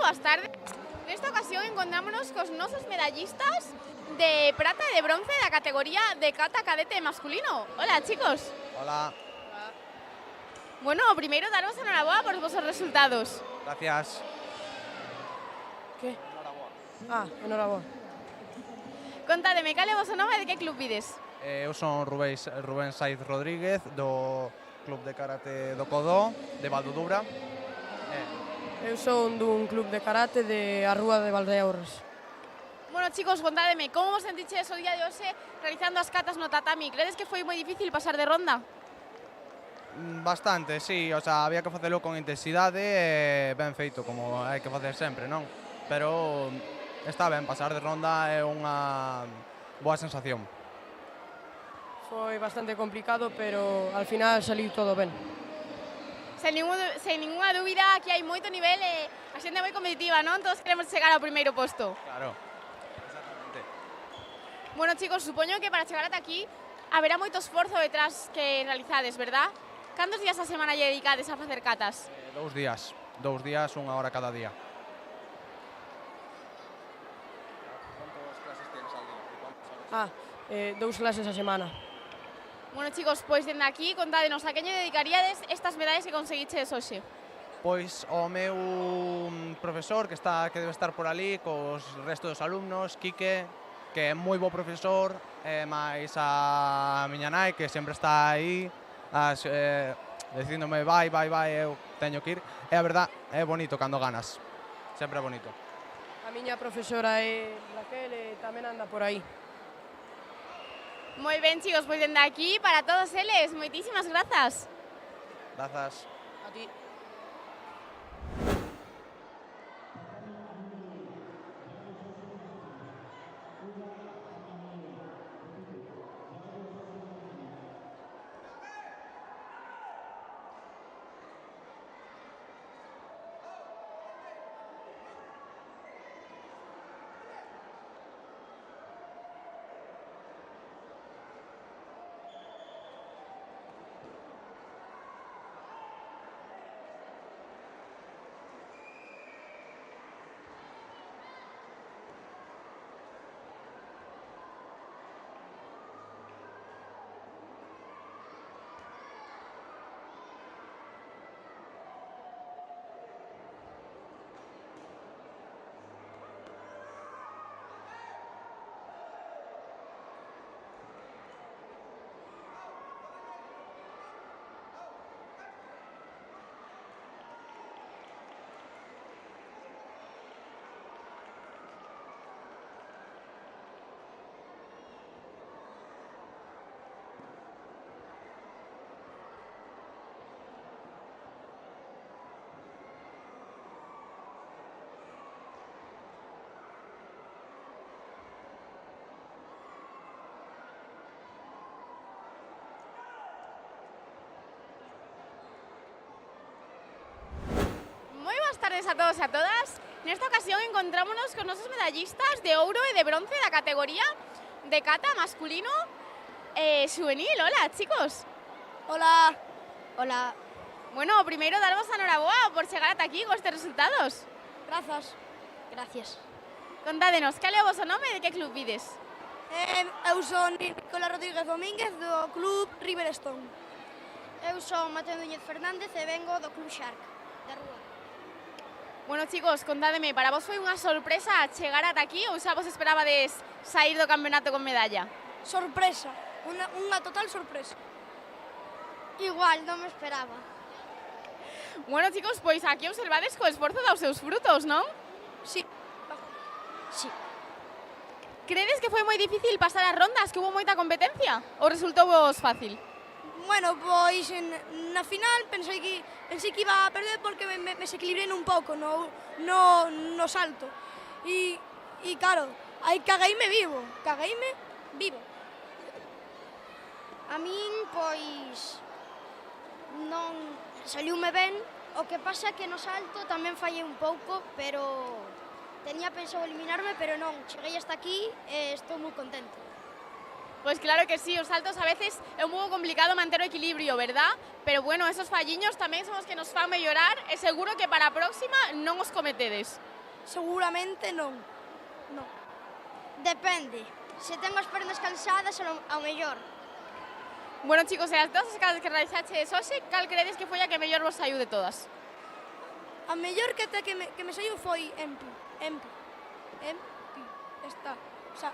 boas tardes. Nesta ocasión encontrámonos cos nosos medallistas de prata e de bronce da categoría de kata cadete masculino. Hola, chicos. Hola, Bueno, primeiro daros enhoraboa por vosos resultados. gracias. Que? Enhoraboa. Contádeme, cal é o voso nome e de que club vides? Eu son Rubén Saiz Rodríguez do Club de Karate do Codó de Valdodubra. Eu son dun club de karate de a Rúa de Valdeorras. Bueno, chicos, contádeme, como vos sentiches o día de hoxe realizando as catas no tatami? Credes que foi moi difícil pasar de ronda? Bastante, sí, o sea, había que facelo con intensidade e ben feito, como hai que facer sempre, non? Pero está ben, pasar de ronda é unha boa sensación. Foi bastante complicado, pero al final saliu todo ben. Sen ninguna dúbida, aquí hai moito nivel e a xente é moi competitiva, non? Todos queremos chegar ao primeiro posto. Claro, exactamente. Bueno, chicos, supoño que para chegar ata aquí haberá moito esforzo detrás que realizades, verdad? Cantos días a semana lle dedicades a facer catas? 2 días, 1 hora cada día. Dous clases a semana. Bueno, chicos, pois dende aquí, contádenos a quen lle dedicaríades estas medallas que conseguiches hoxe. Pois o meu profesor que debe estar por ali cos resto dos alumnos, Quique, que é moi bo profesor, máis a miña nai que sempre está aí dicíndome vai, eu teño que ir. E a verdad, é bonito cando ganas, sempre é bonito. A miña profesora é Raquel e tamén anda por aí. Moi ben, chicos, pois dende aquí, para todos eles, moitísimas grazas. Grazas. A ti. Boas tardes a todos e a todas. Nesta ocasión encontrámonos con nosos medallistas de ouro e de bronce da categoría de kata masculino xuvenil. Hola, chicos. Hola. Hola. Bueno, primeiro darvos a enhoraboa por chegar ata aquí con estes resultados. Grazas. Gracias. Contádenos, cal é o voso nome e de que club vides? Eu son Nicolás Rodríguez Domínguez do club Riverstone. Eu son Mateo Núñez Fernández e vengo do club Shark, da Rúa. Bueno, chicos, contádeme, para vos foi unha sorpresa chegar ata aquí ou xa vos esperabades sair do campeonato con medalla? Sorpresa, unha total sorpresa. Igual, non me esperaba. Bueno, chicos, pois aquí observades co esforzo daos seus frutos, non? Sí. Sí. Credes que foi moi difícil pasar as rondas, que hubo moita competencia? Ou resultou vos fácil? Bueno, pois na final pensei que iba a perder porque me desequilibrei un pouco no salto. E claro, aí cagueime vivo. A min, pois, non saliume ben, o que pasa é que no salto tamén fallei un pouco, pero tenía pensado eliminarme, pero non, cheguei hasta aquí e estou moi contento. Pues claro que sí, os saltos a veces é un pouco complicado manter o equilibrio, verdad? Pero bueno, esos falliños tamén son os que nos fan mellorar e seguro que para a próxima non os cometedes. Seguramente non. Non. Depende. Se tengo as pernas cansadas, ao mellor. Bueno, chicos, e as todas as casas que realizaches hoxe, cal credes que foi a que mellor vos saiu de todas? A mellor que me saiu foi Empi. Está. O sea,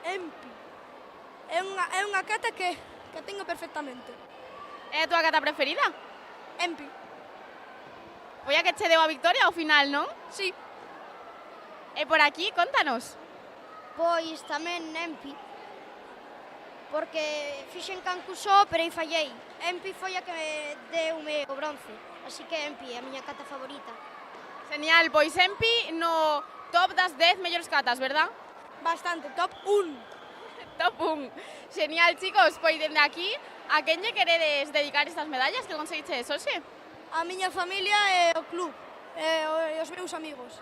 Empi. É unha cata que teño perfectamente. É a túa cata preferida? Empi. Foi a que che deu a victoria ao final, non? Sí. E por aquí, contanos. Pois tamén Empi. Porque fixen Cancuso, pero aí fallei. Empi foi a que me deume o bronce. Así que Empi é a miña cata favorita. Genial, pois Empi no top das 10 mellores catas, verdad? Bastante, top 1. Top 1. Genial, chicos, pois dende aquí, a quen lle queredes dedicar estas medallas que conseguiches hoxe? A miña familia e o club, e os meus amigos.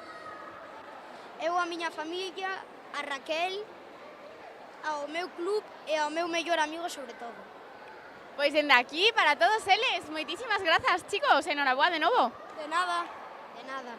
Eu a miña familia, a Raquel, ao meu club e ao meu mellor amigo sobre todo. Pois dende aquí, para todos eles, moitísimas grazas, chicos, enhoraboa de novo. De nada. De nada.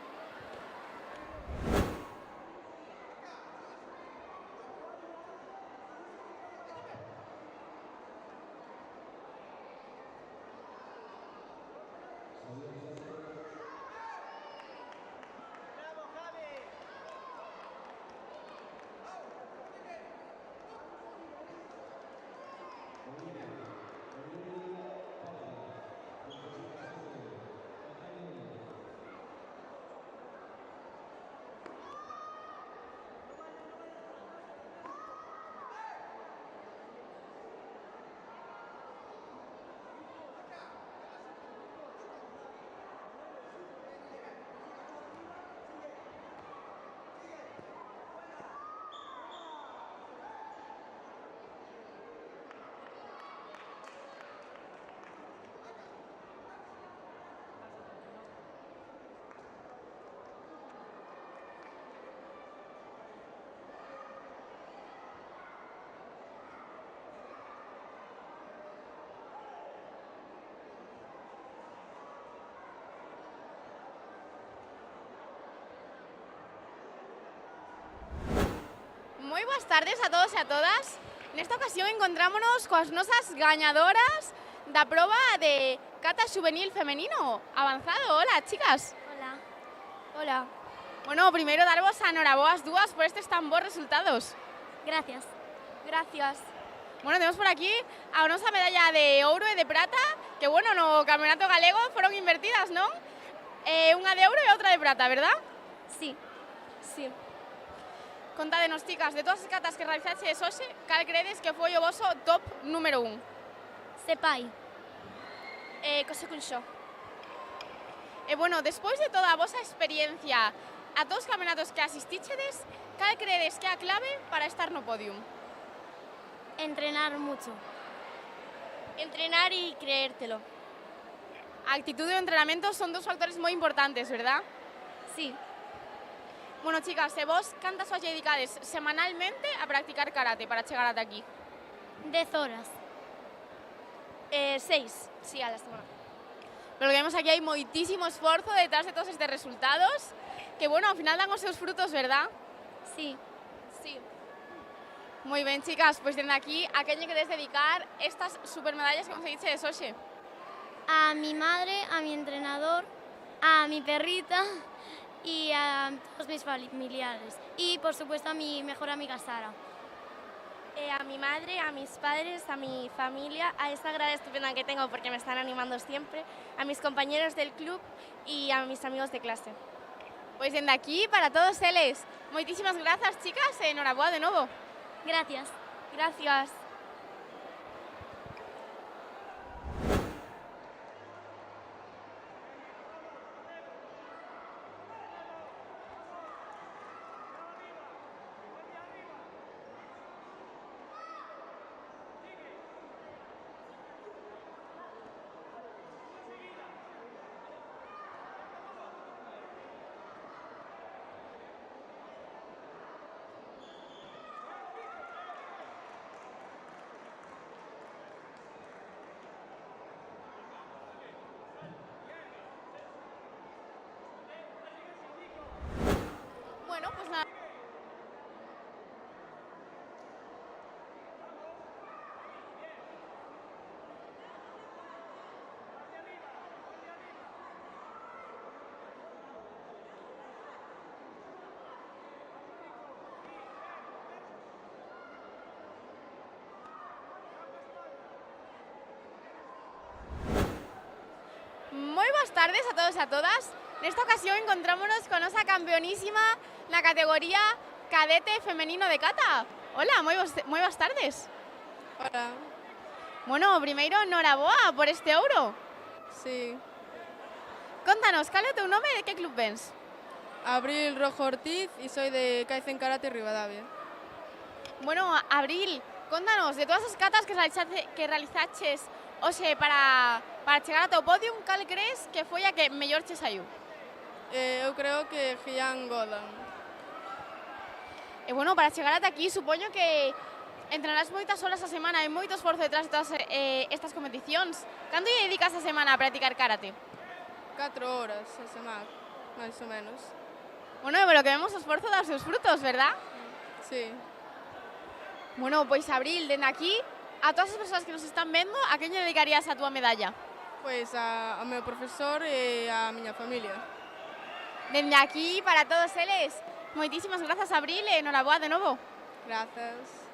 Moi boas tardes a todos e a todas. Nesta ocasión encontrámonos coas nosas gañadoras da proba de cata juvenil femenino avanzado. Hola, chicas. Hola. Hola. Bueno, primeiro darvos a enhoraboa as dúas por estes tan bons resultados. Gracias. Gracias. Bueno, temos por aquí a nosa medalla de ouro e de prata, que bueno, no Campeonato Galego foron invertidas, non? Unha de ouro e outra de prata, verdad? Sí. Sí. Contádenos, chicas, de todas as catas que realizaches hoxe, cal credes que foi o voso top número 1? Sepai. Cosa con xo. E bueno, despois de toda a vosa experiencia a todos os campeonatos que asistichedes, cal credes que é a clave para estar no podium? Entrenar mucho. Entrenar y creértelo. A actitud e o entrenamento son dos factores moi importantes, verdad? Sí. Bueno, chicas, e vos cantas horas dedicades semanalmente a practicar karate para chegar ata aquí? 10 horas. 6, sí, a la semana. Pero que vemos aquí hai moitísimo esforzo detrás de todos estes resultados, que bueno, ao final dan os seus frutos, verdad? Sí. Sí. Moi ben, chicas, pois dende aquí, a quen lle queres dedicar estas supermedallas que conseguiches hoxe? A mi madre, a mi entrenador, a mi perrita y a todos mis familiares. Y, por supuesto, a mi mejor amiga Sara. A mi madre, a mis padres, a mi familia, a esta grada estupenda que tengo porque me están animando siempre, a mis compañeros del club y a mis amigos de clase. Pois dende aquí, para todos eles, moitísimas grazas, chicas, e enhoraboa de novo. Gracias. Gracias. tardes a todos e a todas. Nesta ocasión encontrámonos con nosa campeonísima na categoría cadete femenino de kata. Hola, moi boas tardes. Hola. Bueno, primeiro, noraboa por este ouro. Sí. Contanos, cal é o teu nome e de que club vens? Abril Rojo Ortiz y soy de Kaizen Karate Rivadavia. Bueno, Abril, contanos, de todas as catas que realizaches hoxe para chegar ao teu podium, cal crees que foi a que mellor che saiu? Eu creo que Gian Godan. E bueno, para chegar ata aquí, supoño que entrenarás moitas horas a semana e moito esforzo detrás de todas estas competicións. Canto lle dedicas a semana a practicar karate? 4 horas a semana, máis ou menos. Bueno, pero que vemos o esforzo dar seus frutos, verdad? Sí. Bueno, pois Abril, dende aquí, a todas as persoas que nos están vendo, a quen lle dedicarías a túa medalla? Pois ao meu profesor e á miña familia. Dende aquí, para todos eles, moitísimas grazas, Abril, e enhoraboa de novo. Grazas.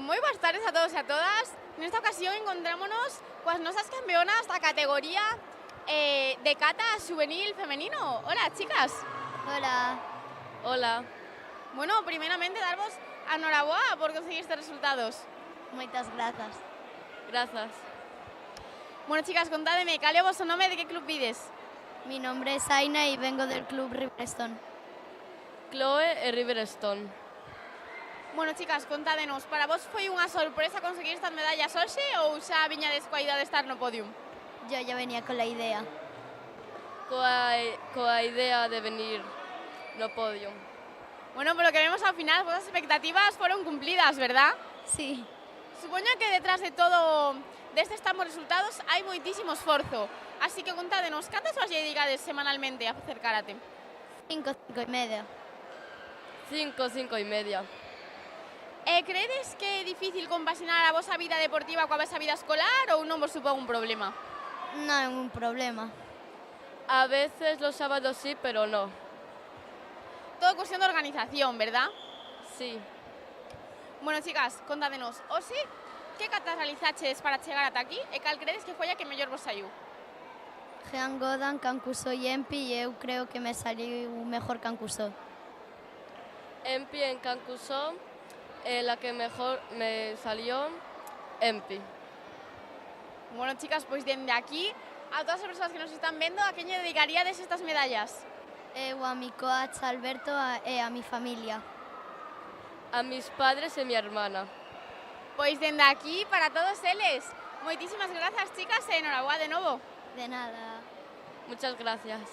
Moi boas tardes a todos e a todas. Nesta ocasión encontrámonos coas nosas campeonas da categoría de kata juvenil femenino. Hola, chicas. Hola. Hola. Bueno, primeramente darvos a enhoraboa por conseguir estes resultados. Moitas grazas. Grazas. Bueno, chicas, contádeme, cal é o vosso nome e de que club vides? Mi nombre es Aina y vengo del club Riverstone. Chloe e Riverstone. Bueno, chicas, contádenos, para vos foi unha sorpresa conseguir estas medallas hoxe ou xa viñades coa idea de estar no podium? Yo ya venía con la idea. Coa idea de venir no podium. Bueno, pero que vemos ao final, vosas expectativas foron cumplidas, verdad? Sí. Supoño que detrás de todo destes estamos resultados hai moitísimo esforzo. Así que contádenos, cantas horas lle dedicades semanalmente a facer karate? 5, 5 y media. 5, 5 y media. Credes que é difícil compaxinar a vosa vida deportiva coa vosa vida escolar ou non vos supón un problema? Non é un problema. A veces los sábados sí, pero no. Todo cuestión de organización, ¿verdad? Sí. Bueno, chicas, contádenos, hoxe, que catas realizaches para chegar ata aquí e cal credes que foi a que mellor vos saiu? Jean Godan, Cancuso y Empi, y eu creo que me salió mejor Cancuso. Empi en Cancuso, la que mejor me salió, Empi. Bueno, chicas, pois dende aquí, a todas as persoas que nos están vendo, a quen lle dedicaríades estas medallas? Eu a mi coach Alberto e a mi familia. A mis padres y mi hermana. Pois dende aquí, para todos eles, moitísimas grazas, chicas, e enhorabuá de novo. De nada. Muchas gracias.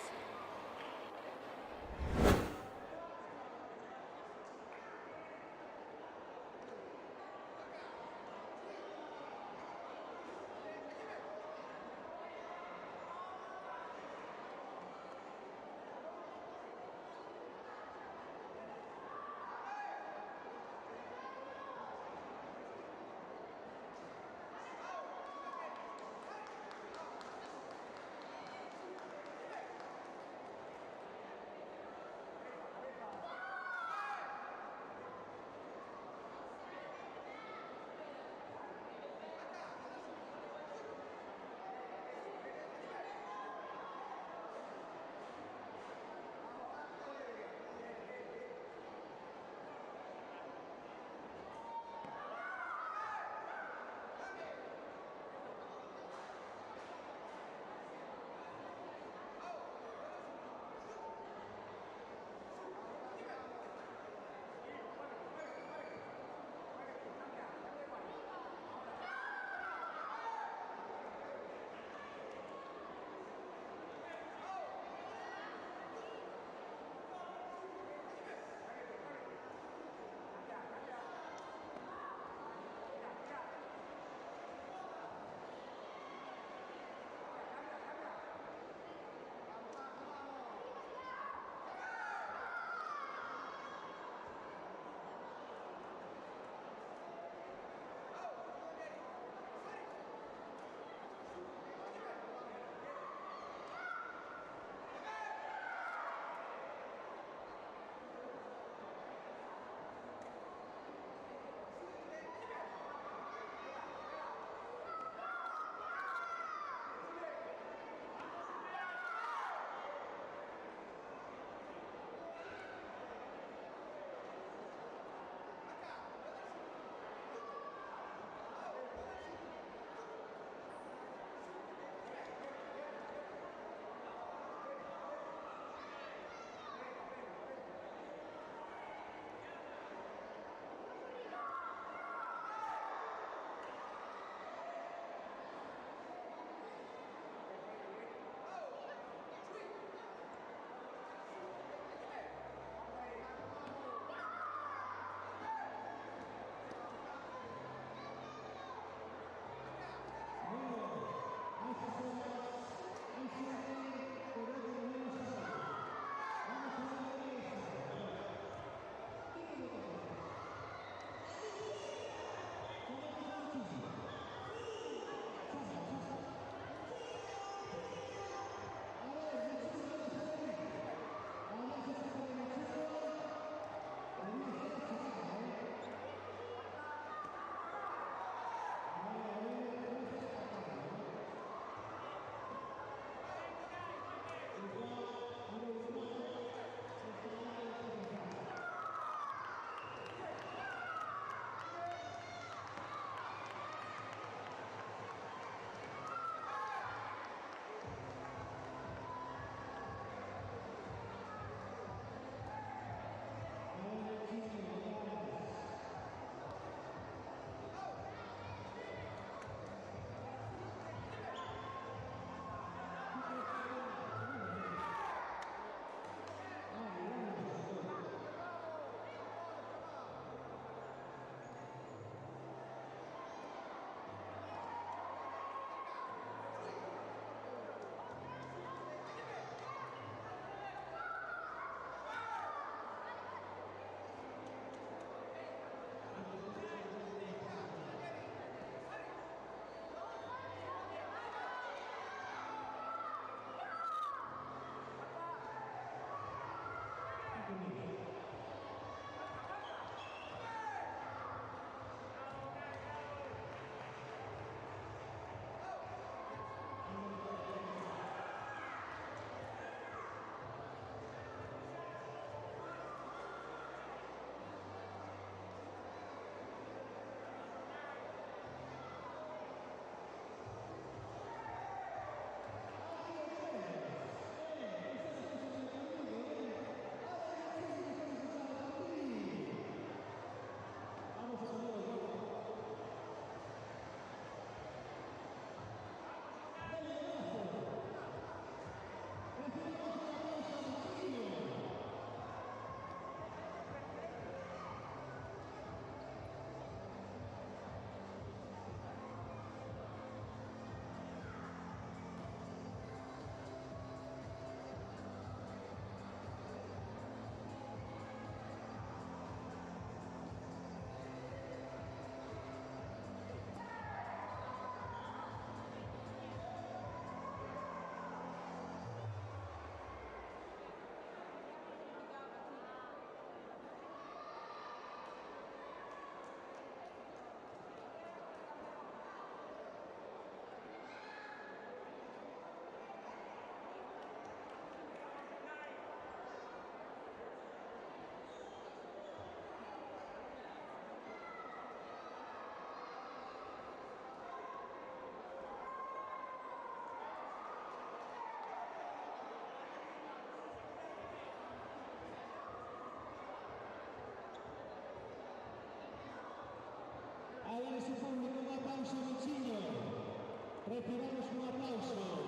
Recibamos un aplauso.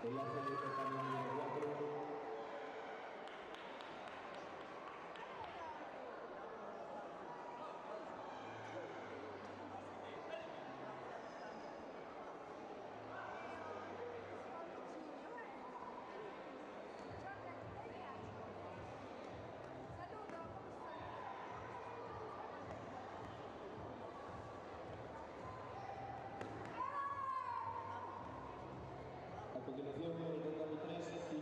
Enlace de total número 4. A continuación, el total 3.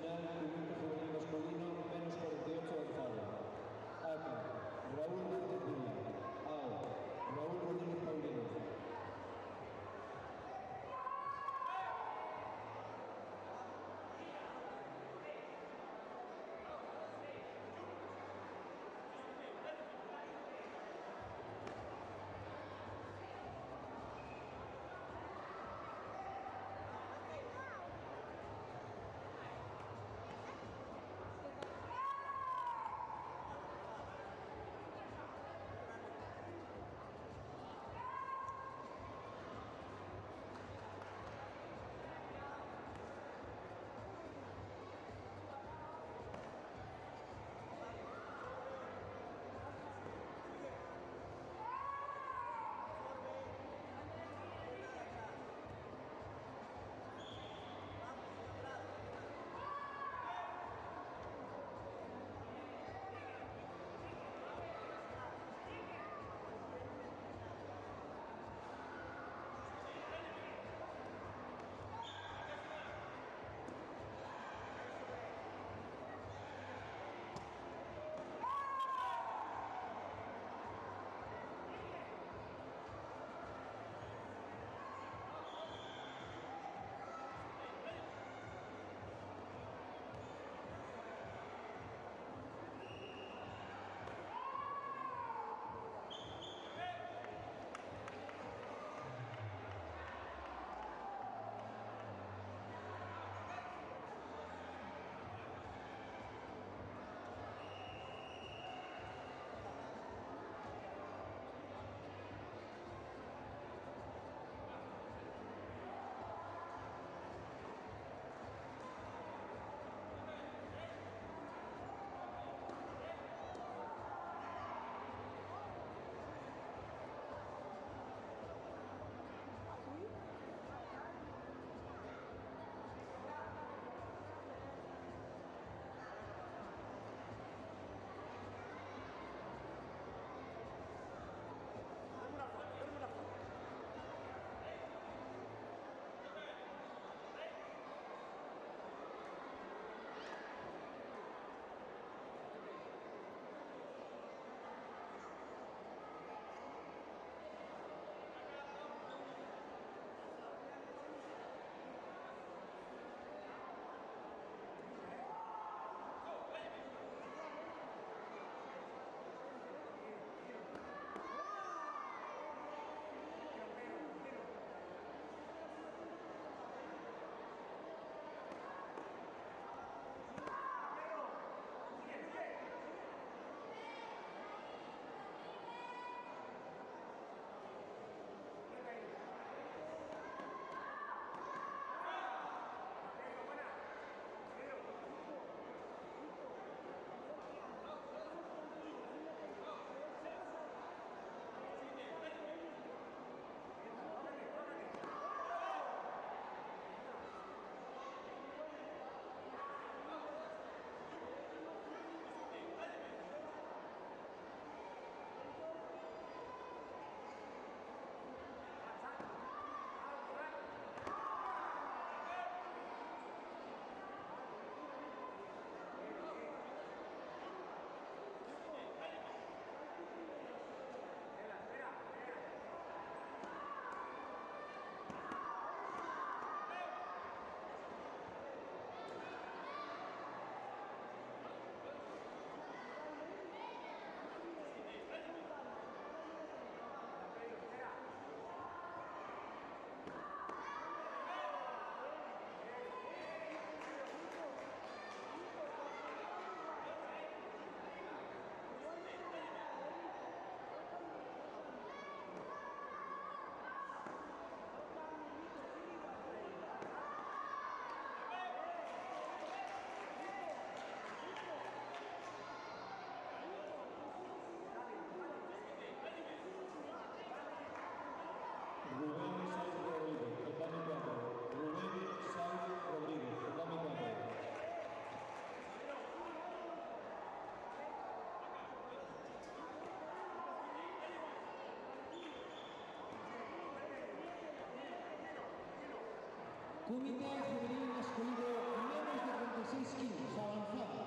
Comité juvenil masculino menos de 36 kilos, avanzado.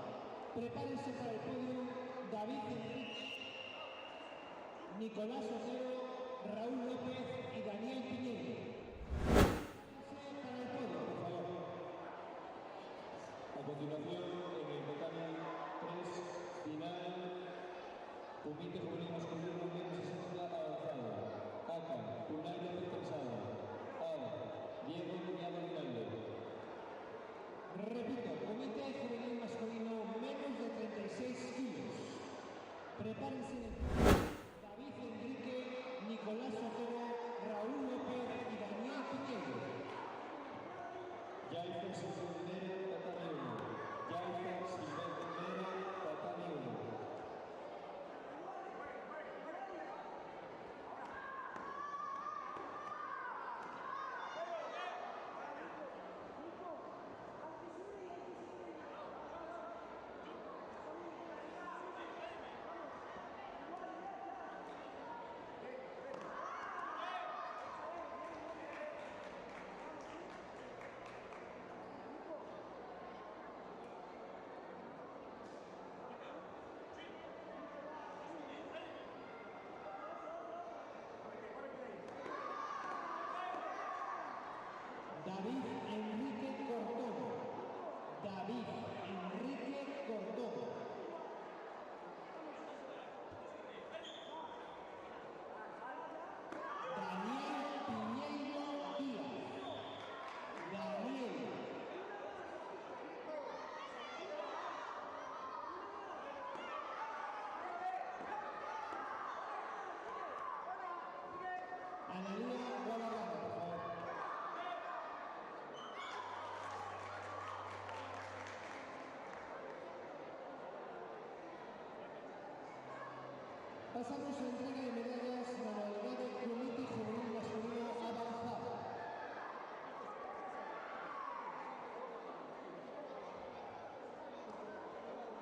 Prepárense para el podio David Enrique, Nicolás Otero, Raúl López y Daniel Piñeiro. Prepárense para el podio, por favor. A continuación, en el total 3, final, Comité Juvenil Masculino menos 60 avanzado. ACA, Unai López Pensado. Diego Cuñado Rinaldo. Repito, Comité Juvenil Masculino menos de 36 kilos. Prepárense David Enrique, Nicolás Otero, Raúl López y Daniel Piñeiro. Jaifer Silvendero, Tatami 1. Jaifer Silvendero, Tatami 1. David Enrique Cortón. David Enrique Cortón. Daniel Piñeiro Díaz. Daniel. Analía Guadalajara, por favor. Pasamos a entrega de medallas en la modalidad de Comité Juvenil Masculino avanzado.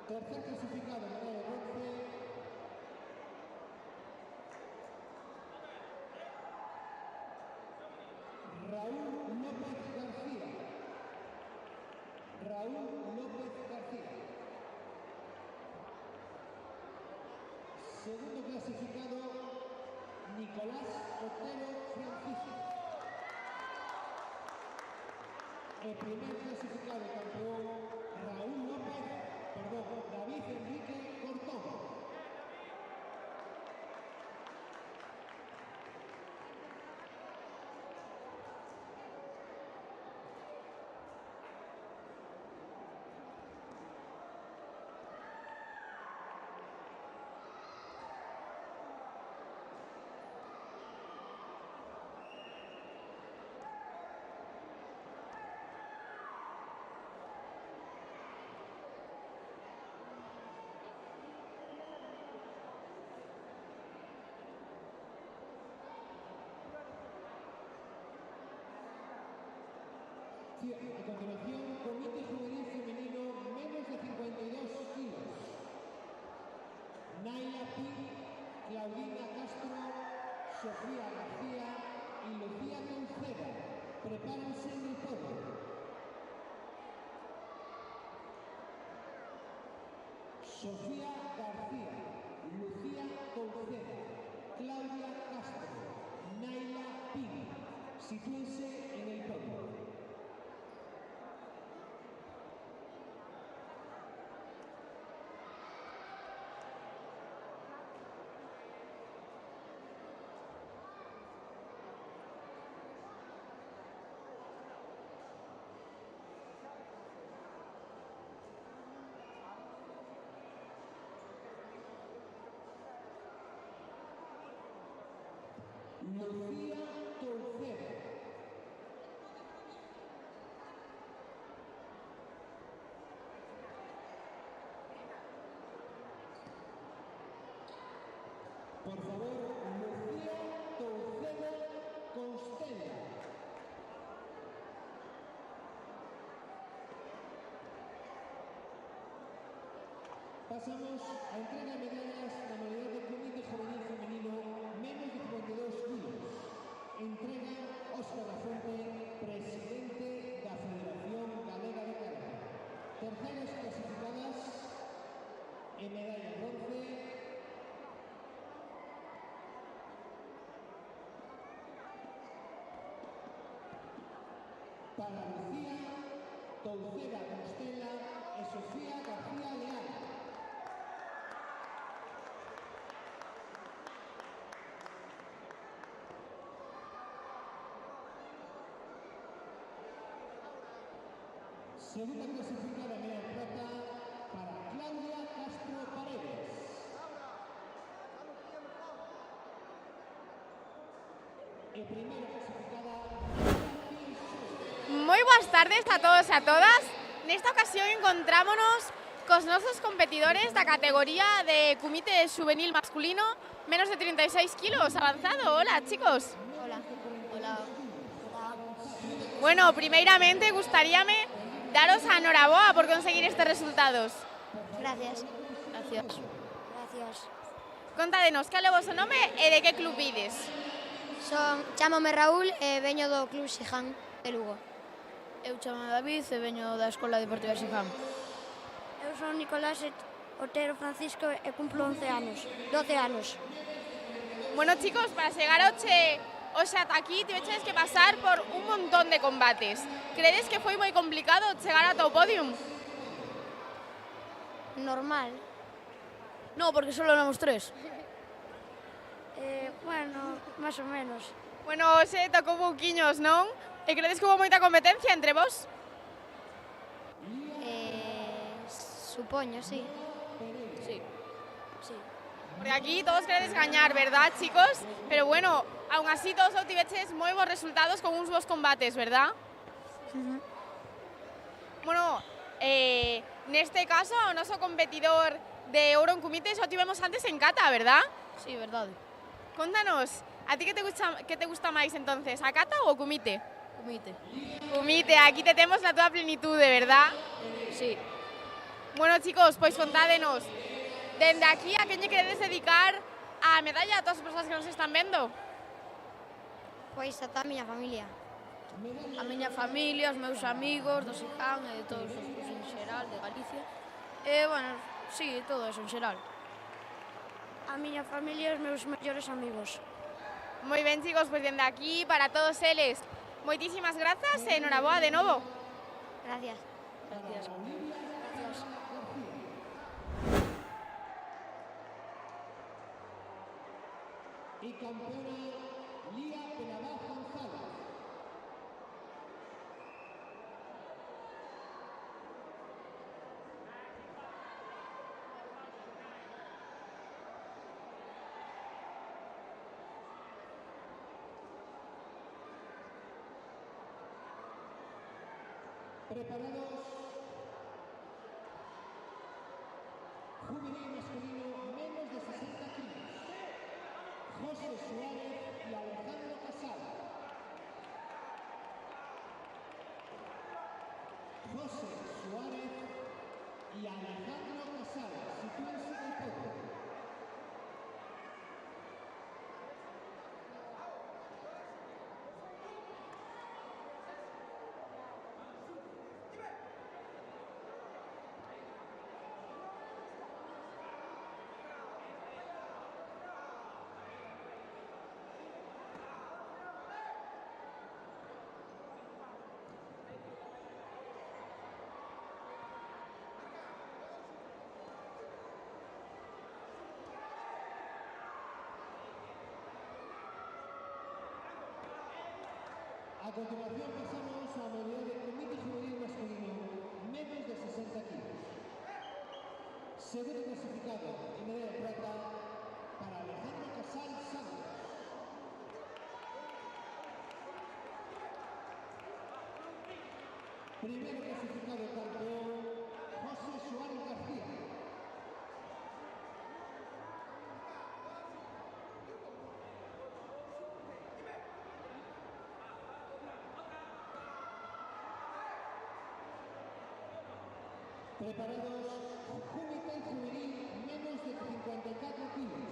Tercer clasificado, medalla de bronce. Raúl López García. Raúl López García. Segundo clasificado, Nicolás Otero Francisco. El primer clasificado campeón, David Enrique Cortón. Sí, a continuación, Comité Juvenil Femenino, menos de 52 kilos. Naila Pi, Claudina Castro, Sofía García y Lucía Conceda. Prepárense en el podio. Sofía García, Lucía Conceda, Claudia Castro, Naila Pi. Sitúense en el podio. Lucía Conceda. Por favor, Lucía Conceda Constella. Pasamos a entrega de medallas en la modalidad de Comité Juvenil Femenino, menos de 52 kilos. Entrega Óscar Lafuente, presidente para Lucía Toucera Costela e Sofía García Leal. Segunda clasificada media plata para Claudia Castro Paredes. E primeira clasificada Moi boas tardes a todos e a todas. Nesta ocasión encontrámonos cos nosos competidores da categoría de Kumite Juvenil masculino menos de 36 kilos avanzado. Hola, chicos. Hola. Hola. Bueno, primeiramente gustaríame daros a enhoraboa por conseguir estes resultados. Gracias. Gracias. Gracias. Contádenos, cal é o vosso nome e de que club vides? Chámome Raúl e veño do Club Siján de Lugo. Eu chamo David e veño da Escola Deportiva Siján. Eu son Nicolás Otero Francisco e cumplo 11 anos, 12 anos. Bueno, chicos, para chegar hoxe ata aquí tiveches que pasar por un montón de combates. Credes que foi moi complicado chegar ata o podium? Normal. No, porque solo éramos 3. Bueno, máis ou menos. Bueno, hoxe tocou pouquiños, non? E credes que houve moita competencia entre vos? Supoño, sí. Sí. Sí. Porque aquí todos queredes gañar, verdad, chicos? Pero bueno, aún así todos obtiveches moi bons resultados con uns bons combates, verdad? Bueno, neste caso, o noso competidor de ouro en Kumite xa o tivemos antes en kata, verdad? Sí, verdade. Contanos, a ti que te gusta máis entonces, a kata ou o Kumite? Kumite. Kumite, aquí te temos na túa plenitude, verdad? Sí. Bueno, chicos, pois contádenos, dende aquí a quen lle queredes dedicar a medalla a todas as persoas que nos están vendo? Pois a toda a miña familia. A miña familia, os meus amigos do Siján e de todos os en xeral de Galicia. E, bueno, sí, todo eso en xeral. A miña familia e os meus mellores amigos. Moi ben, chicos, pois dende aquí, para todos eles, moitísimas grazas e enhoraboa de novo. Gracias. Gracias. Y campeona Lía Penabaz González. Preparados. Juvenil masculino menos de 60 kilos. José Suárez y Alejandro Casal. José Suárez y Alejandro Casal. Sitúense en el podio. A continuación pasamos a la modalidad de Kumite Juvenil masculino menos de 60 kilos. Segundo clasificado y medalla de plata para Alejandro Casal Santos. Primero clasificado campeón José Suárez García. Preparados, Kumite Juvenil menos de 54 kilos.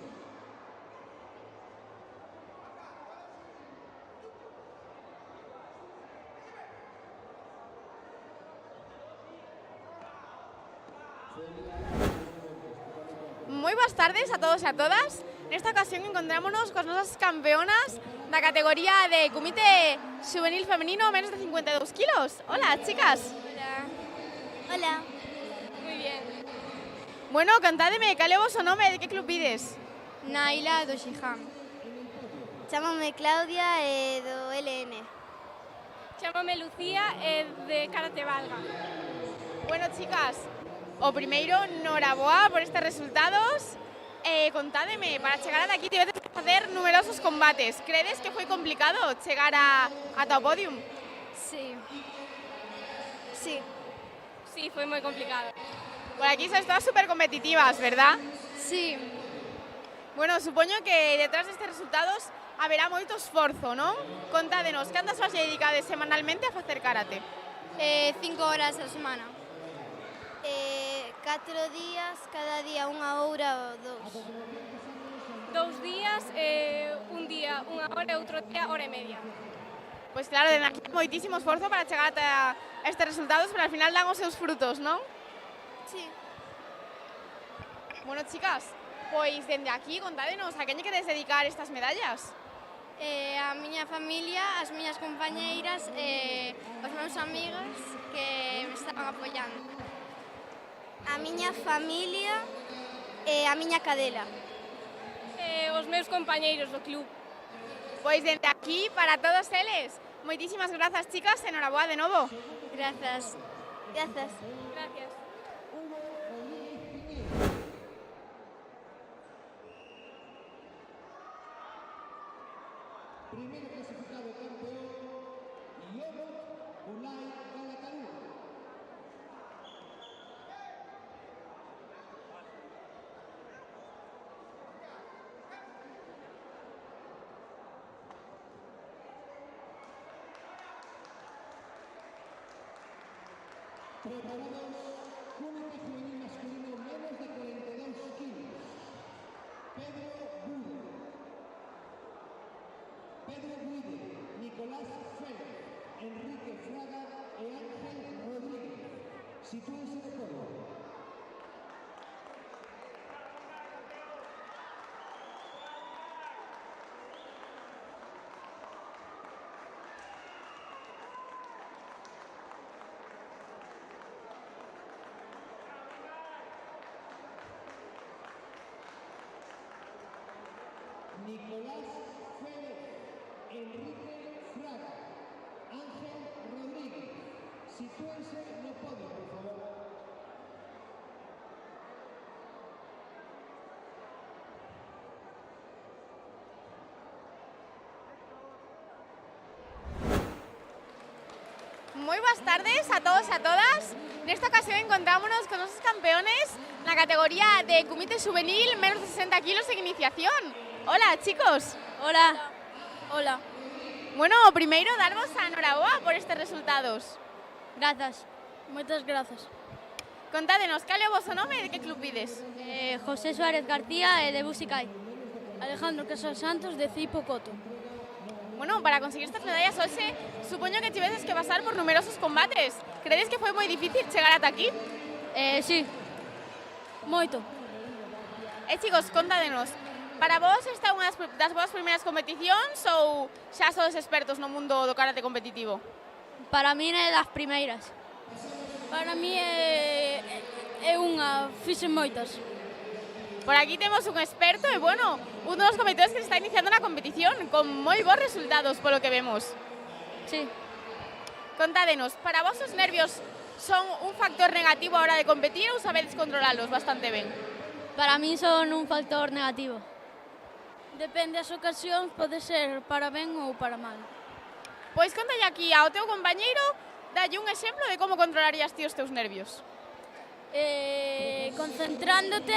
Moi boas tardes a todos e a todas. Nesta ocasión encontrámonos cos nosas campeonas na categoría de comité juvenil femenino menos de 52 kilos. Hola, chicas. Hola. Muy bien. Bueno, cantádeme, cal é o voso nome, de que club vides? Naila do Xiján. Chámame Claudia e do LN. Chámame Lucía e de Karate Valga. Bueno, chicas, o primeiro, noraboa por estes resultados. Contádeme, para chegar ata aquí tivedes que facer numerosos combates. Credes que foi complicado chegar ata o podium? Sí. Sí. Sí, foi moi complicado. Por aquí sois todas super competitivas, ¿verdad? Sí. Bueno, supoño que detrás destes resultados haberá moito esforzo, non? Contádenos, cantas horas lle dedicades semanalmente a facer karate? 5 horas a semana. 4 días, cada día 1 hora ou 2. 2 días, un día 1 hora e outro día hora e media. Pois claro, den aquí moitísimo esforzo para chegar ata estes resultados, pero al final dan os seus frutos, non? Sí. Bueno, chicas, pois dende aquí contádenos a quen lle queredes dedicar estas medallas? A miña familia, as miñas compañeiras e os meus amigos que me estaban apoiando. A miña familia e a miña cadela. Os meus compañeiros do club. Pois dende aquí, para todos eles, moitísimas grazas, chicas, e noraboa de novo. Grazas. Grazas. Gracias. Primero clasificado campeón, Yobot Ulay Galataru. Preparados, comité juvenil masculino menos de 42 kilos. Pedro Guide, Nicolás Félix, Enrique Fraga e Ángel Rodríguez. Sitúense de coro. Nicolás Félix, Enrique Fraga, Ángel Rodríguez. Sitúense no podio, por favor. Moi boas tardes a todos e a todas. Nesta ocasión encontrámonos con nosos campeones na categoría de comité juvenil menos de 60 kilos en iniciación. Hola, chicos. Hola. Hola. Bueno, primeiro, darvos a noraboa por estes resultados. Grazas. Moitas grazas. Contádenos, cal é o voso nome e de que club vides? José Suárez García e de Busicai. Alejandro Casal Santos de Cipo Coto. Bueno, para conseguir estas medallas hoxe, supoño que tiveses que pasar por numerosos combates. Credes que foi moi difícil chegar ata aquí? Sí. Moito. Chicos, contádenos, para vos esta é unha das vosas primeiras competicións ou xa sodes expertos no mundo do karate competitivo? Para mí é das primeiras. Para mí é unha, fixen moitas. Por aquí temos un experto e, bueno, un dos competidores que se está iniciando na competición con moi bons resultados polo que vemos. Sí. Contádenos, para vos os nervios son un factor negativo a hora de competir ou sabedes controlalos bastante ben? Para mí son un factor negativo. Depende das ocasións, pode ser para ben ou para mal. Pois contalle aquí ao teu compañeiro, dalle un exemplo de como controlarías ti os teus nervios. Concentrándote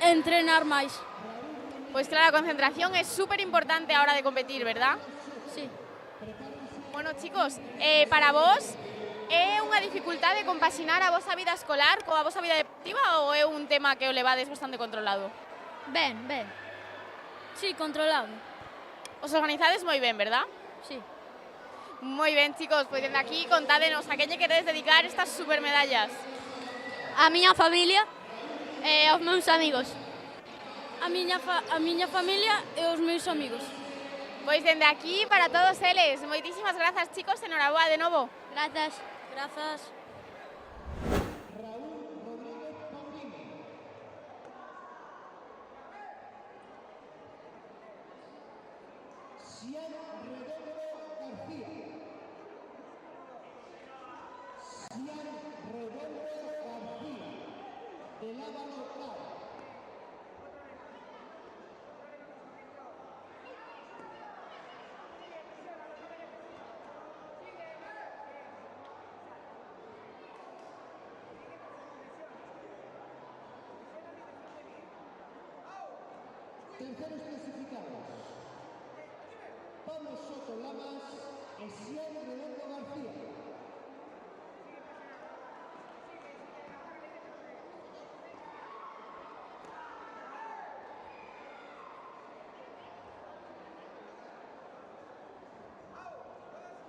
entrenar máis. Pois claro, a concentración é super importante a hora de competir, verdad? Sí. Bueno, chicos, para vos é unha dificultade compaxinar a vosa vida escolar coa vosa vida deportiva ou é un tema que o levades bastante controlado? Ben. Sí, controlado. Os organizades moi ben, verdad? Sí. Moi ben, chicos, pois dende aquí contádenos a quen lle queredes dedicar estas supermedallas. A miña familia e aos meus amigos. a miña familia e os meus amigos. Pois dende aquí para todos eles. Moitísimas grazas, chicos, enhoraboa de novo. Grazas. Grazas. Cian Redondo García. Cian Redondo García, del Ávalo Club. Terceros clasificados: Pablo Soto Lamas e Cian Redondo García.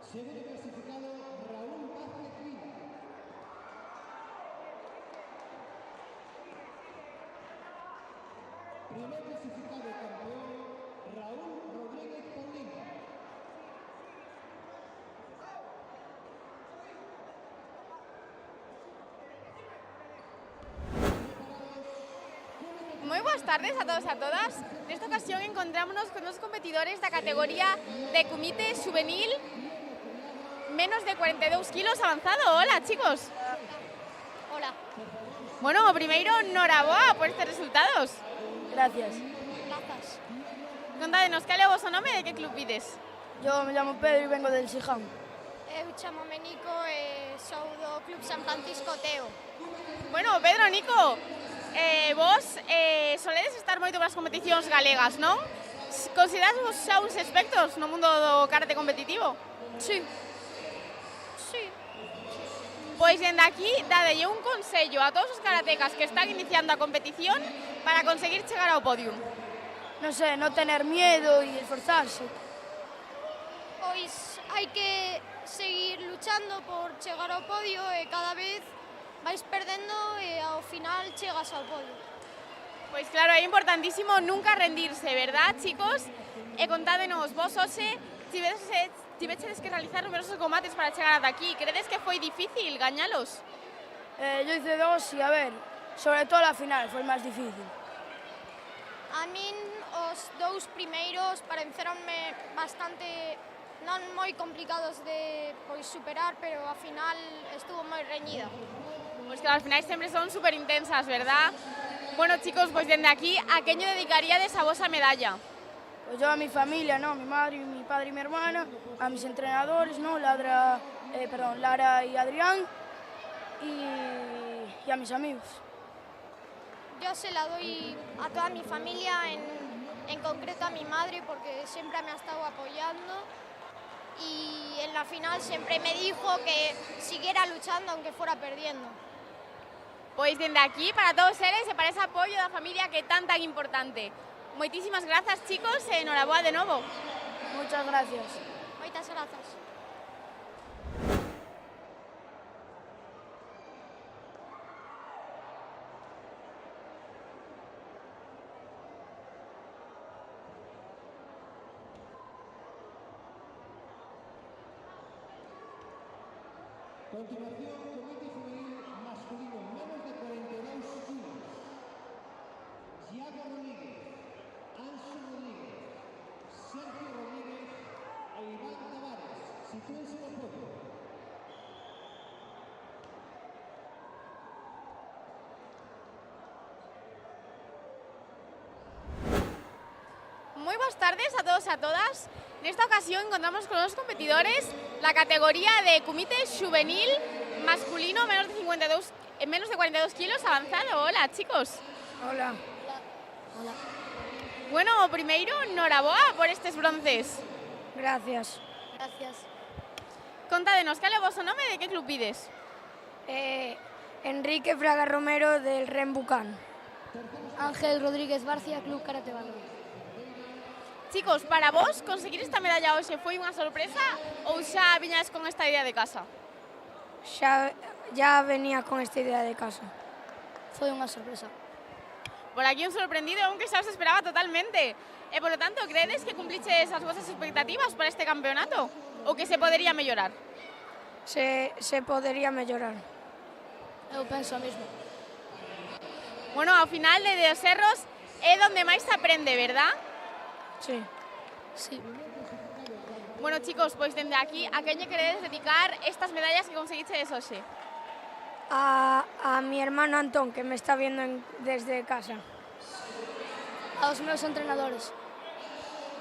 Segundo clasificado, Raúl Vázquez Vila. Primer clasificado campeón, Raúl Rodríguez Paulino. Moi boas tardes a todos e a todas. Nesta ocasión encontrámonos con os competidores da categoría de comité juvenil menos de 42 kilos avanzado. Hola, chicos. Hola. Bueno, primeiro, enhoraboa por estes resultados. Gracias. Grazas. Contádenos, cal é o vosso nome e de que club vides? Yo me llamo Pedro y vengo del Siján. Eu chamome Nico e sou do Club San Francisco Teo. Bueno, Pedro, Nico, vos soledes estar moito nas competicións galegas, non? Considerades vos xa uns expertos no mundo do karate competitivo? Sí. Sí. Pois dende aquí, dadelle un consello a todos os karatecas que están iniciando a competición para conseguir chegar ao podium. No sé, no tener miedo y esforzarse. Pois hai que seguir luchando por chegar ao podio e cada vez vais perdendo e ao final chegas ao podio. Pois claro, é importantísimo nunca rendirse, verdad, chicos? E contádenos, vos hoxe tiveches que realizar numerosos combates para chegar ata aquí. Credes que foi difícil gañalos? Yo hice 2 y a ver, sobre todo la final fue el más difícil. A min os dous primeiros parecéronme bastante non moi complicados de superar, pero a final estuvo moi reñida. Pois que as finais sempre son super intensas, verdad? Bueno, chicos, pois dende aquí, a quen lle dedicaríades a vosa medalla? Pues yo a mi familia, ¿no? Mi madre, mi padre y mi hermana, a mis entrenadores, ¿no? Lara y Adrián y a mis amigos. Yo se la doy a toda mi familia, en concreto a mi madre, porque siempre me ha estado apoyando y en la final siempre me dijo que siguiera luchando aunque fuera perdiendo. Pois dende aquí, para todos eles e para ese apoio da familia que é tan importante. Moitísimas grazas, chicos, e enhoraboa de novo. Muchas gracias. Moitas grazas. Continuación, comité juvenil masculino menos de 42 kilos. Thiago Rodríguez, Anso Rodríguez, Sergio Rodríguez e Iván Tavares. Sitúense no podio. Moi boas tardes a todos e a todas. Nesta ocasión encontramos con os competidores la categoría de comité juvenil masculino menos de 42 kilos avanzado. Hola, chicos. Hola. Hola. Bueno, primeiro, enhoraboa por estes bronces. Gracias. Gracias. Contádenos, cal é o voso nome e de que club vides? Enrique Fraga Romero del Rembucán. Ángel Rodríguez Barcia, Club Karate Bando. Chicos, para vos, conseguir esta medalla hoxe foi unha sorpresa ou xa viñades con esta idea de casa? Ya venía con esta idea de casa. Foi unha sorpresa. Por aquí un sorprendido, aunque se os esperaba totalmente. Por lo tanto, credes que cumpliches as vosas expectativas para este campeonato? Ou que se podería mellorar? Se podería mellorar. Eu penso o mismo. Bueno, ao final de os erros é donde máis se aprende, verdad? Sí. Sí. Bueno, chicos, pois dende aquí, a quen lle queredes dedicar estas medallas que conseguiches hoxe? A mi hermano Antón, que me está viendo desde casa. Aos meus entrenadores.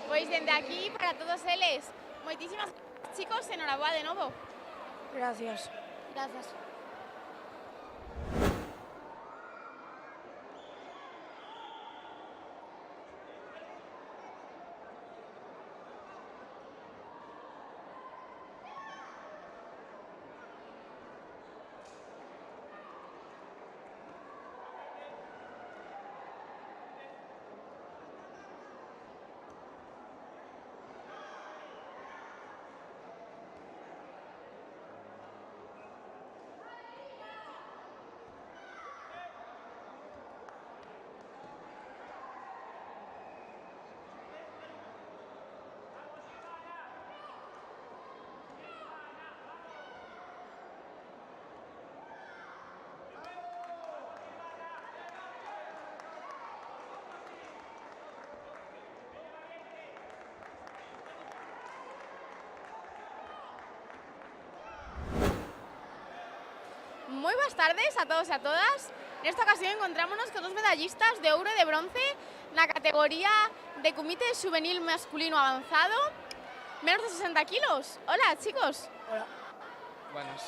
Pois dende aquí, para todos eles, moitísimas gracias, chicos, enhoraboa de novo. Gracias. Grazas. Moi boas tardes a todos e a todas. Nesta ocasión encontrámonos con dos medallistas de ouro e de bronce na categoría de comité juvenil masculino avanzado, menos de 60 kilos. Hola, chicos. Hola. Buenas.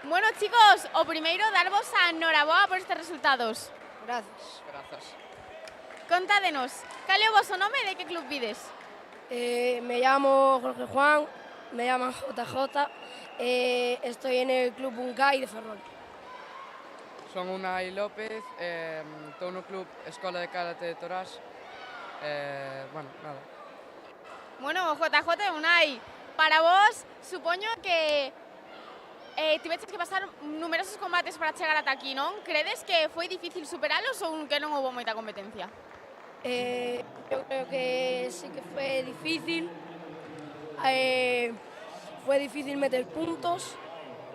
Bueno, chicos, o primeiro darvos a enhoraboa por estes resultados. Gracias. Grazas. Contádenos, cal é o vosso nome e de que club vides? Me llamo Jorge Juan, me llaman JJ, estoy en el Club Uncay de Ferrol. Son Unai López, estou no club Escola de Karate de Torás. Bueno, nada. Bueno, JJ Unai, para vos, supoño que tiveches que pasar numerosos combates para chegar ata aquí, non? Credes que foi difícil superalos ou que non houve moita competencia? Yo creo que sí que fue difícil. Fue difícil meter puntos,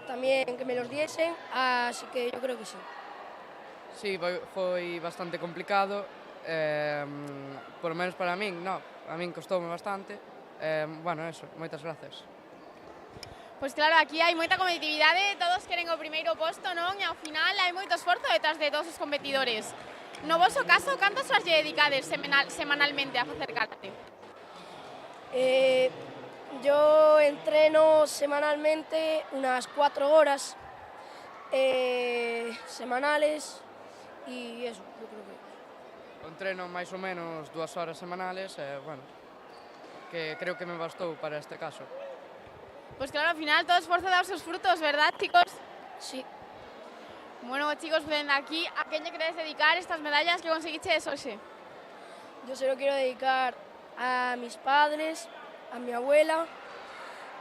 también que me los diesen, así que yo creo que sí. Sí, foi bastante complicado, por lo menos para min, no, a min costoume bastante. Bueno, eso, moitas gracias. Pois claro, aquí hai moita competitividade, todos queren o primeiro posto, non? E ao final hai moito esforzo detrás de todos os competidores. No voso caso, cantas horas lle dedicades semanalmente a facer karate? Yo entreno semanalmente unas 4 horas semanales y eso, yo creo que... Entreno máis ou menos 2 horas semanales, bueno, que creo que me bastou para este caso. Pues claro, al final todo esfuerzo da sus frutos, ¿verdad, chicos? Sí. Bueno, chicos, ven aquí, ¿a quién le queréis dedicar estas medallas que conseguisteis hoxe? Yo se lo quiero dedicar a mis padres, a mi abuela,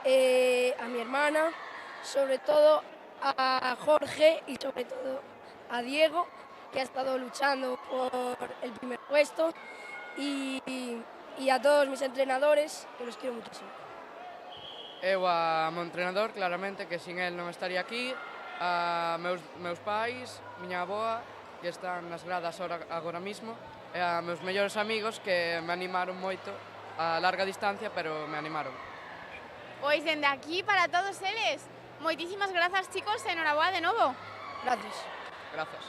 a mi hermana, sobre todo a Jorge y sobre todo a Diego, que ha estado luchando por el primer puesto, y a todos mis entrenadores, que los quiero muchísimo. Eu a meu entrenador, claramente, que sin el non estaría aquí, a meus pais, miña avoa, que están nas gradas agora mismo, e a meus mellores amigos que me animaron moito a larga distancia, pero me animaron. Pois dende aquí para todos eles, moitísimas grazas, chicos, e enhoraboa de novo. Gracias. Grazas.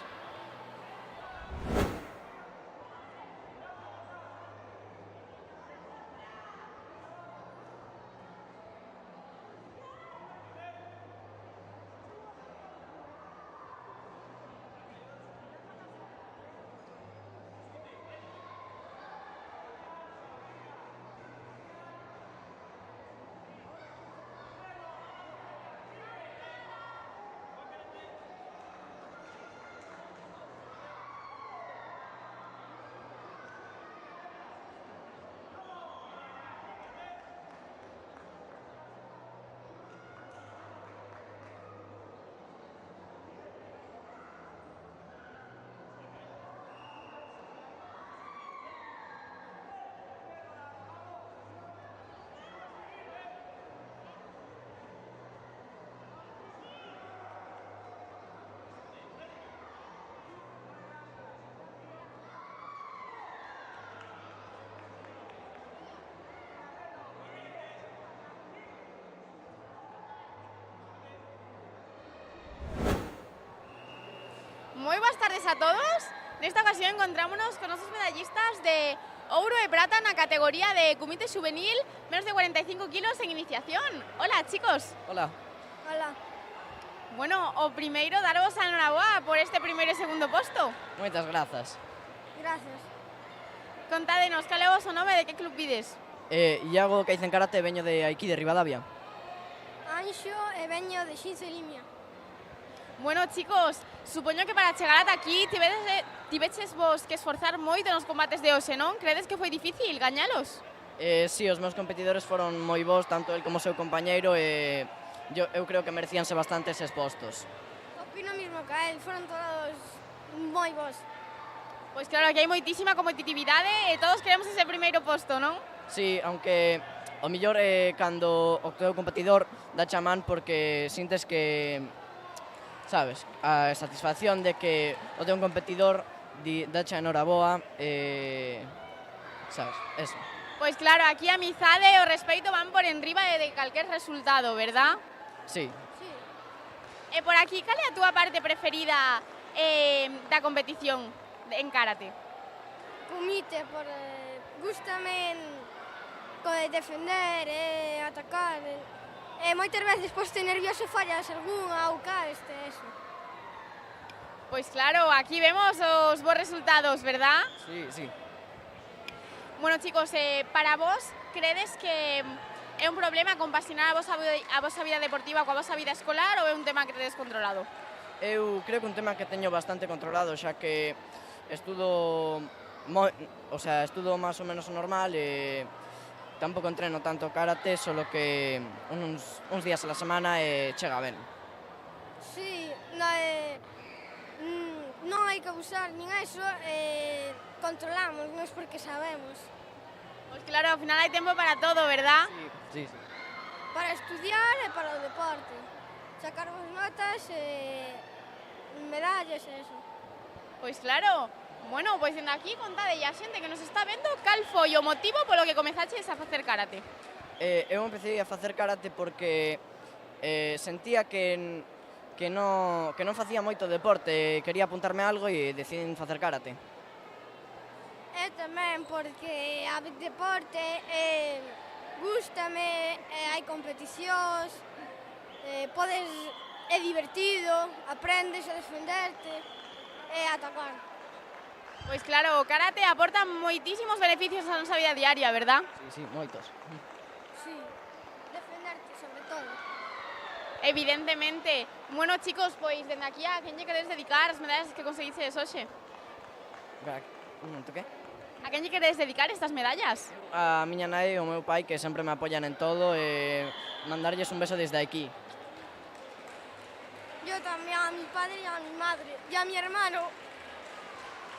tardes a todos. Nesta ocasión encontrámonos con nosos medallistas de ouro e prata na categoría de comité juvenil, menos de 45 kilos en iniciación. Hola, chicos. Hola. Hola. Bueno, o primeiro, daros a enhoraboa por este primeiro e segundo posto. Moitas grazas. Gracias. Contádenos, cal é o vosso nome e de que club vides? Iago Kaizen Karate, veño de aquí, de Rivadavia. Anxo e veño de Xinzo e Limia. Bueno, chicos, supoño que para chegar ata aquí tiveches vos que esforzar moito nos combates de hoxe, non? Credes que foi difícil gañalos? Sí, os meus competidores foron moi bons, tanto el como o seu compañeiro, e eu creo que merecíanse bastante eses postos. Opino mismo que a él, foron todos moi bons. Pois claro, aquí hai moitísima competitividade e todos queremos ese primeiro posto, non? Sí, aunque o millor é cando o teu competidor dá chamán porque sintes que, sabes, a satisfacción de que o teu competidor dache enhoraboa, sabes, eso. Pois claro, aquí a amizade e o respeito van por enriba de calquer resultado, verdad? Sí. E por aquí, cal é a túa parte preferida da competición en karate? Comite, gústame defender e atacar. Moitas veces poste nervioso fallas algunha ou caeste, eso. Pois claro, aquí vemos os bons resultados, verdad? Sí, sí. Bueno, chicos, para vos, credes que é un problema compaxinar a vosa vida deportiva coa vosa vida escolar ou é un tema que tedes controlado? Eu creo que un tema que teño bastante controlado, xa que estudo máis ou menos normal e tampouco entreno tanto karate, solo que uns días a la semana chega ben. Sí, non hai que abusar nin eso, controlamos, non é porque sabemos. Pois claro, ao final hai tempo para todo, verdad? Sí. Para estudiar e para o deporte. Sacar as notas medallas e eso. Pois claro. Bueno, pois dende aquí contade a xente que nos está vendo cal foi o motivo polo que comezaches a facer karate. Eu empecé a facer karate porque sentía que non facía moito deporte, quería apuntarme a algo e decidín facer karate. Eu tamén, porque a deporte gústame, hai competicións, é divertido, aprendes a defenderte e a atacar. Pois claro, o karate aporta moitísimos beneficios á nosa vida diaria, verdad? Sí, moitos. Sí, defenderte sobre todo. Evidentemente. Bueno, chicos, pois dende aquí a quen lle queredes dedicar as medallas que conseguices hoxe? Un momento, que? A quen lle queredes dedicar estas medallas? A miña nai e o meu pai, que sempre me apoian en todo, e mandarlles un beso desde aquí. Yo tamén a mi padre e a mi madre e a mi hermano,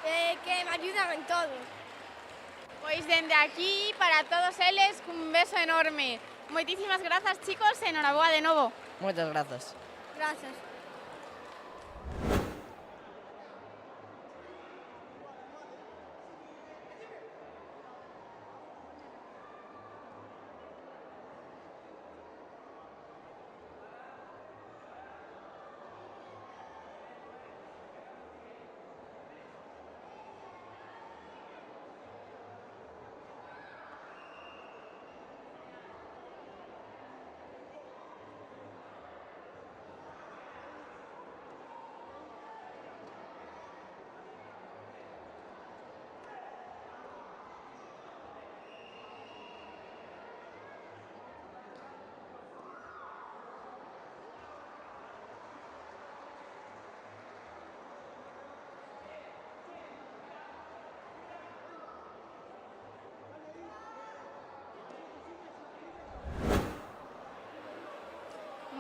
que me ayudan en todo. Pois dende aquí, para todos eles, un beso enorme. Moitísimas grazas, chicos, e enhoraboa de novo. Moitas grazas. Gracias.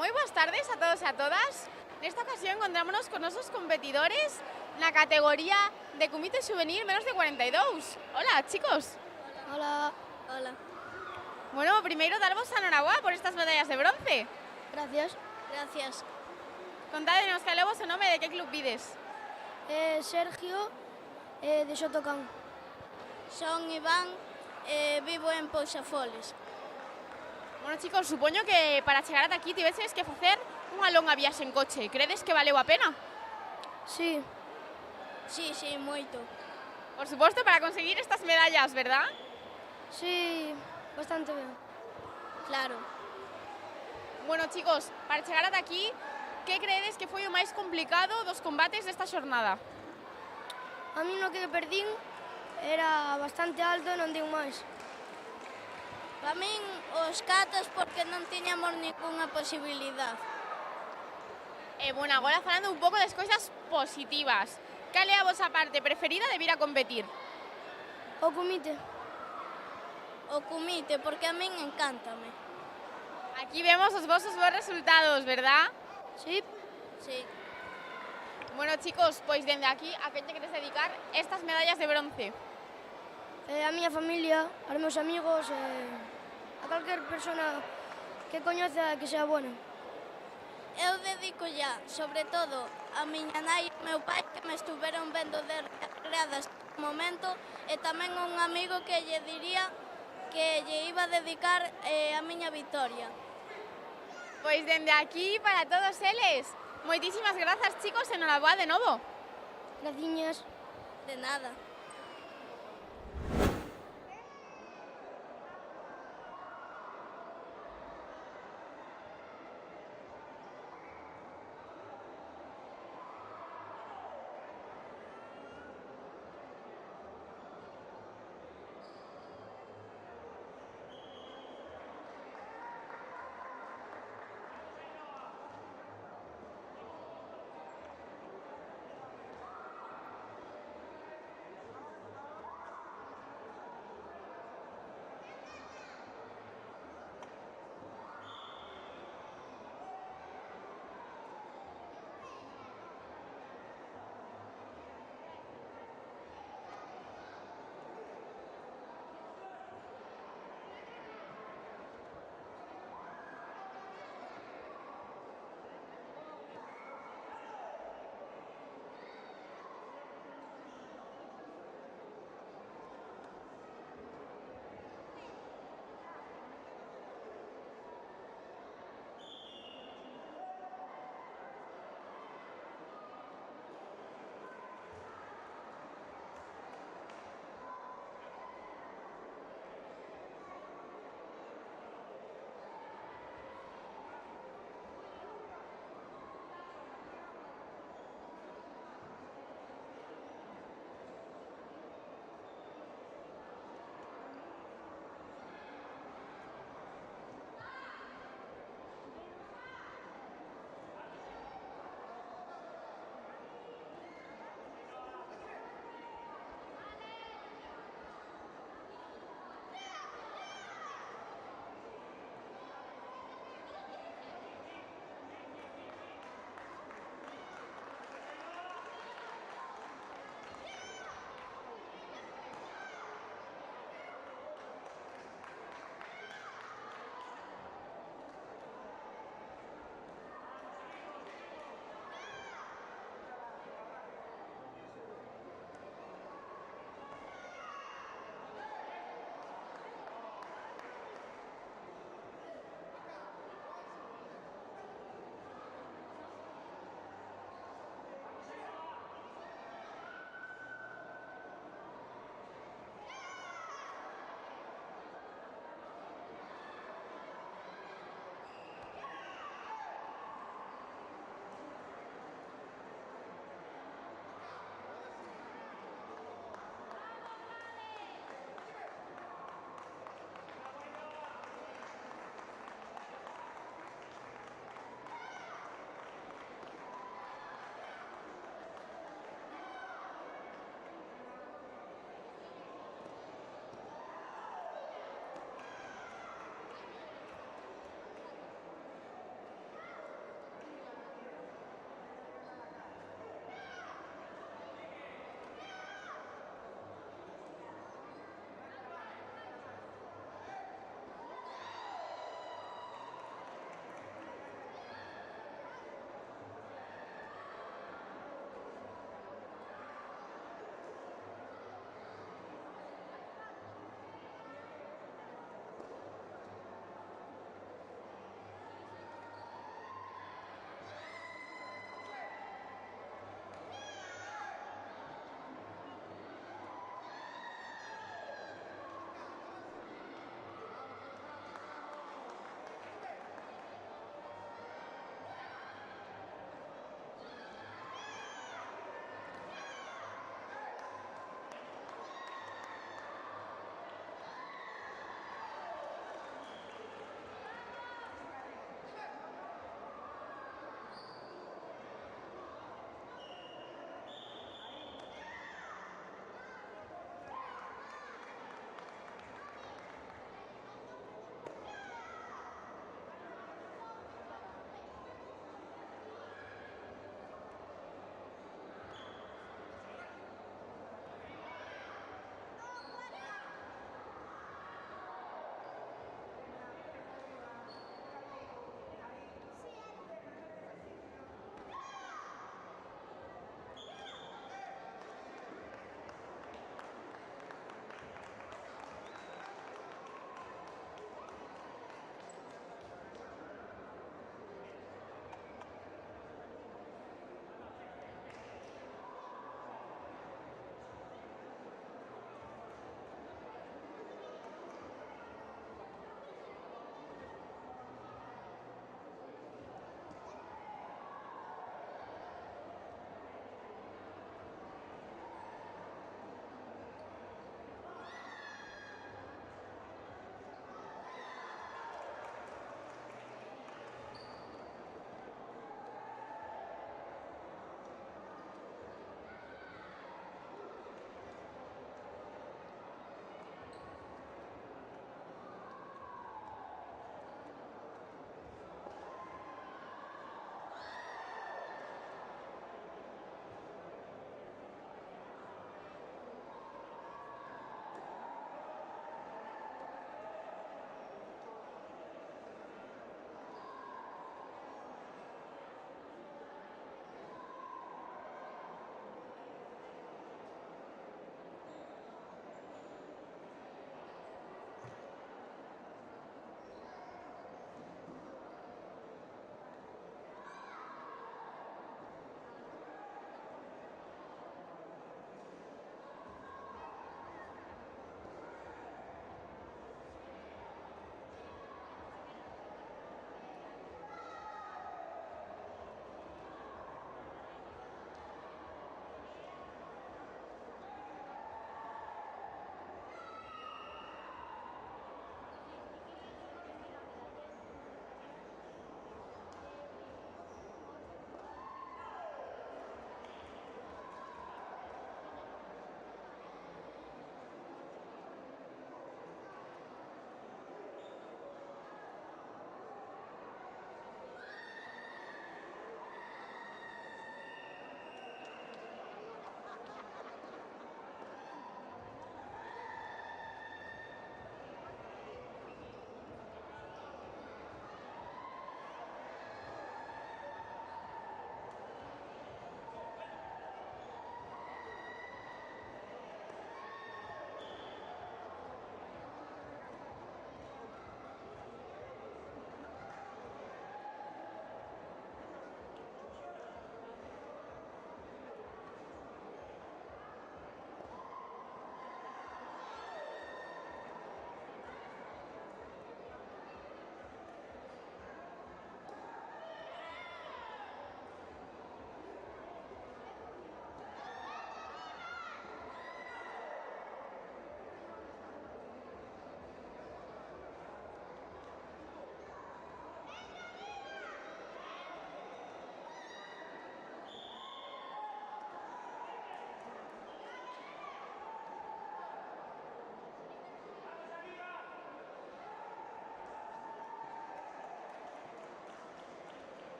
Moi boas tardes a todos e a todas. Nesta ocasión encontrámonos con nosos competidores na categoría de comité juvenil menos de 42. Hola, chicos. Hola. Hola. Bueno, primeiro darvos a enhoraboa por estas medallas de bronce. Gracias. Gracias. Contádenos cal é o vosso nome e de que club vides. Sergio, de Xotocán. Son Iván, vivo en Pousafoles. Bueno, chicos, supoño que para chegar ata aquí tiveses que facer unha longa viaxe en coche. Credes que valeu a pena? Sí. Sí, sí, moito. Por supuesto, para conseguir estas medallas, ¿verdad? Sí, bastante ben. Claro. Bueno, chicos, para chegar ata aquí, que creedes que foi o máis complicado dos combates desta xornada? A mí no que perdín era bastante alto e non digo máis. Para min, os catas porque non tiñamos ninguna posibilidad. Bueno, agora falando un pouco das cousas positivas. Cal é a vosa parte preferida de vir a competir? O comité. O comité, porque a min encántame. Aquí vemos os vosos bons resultados, verdad? Sí. Sí. Bueno, chicos, pois dende aquí, a que te queres dedicar estas medallas de bronce? A miña familia, aos meus amigos, a calquer persona que coñeza que sea buena. Eu dedico ya, sobre todo, a miña nai e meu pai que me estuveron vendo desde este momento e tamén un amigo que lle diría que lle iba a dedicar a miña vitoria. Pois dende aquí, para todos eles, moitísimas grazas, chicos, e noraboa de novo. Graciñas. De nada.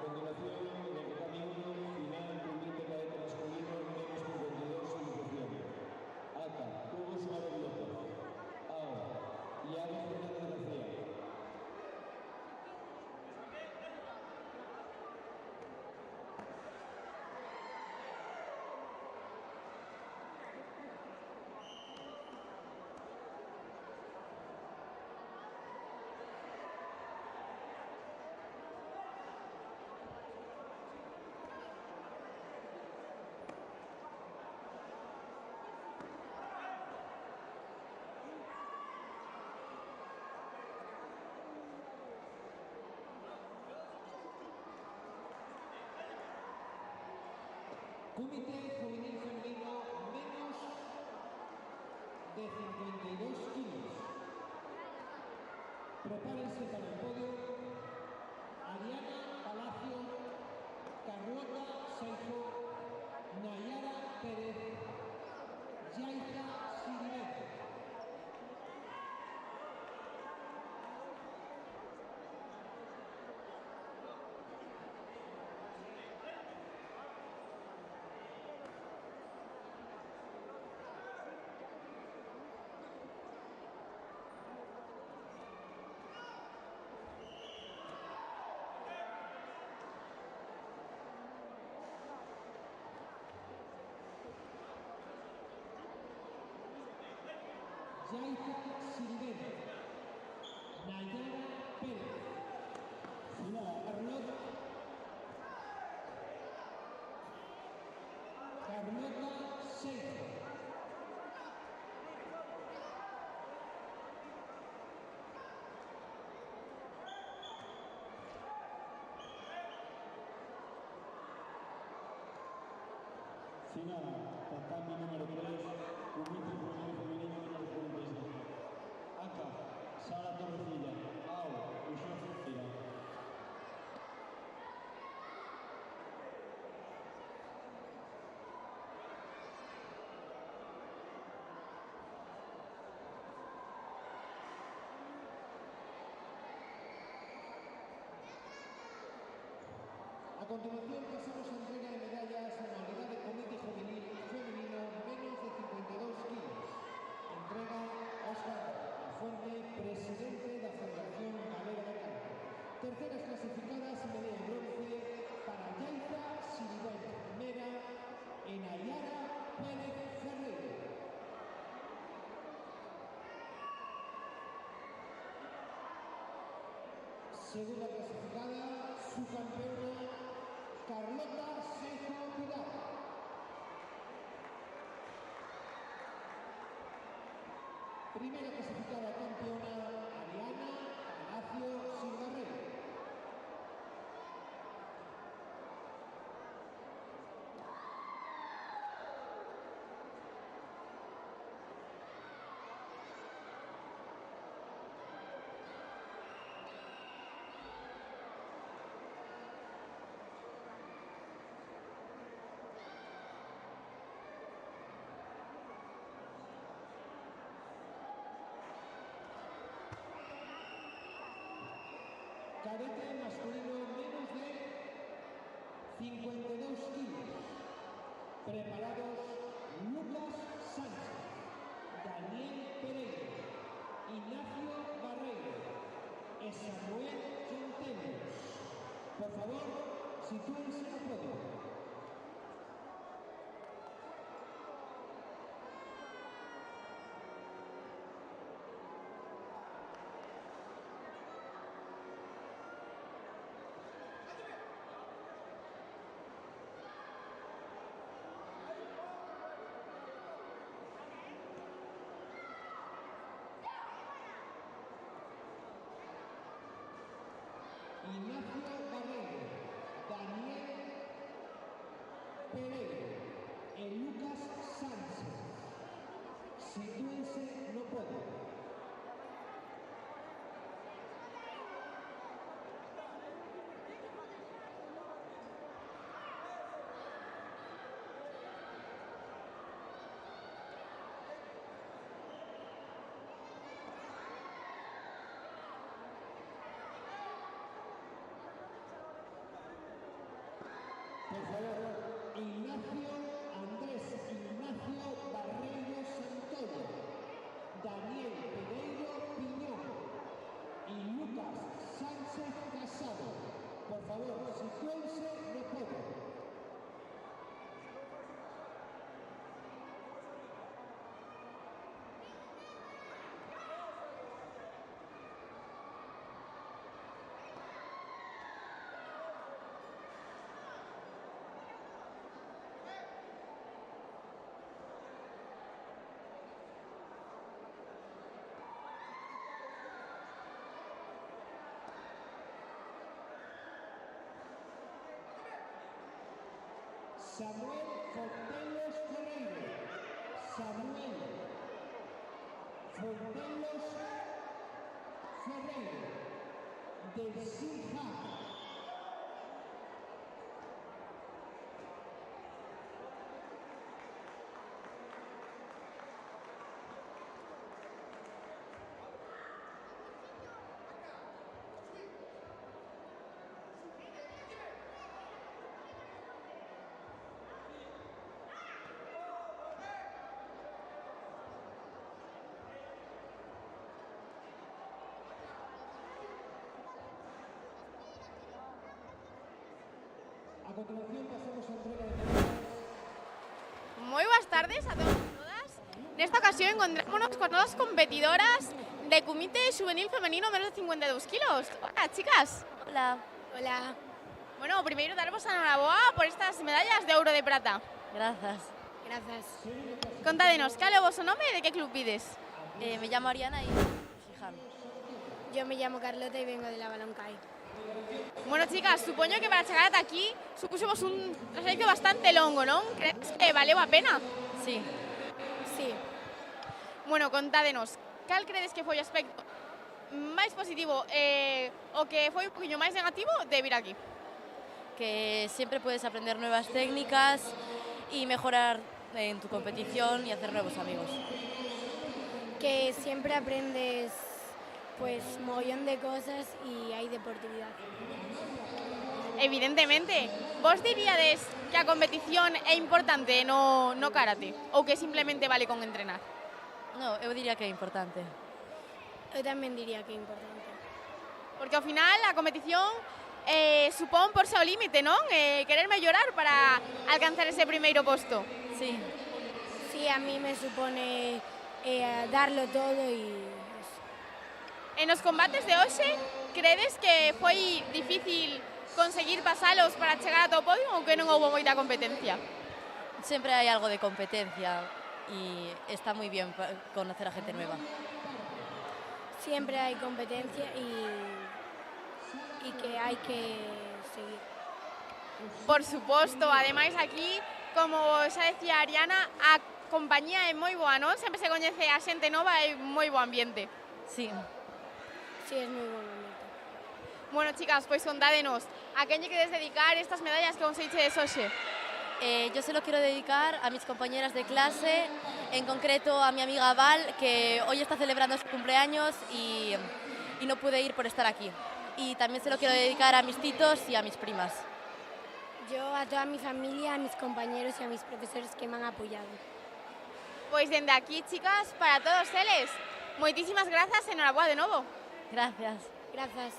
continuación, en el camino final, comité cadete masculino, menos 52 iniciación. ACA, Hugo Suárez López. AO, Iago Fernández García. Comité juvenil femenino menos de 52 kilos. Prepárense para el podio Ariana Palacio, Carlota Seijo, Nayara Pérez, Yaiza Siribet. Yaiza Siribet, Nayara Pérez, Carlota Seijo. Final, tatami número 3, comité juvenil femenino menos 46. ACA, Sara Torrecilla. AO, Uxón Ferreira. A continuación pasamos a entrega de medallas a la unidad de comité juvenil femenino menos de 52 kilos. Entrega Óscar Lafuente, presidente de la Federación Galega de Canto. Terceras clasificadas y medalla en bronce para Yaiza Siribet Mera e Nayara Pérez Ferreira. Segunda clasificada, su campeona Carlota Seijo Pilar. Primera clasificada campeona Ariana Palacio Silvarrey. Cadete masculino menos de 52 kilos. Preparados Lucas Sánchez, Daniel Pereira, Ignacio Barreiro y Samuel Centenios. Por favor, sitúense en el podio. Samuel Fontelos Ferreiro. Samuel Fontelos Ferreiro. Del Sija. A continuación pasamos a entrega de medallas. Muy buenas tardes a todos y todas. En esta ocasión encontrémonos con dos competidoras de Comité Juvenil Femenino menos de 52 kilos. Hola, chicas. Hola. Hola. Bueno, primero daros enhorabuena por estas medallas de oro de plata. Gracias. Gracias. Contádenos, ¿qué es vuestro nombre y de qué club vides? Me llamo Ariana y Giján. Yo me llamo Carlota y vengo de la Baloncay. Bueno, chicas, supongo que para llegar hasta aquí supusimos un trayecto bastante longo, ¿no? ¿Crees que valió la pena? Sí. Sí. Bueno, contádenos, ¿cuál crees que fue el aspecto más positivo o que fue un poquillo más negativo de vir aquí? Que siempre puedes aprender nuevas técnicas y mejorar en tu competición y hacer nuevos amigos. Que siempre aprendes pues mogollón de cosas y hay deportividad. Evidentemente, vos diríades que a competición é importante no karate ou que simplemente vale con entrenar? No, eu diría que é importante. Eu tamén diría que é importante. Porque ao final a competición supón porse ao límite, non? Querer mellorar para alcanzar ese primeiro posto. Sí. Sí, a mí me supone darlo todo y... En os combates de hoxe, credes que foi difícil conseguir pasalos para chegar a todo podio ou que non houve moita competencia? Siempre hay algo de competencia y está muy bien conocer a gente nueva. Siempre hay competencia y que hay que seguir. Por suposto, ademais aquí, como xa decía Ariana, a compañía é moi boa, non? Sempre se coñece a xente nova e moi bo ambiente. Sí. Sí, es muy bueno. Bueno, chicas, pues contádenos, ¿a quién quieres dedicar estas medallas que conseguistedes hoxe? Yo se lo quiero dedicar a mis compañeras de clase, en concreto a mi amiga Val, que hoy está celebrando su cumpleaños y no pude ir por estar aquí. Y también se lo quiero dedicar a mis titos y a mis primas. Yo a toda mi familia, a mis compañeros y a mis profesores que me han apoyado. Pues desde aquí, chicas, para todos eles, moitísimas grazas e enhorabuena de novo. Gracias. Gracias.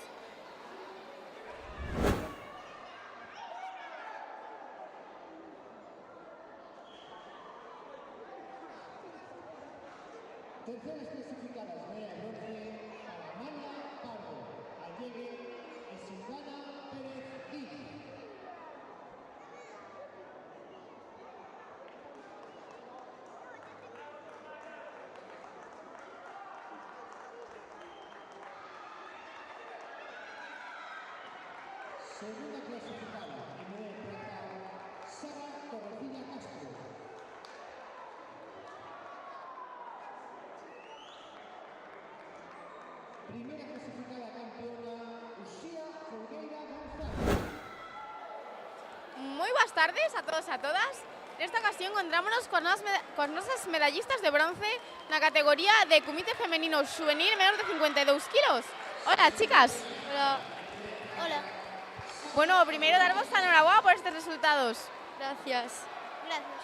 Terceras clasificadas, medalla bronce para María Pardo, Allegue y Silvana Pérez Díaz. Segunda clasificada, medalla de plata, Sara Torrecilla Castro. Primera clasificada campeona, Uxía Folgueira González. Moi boas tardes a todos e a todas. Nesta ocasión encontrámonos con nosas medallistas de bronce na categoría de Comité Femenino Juvenil menor de 52 kilos. Hola, chicas. Hola. Hola. Bueno, primeiro darvos a enhorabuena por estes resultados. Gracias. Gracias.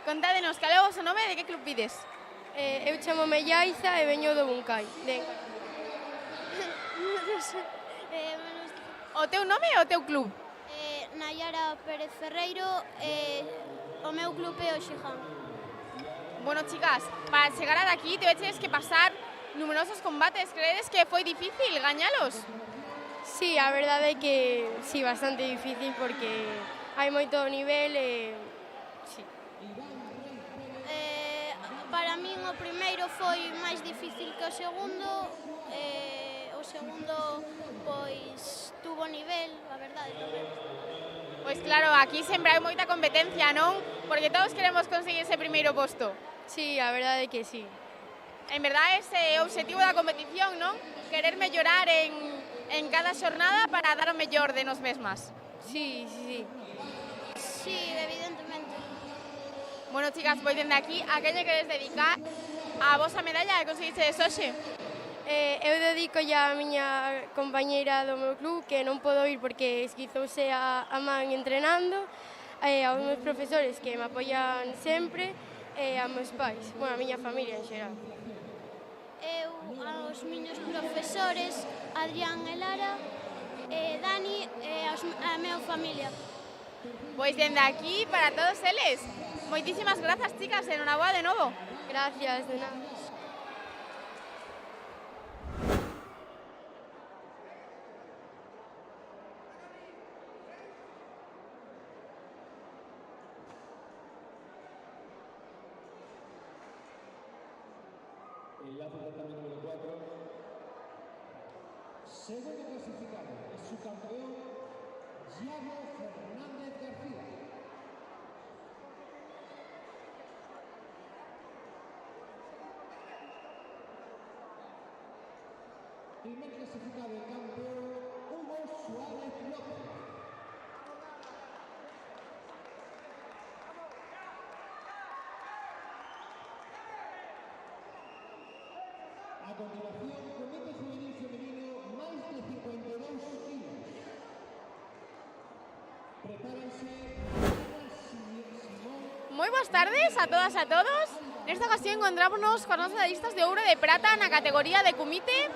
Contádenos, cal é o vosso nome e de que club vides? Eu chamome Yaiza e veño do Buncai. O teu nome e o teu club? Nayara Pérez Ferreiro e o meu club é o Xiján. Bueno, chicas, para chegar ata aquí teveches que pasar numerosos combates. Credes que foi difícil gañalos? Sí, a verdade é que sí, bastante difícil porque hai moito nivel e sí. Para min o primeiro foi máis difícil que o segundo. O segundo, pois, tuvo nivel, a verdade, tamén. Pois claro, aquí sempre hai moita competencia, non? Porque todos queremos conseguir ese primeiro posto. Sí, a verdade é que sí. En verdade, ese é o obxectivo da competición, non? Querer mellorar en cada xornada para dar o mellor de nos mesmas. Sí, sí, sí. Sí, evidentemente. Bueno, chicas, pois dende aquí, a que lle queres dedicar a vosa medalla que conseguistedes hoxe? Eu dedico a miña compañeira do meu club, que non podo ir porque esquizouse a man entrenando, aos meus profesores que me apoian sempre, e aos meus pais, bueno, a miña familia en xeral. Eu aos miños profesores, Adrián e Lara, Dani e a miña familia. Pois dende aquí, para todos eles, moitísimas grazas, chicas, enhoraboa de novo. Gracias, de nada. Enlace certamen número 4. Segundo clasificado es su campeón, Yago Fernández García. Primer clasificado y campeón, Hugo Suárez López. A continuación, Comité Juvenil Femenino, máis de 52 kilos. Prepárense Simón. Moi boas tardes a todas e a todos. Nesta ocasión encontrámonos con os medallistas de ouro e de prata na categoría de Comité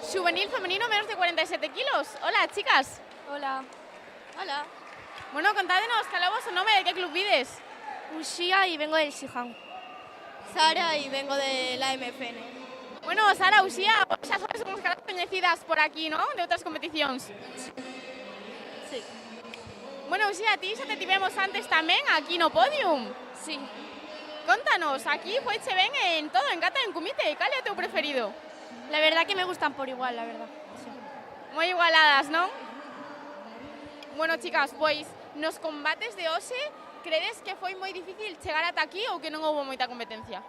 Juvenil Femenino menos de 47 kilos. Hola, chicas. Hola. Hola. Bueno, contádenos, cal é o vosso nome e de que club vides? Uxía y vengo del Siján. Sara y vengo de la MFN. Bueno, Sara, Uxía, xa sois unhas caras coñecidas por aquí, non? De outras competicións. Sí. Bueno, Uxía, a ti xa te tivemos antes tamén aquí no podium. Sí. Contanos, aquí foiche ben en todo, en kata e en kumite. Cal é o teu preferido? La verdad que me gustan por igual, la verdad. Sí. Moi igualadas, non? Bueno, chicas, pois, nos combates de hoxe, credes que foi moi difícil chegar ata aquí ou que non houbo moita competencia?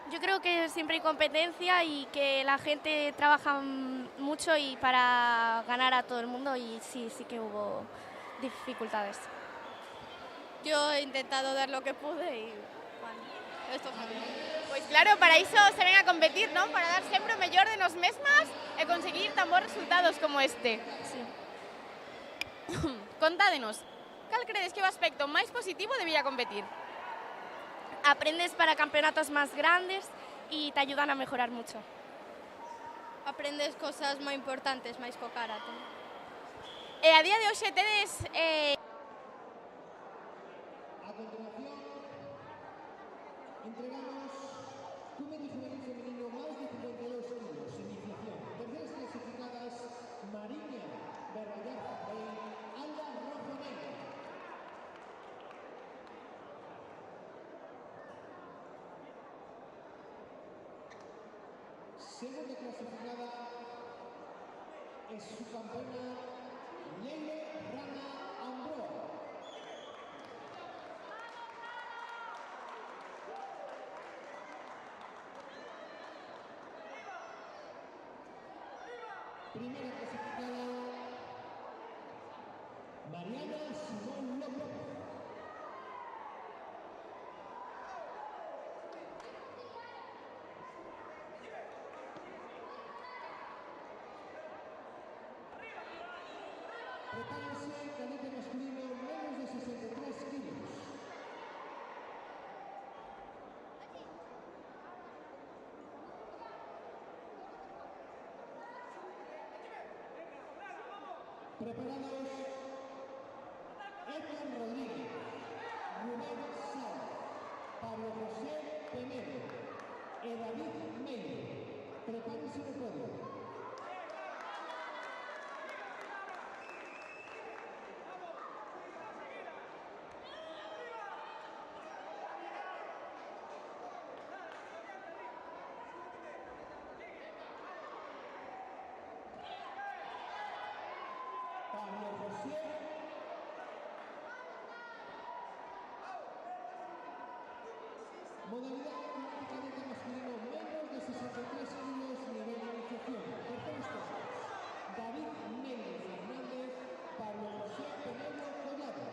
Yo creo que siempre hay competencia y que la gente trabaja mucho y para ganar a todo el mundo y sí, sí que hubo dificultades. Yo he intentado dar lo que pude y bueno, esto fue bien. Pois claro, para iso se ven a competir, non? Para dar sempre o mellor de nos mesmas e conseguir tan bons resultados como este. Sí. Contádenos, cal credes que é o aspecto máis positivo de vir a competir? Aprendes para campeonatos más grandes y te ayudan a mejorar mucho. Aprendes cosas moi importantes, máis co karate. E a día de hoxe tedes... A continuación, entregamos Comité Juvenil Femenino máis de 52 kilos. Iniciación. Terceras clasificadas, Mariña Berrallar e Alba Rojo Negro. Segunda clasificada es su campeona Leire Rana Ambroa. Primera clasificada Mariana Simón López. Prepárense, cadete masculino, menos de 63 kilos. Preparados, Edgar Rodríguez, Rubén Sala, Pablo José Penedo y David Meire. Prepárense no podio. Pablo José Modalidad prácticamente masculino, menos de 63 kilos, nivel de iniciación. Terceristas, David Méndez Hernández, Pablo José Pereiro Collado.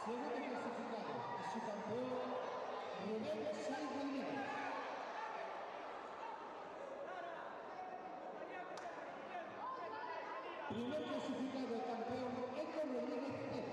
Segundo clasificado, su campeón, Rubén Saiz Rodríguez. Primer clasificado, campeón, Héctor Rodríguez Pérez.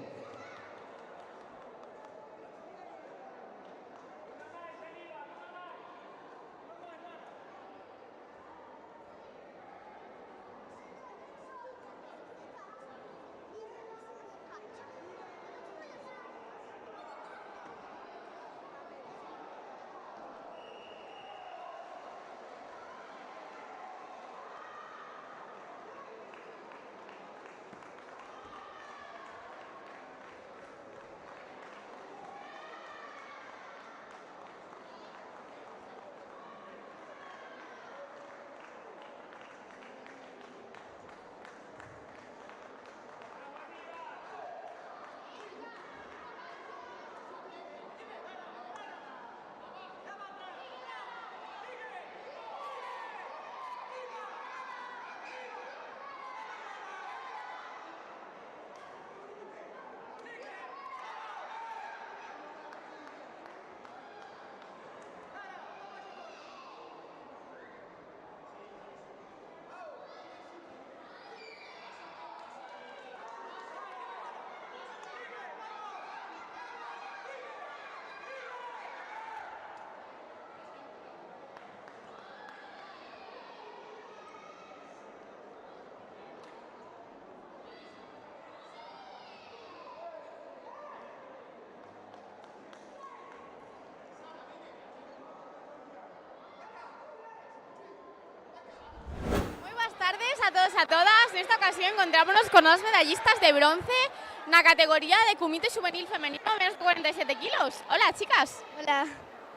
Buenas tardes a todos e a todas. Nesta ocasión encontrámonos con os medallistas de bronce na categoría de Comité Juvenil Femenino menos de 47 kilos. Hola, chicas. Hola.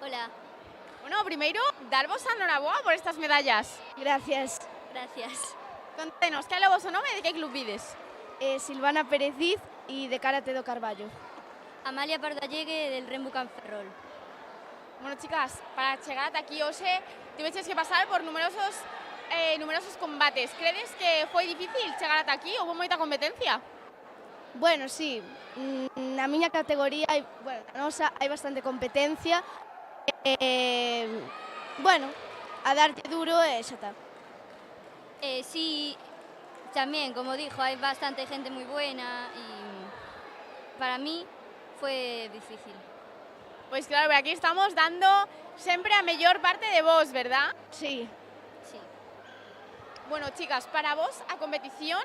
Hola. Bueno, primeiro, darvos a enhoraboa por estas medallas. Gracias. Gracias. Contenos, que é o vosso nome e de que club vides? Silvana Pereciz e de Karate do Carballo. Amalia Pardallegue del Rembu Canferrol. Bueno, chicas, para chegar ata aquí hoxe tiveches que pasar por numerosos combates. Credes que foi difícil chegar ata aquí? Houve moita competencia? Bueno, sí, na miña categoría, na nosa hai bastante competencia. Bueno, a darlle duro e xa está. Sí, también, como dijo, hay bastante gente muy buena y para mí fue difícil. Pois claro, aquí estamos dando sempre a mellor parte de vos, verdad? Sí. Sí. Bueno, chicas, para vos a competición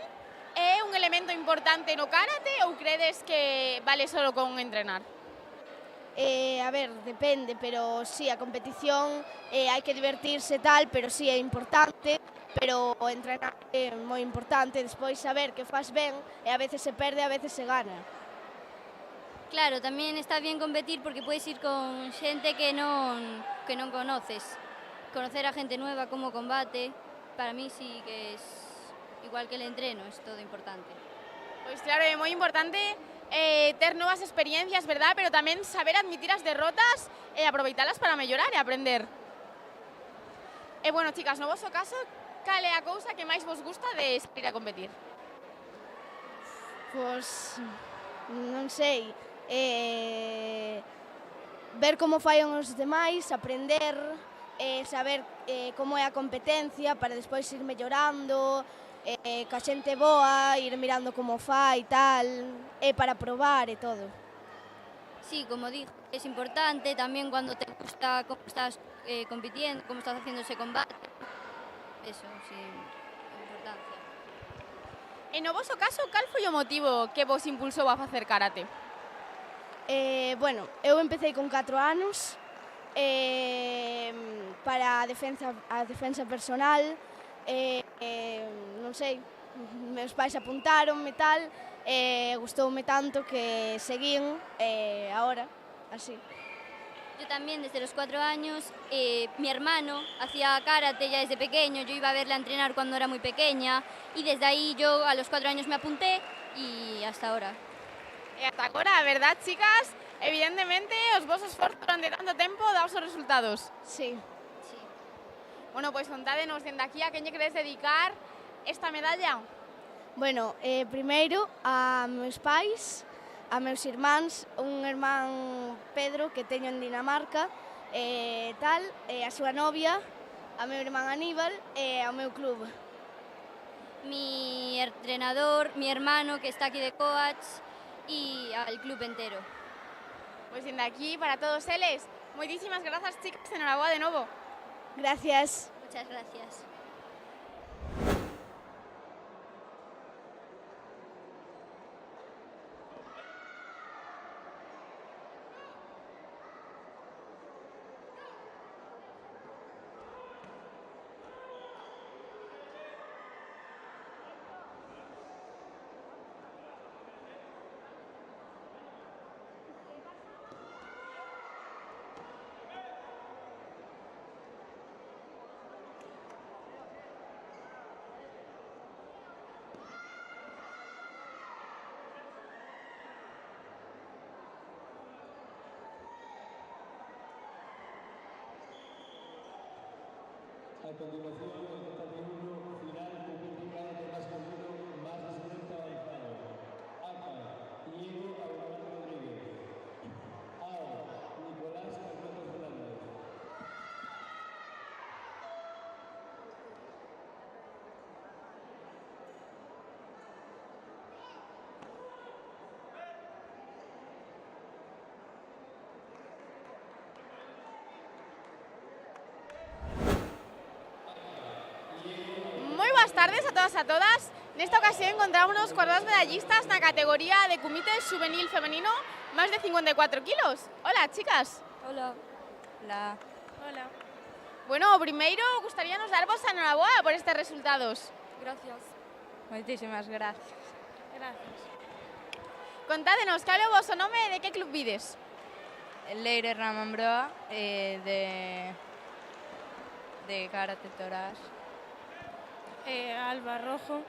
é un elemento importante no karate ou credes que vale solo con entrenar? A ver, depende, pero sí, a competición hai que divertirse tal, pero sí é importante, pero o entrenar é moi importante, despois saber que faz ben e a veces se perde, a veces se gana. Claro, también está bien competir porque puedes ir con gente que non conoces. Conocer a gente nueva, cómo combate, para mí sí que es igual que el entreno, es todo importante. Pois claro, é moi importante ter novas experiencias, verdad? Pero tamén saber admitir as derrotas e aproveitalas para mellorar e aprender. E bueno, chicas, no vosso caso, cal é a cousa que máis vos gusta de salir a competir? Pois, non sei, ver como fallan os demais, aprender, saber como é a competencia para despois ir mellorando, ca xente boa, ir mirando como fai e tal, para probar e todo. Sí, como dijo, es importante también cuando te gusta cómo estás compitiendo, cómo estás haciendo ese combate. Eso, sí, importancia. E no voso caso, cal foi o motivo que vos impulsou a facer karate? Bueno, eu empecé con 4 anos para a defensa personal, non sei, meus pais apuntaronme tal, gustoume tanto que seguín, agora así. Yo también desde los 4 años. Mi hermano hacía karate ya desde pequeño, yo iba a verla entrenar cuando era muy pequeña y desde aí yo a los 4 años me apunté y hasta ahora. E ata agora, verdad, chicas? Evidentemente, os vosos esforzos durante tanto tempo dá os resultados. Sí. Bueno, pois contádenos dende aquí a quen lle queredes dedicar esta medalla. Bueno, primeiro a meus pais, a meus irmáns, un irmán Pedro que teño en Dinamarca, a súa novia, a meu irmán Aníbal e ao meu club. Mi entrenador, mi hermano que está aquí de coach y al club entero. Pois dende aquí, para todos eles, moitísimas grazas, chicas, enhoraboa de novo. Gracias. Muchas gracias. A continuación, el capítulo final publicado por más conocido, más residente avanzado. ACA, Diego Aurelio Rodríguez. AO, Nicolás Alberto Fernández. Moi boas tardes a todas e a todas. Nesta ocasión encontrámonos coas dúas medallistas na categoría de comité juvenil femenino, máis de 54 kilos. Hola, chicas. Hola. Hola. Hola. Bueno, primeiro, gustaríanos darvos a enhoraboa por estes resultados. Gracias. Moitísimas gracias. Gracias. Contádenos, cal é o voso nome e de que club vides? Leire Ramón Broa, de Karate Torás. Alba Rojo,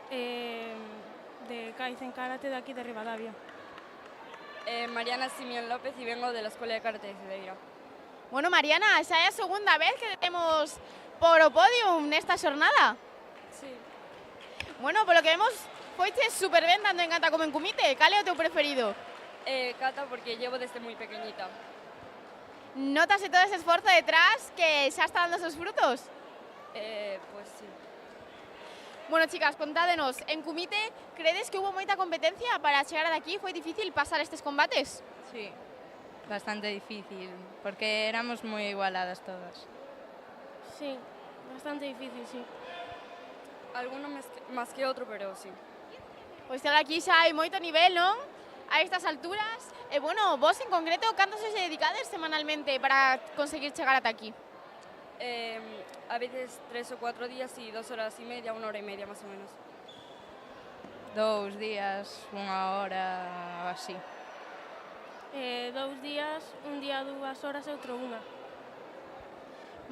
de Kaizen Karate de aquí de Ribadavia. Mariana Simión López y vengo de la Escuela de Karate de Cedeira. Bueno, Mariana, xa é a segunda vez que temos por o podium nesta xornada. Sí. Bueno, polo que vemos, foiche super ben tanto en kata como en kumite. Cal é o teu preferido? Kata porque llevo desde muy pequeñita. Notase todo ese esforzo detrás que xa está dando seus frutos? Pues sí. Bueno, chicas, contádenos, en kumite, credes que hubo moita competencia para chegar ata aquí? Foi difícil pasar estes combates? Sí, bastante difícil, porque éramos muy igualadas todas. Sí, bastante difícil, sí. Alguno más que otro, pero sí. Pois agora aquí xa hai moito nivel, non? A estas alturas. E bueno, vos en concreto, cantos os dedicades semanalmente para conseguir chegar ata aquí? A veces 3 o 4 días y 2 horas y media, 1 hora y media más o menos. 2 días, 1 hora, así. 2 días, un día 2 horas e outro 1.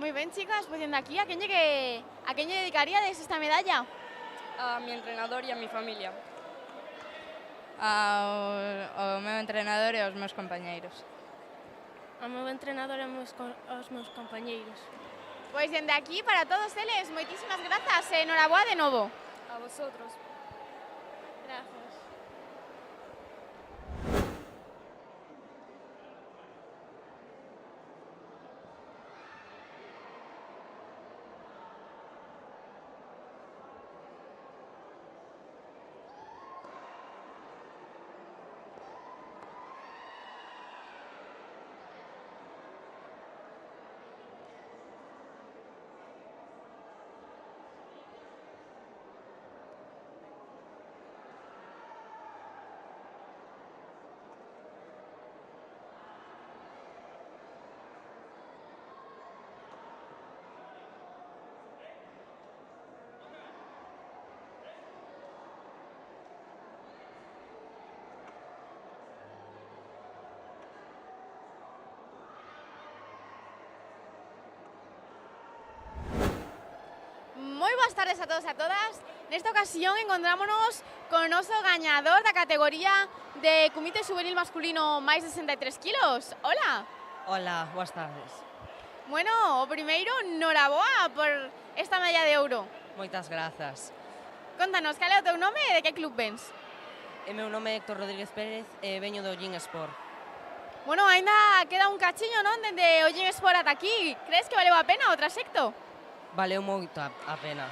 Moi ben, chicas, pois dende aquí, a quen lle dedicaríades esta medalla? A mi entrenador y a mi familia. Ao meu entrenador e aos meus compañeiros. Ao meu entrenador e aos meus compañeiros. Pois dende aquí, para todos eles, moitísimas grazas e enhoraboa de novo. A vosotros. Gracias. tardes a todos e a todas. Nesta ocasión encontrámonos con o noso gañador da categoría de comité juvenil masculino máis de 63 kilos. Hola. Hola, boas tardes. Bueno, o primeiro, noraboa por esta medalla de ouro. Moitas grazas. Contanos, cal é o teu nome e de que club vens? O meu nome é Héctor Rodríguez Pérez e veño do Ollín Sport. Bueno, aínda queda un cachiño, non, dende Ollín Sport ata aquí. Crees que valeu a pena o trasecto? Valeu moito a pena.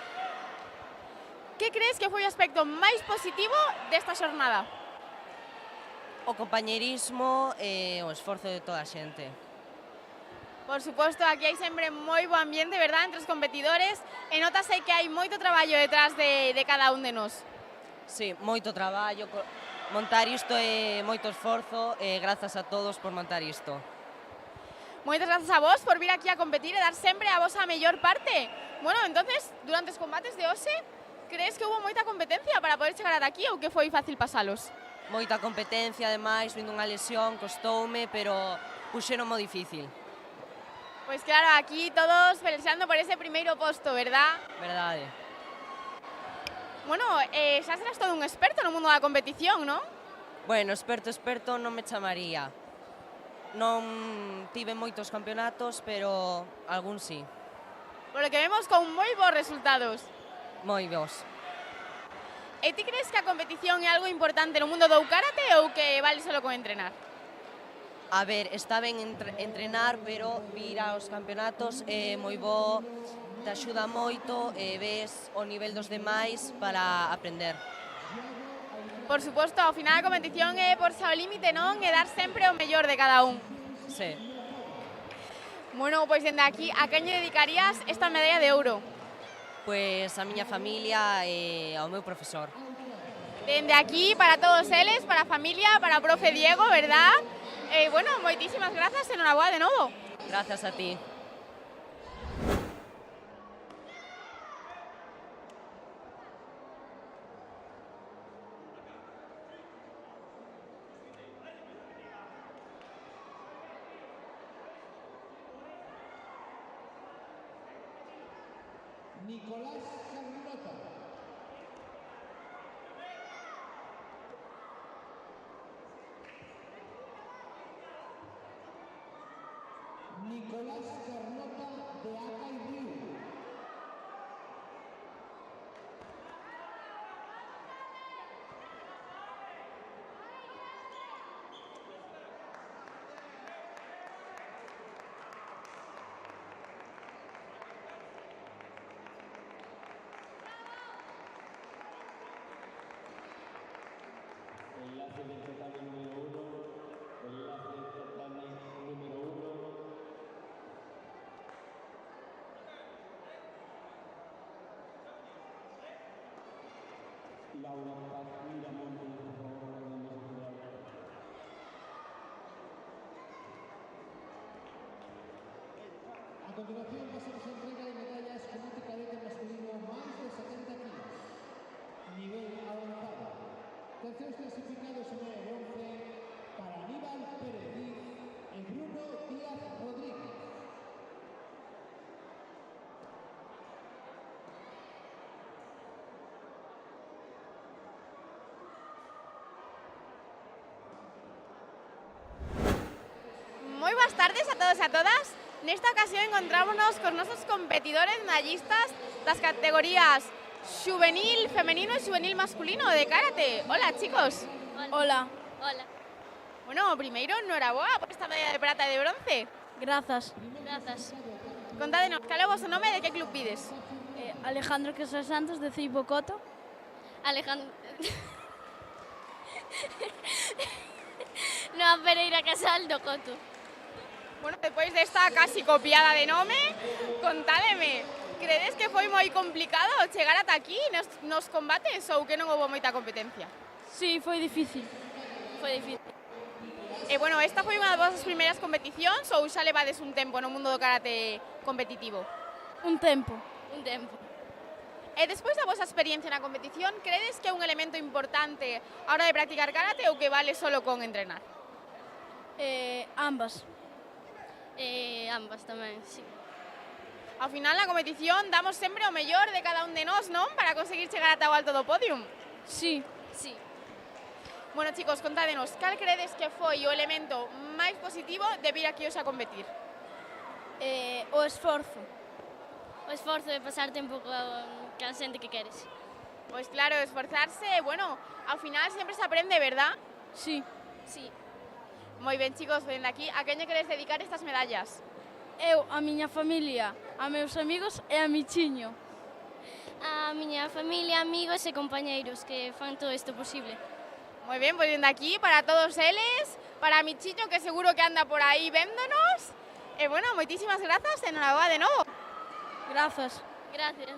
Que crees que foi o aspecto máis positivo desta xornada? O compañerismo e o esforzo de toda a xente. Por suposto, aquí hai sempre moi bo ambiente, verdad, entre os competidores, e notase que hai moito traballo detrás de cada un de nós. Sí, moito traballo, montar isto é moito esforzo e grazas a todos por montar isto. Moitas grazas a vos por vir aquí a competir e dar sempre a vosa mellor parte. Bueno, entonces, durante os combates de hoxe, crees que houve moita competencia para poder chegar ata aquí ou que foi fácil pasalos? Moita competencia, ademais, vindo unha lesión, costoume, pero puxéronmo difícil. Pois claro, aquí todos peleando por ese primeiro posto, verdad? Verdade. Bueno, xa serás todo un experto no mundo da competición, non? Bueno, experto non me chamaría. Non tive moitos campeonatos, pero algún sí. Por lo que vemos con moi bons resultados. Moi bons. E ti crees que a competición é algo importante no mundo do karate ou que vale solo con entrenar? A ver, está ben entrenar, pero vir aos campeonatos é moi bo, te axuda moito e ves o nivel dos demais para aprender. Por suposto, ao final a competición é por ao límite, non? E dar sempre o mellor de cada un. Sí. Bueno, pois dende aquí, a quen lle dedicarías esta medalla de ouro? Pois a miña familia e ao meu profesor. Dende aquí, para todos eles, para a familia, para o profe Diego, verdad? Bueno, moitísimas grazas e noraboa de novo. Grazas a ti. Nicolás Carnota. Nicolás Carnota de Acay Río. Enlace del total número 1, enlace del total número 1. Laura Paz Miramontes, por favor, guardando su ciudad. A continuación pasamos a entrega de medallas comité cadete masculino máis de 70 kilos. Nivel avanzado. Terceros clasificados en el bronce para Aníbal Pérez y Bruno Díaz Rodríguez. Moi boas tardes a todos e a todas. Nesta ocasión encontrámonos cos nosos competidores medallistas das categorías xuvenil femenino e xuvenil masculino de karate. Hola, chicos. Hola. Hola. Bueno, primeiro, noraboa por esta medalla de prata e de bronce. Grazas. Grazas. Contádenos, cal é o vosso nome e de que club pides? Alejandro Quesas Santos, de Ceibo Coto. Alejandro... Noa Pereira Casal do Coto. Bueno, depois desta casi copiada de nome, contádeme, credes que foi moi complicado chegar ata aquí nos combates ou que non houve moita competencia? Sí, foi difícil. Foi difícil. E bueno, esta foi unha das vosas primeiras competicións ou xa levades un tempo no mundo do karate competitivo? Un tempo. Un tempo. E despois da vosa experiencia na competición, credes que é un elemento importante a hora de practicar karate ou que vale solo con entrenar? Ambas. Ambas tamén, sí. Ao final, na competición, damos sempre o mellor de cada un de nós, non? Para conseguir chegar ata o alto do podium. Sí. Sí. Bueno, chicos, contádenos, cal credes que foi o elemento máis positivo de vir aquí hoxe a competir? O esforzo. O esforzo de pasar tempo ca xente que queres. Pois claro, esforzarse, bueno, ao final sempre se aprende, verdad? Sí. Sí. Moi ben, chicos, ven aquí, a quen lle queres dedicar estas medallas? Eu, a miña familia, a meus amigos e a Michiño. A miña familia, amigos e compañeiros que fan todo isto posible. Moi ben, pois dende aquí para todos eles, para Michiño que seguro que anda por aí véndonos. E bueno, moitísimas grazas e enhoraboa de novo. Grazas. Gracias.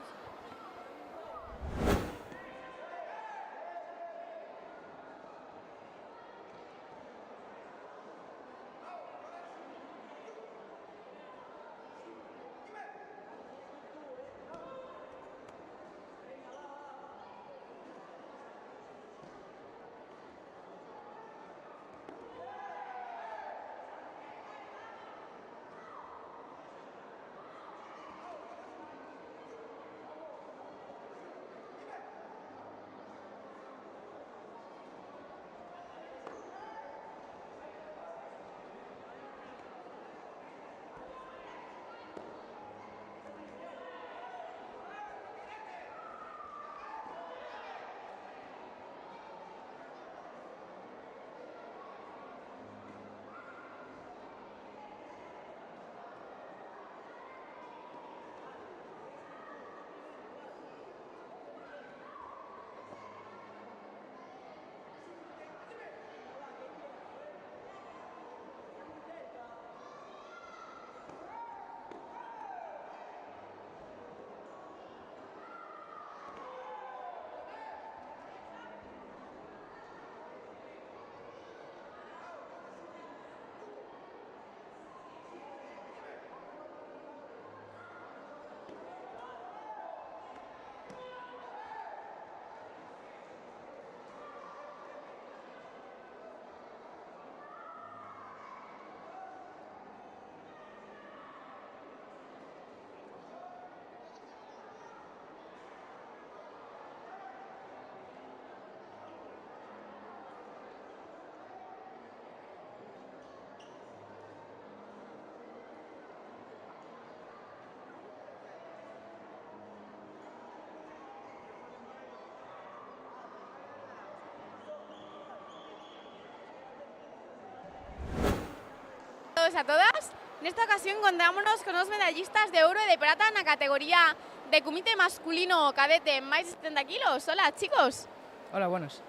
Todos a todas. Nesta ocasión encontrámonos con os medallistas de ouro e de prata na categoría de comité masculino cadete máis de 70 kilos. Hola, chicos. Hola, buenas.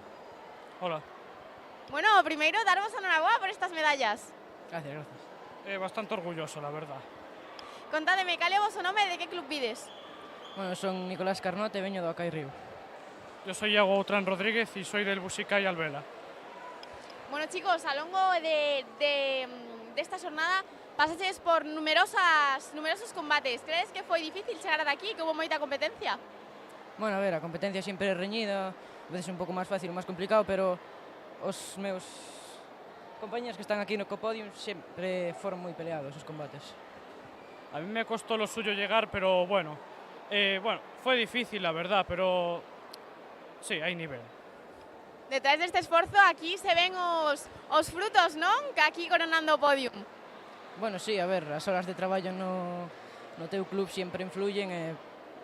Hola. Bueno, primeiro, daros enhoraboa por estas medallas. Gracias, gracias. Bastante orgulloso, la verdad. Contádeme, cal é o vosso nome e de que club vides? Bueno, son Nicolás Carnote e veño do Acai Río. Yo soy Iago Outrán Rodríguez y soy del Busicai Albela. Bueno, chicos, a longo desta xornada pasaches por numerosos combates. Crees que foi difícil chegar ata aquí, que houve moita competencia? Bueno, a ver, a competencia sempre é reñida, a veces un pouco máis fácil ou máis complicado, pero os meus compañeros que están aquí no Copodium sempre foron moi peleados os combates. A mí me costó lo suyo llegar, pero bueno, fue difícil, la verdad, pero sí, hay nivel. Detrás deste esforzo, aquí se ven os frutos, non? Que aquí coronando o podium. Bueno, sí, a ver, as horas de traballo no teu club sempre influyen,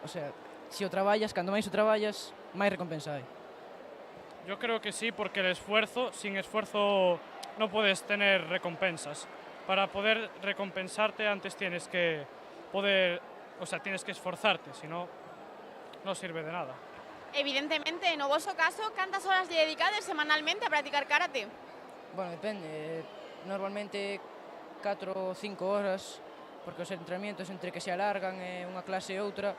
o sea, se o traballas, cando máis o traballas, máis recompensa hai. Yo creo que sí, porque el esfuerzo, sin esfuerzo no puedes tener recompensas. Para poder recompensarte antes tienes que tienes que esforzarte, si no, no sirve de nada. Evidentemente, no voso caso, cantas horas lle dedicades semanalmente a practicar karate? Bueno, depende, normalmente 4 ou 5 horas, porque os entrenamientos entre que se alargan unha clase e outra,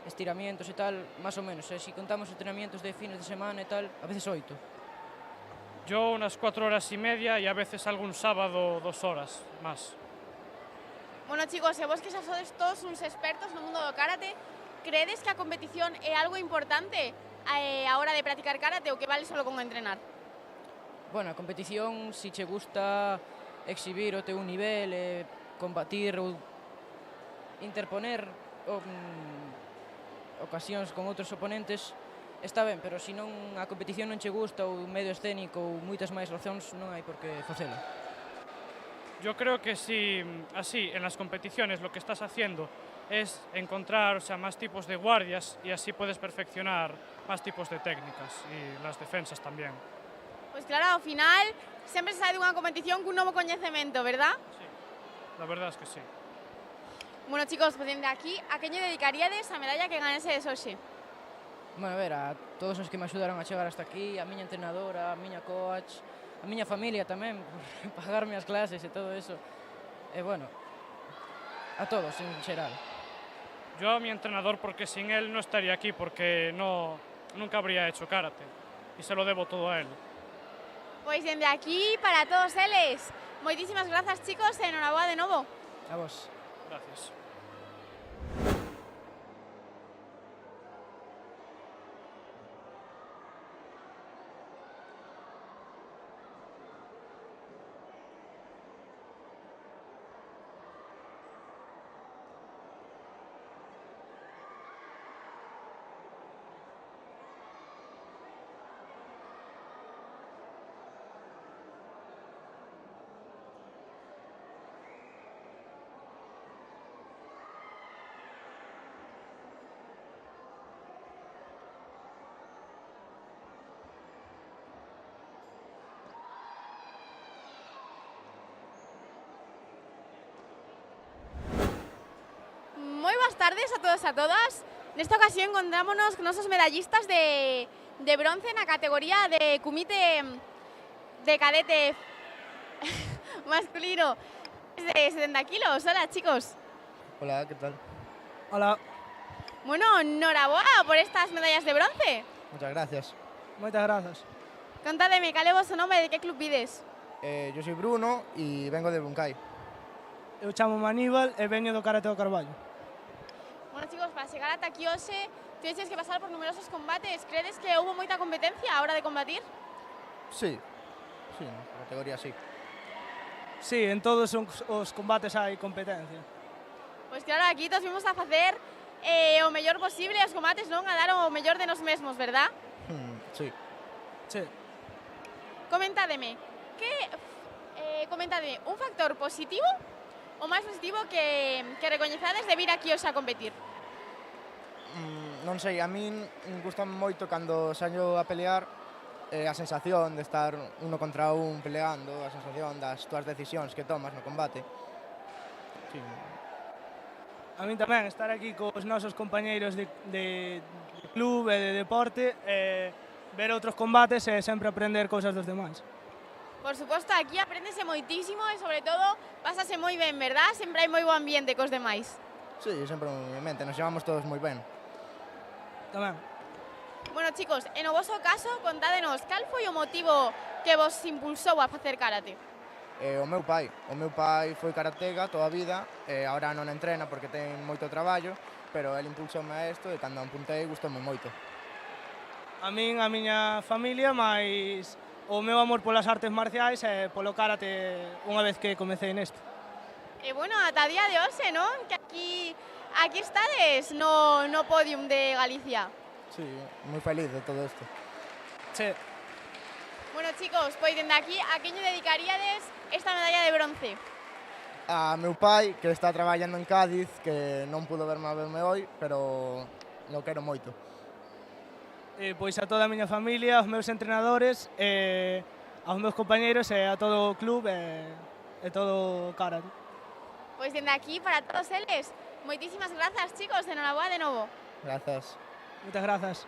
estiramientos e tal, máis ou menos, se contamos entrenamientos de fines de semana e tal, a veces 8. Yo unas 4 horas y media y a veces algún sábado 2 horas más. Bueno, chicos, e vos que xa sodes todos uns expertos no mundo do karate, credes que a competición é algo importante a hora de practicar karate ou que vale solo con entrenar? Bueno, a competición, si che gusta exhibir o teu nivel, combatir ou interponer ocasións con outros oponentes está ben, pero se non a competición non che gusta ou o medio escénico ou moitas máis razóns, non hai por que facelo. Yo creo que si así en las competiciones lo que estás haciendo es encontrar, o sea, más tipos de guardias y así puedes perfeccionar más tipos de técnicas y las defensas también. Pois claro, ao final sempre se sai dunha competición cun novo coñecemento, verdad? La verdad es que sí. Bueno, chicos, pues dende aquí, a quen lle dedicaríades a medalla que ganesedes hoxe? Bueno, a ver, a todos os que me axudaron a chegar hasta aquí, a miña entrenadora, a miña coach, a miña familia tamén, por pagarme as clases e todo eso. E bueno, a todos en xeral. Yo a mi entrenador porque sin él no estaría aquí porque nunca habría hecho karate y se lo debo todo a él. Pois dende aquí, para todos eles, moitísimas grazas, chicos, e enhoraboa de novo. A vos. Gracias. Moi boas tardes a todos e a todas. Nesta ocasión encontrámonos con nosos medallistas de bronce na categoría de kumite de cadete masculino de 70 kilos. Hola, chicos. Hola, ¿qué tal? Hola. Bueno, enhoraboa por estas medallas de bronce. Muchas gracias. Moitas grazas. Contádeme, cal é o vosso nome e de que club vides? Yo soy Bruno y vengo de Bunkai. Eu chamo Aníbal e veño do Karate do Carballo. Bueno, chicos, para chegar ata aquí hoxe, tuveches que pasar por numerosos combates. Credes que houve moita competencia a hora de combatir? Sí, en la categoría sí. Sí, en todos os combates hai competencia. Pois claro, aquí todos vimos a facer o mellor posible os combates, non? A dar o mellor de nos mesmos, verdad? Sí. Sí. Comentádeme, comentádeme un factor positivo o máis positivo que recoñezades de vir aquí hoxe a competir? Non sei, a min gusta moito cando saño a pelear a sensación de estar uno contra un peleando, a sensación das túas decisións que tomas no combate. Sí. A min tamén, estar aquí cos nosos compañeiros de club e de deporte, ver outros combates e sempre aprender cousas dos demais. Por suposto, aquí apréndese moitísimo e, sobre todo, pásase moi ben, verdad? Sempre hai moi bo ambiente cos demais. Sí, sempre en mente, nos llevamos todos moi ben. Tamén. Bueno, chicos, en o voso caso, contádenos, cal foi o motivo que vos impulsou a facer karate? O meu pai foi karatega toda a vida, agora non entrena porque ten moito traballo, pero el impulsoume a isto e cando apuntei gustoume moito. A min, a miña familia, máis o meu amor polas artes marciais e polo karate unha vez que comecei nesto. E bueno, ata día de hoxe, non? Que aquí estades no podium de Galicia. Sí, moi feliz de todo isto. Sí. Bueno, chicos, pois dende aquí, a quen lle dedicaríades esta medalla de bronce? A meu pai, que está traballando en Cádiz, que non pudo verme hoy, pero lo quero moito. Pois a toda a miña familia, aos meus entrenadores, aos meus compañeiros e a todo o club e todo o karate. Pois dende aquí, para todos eles, moitísimas grazas, chicos, enhoraboa de novo. Grazas. Moitas grazas.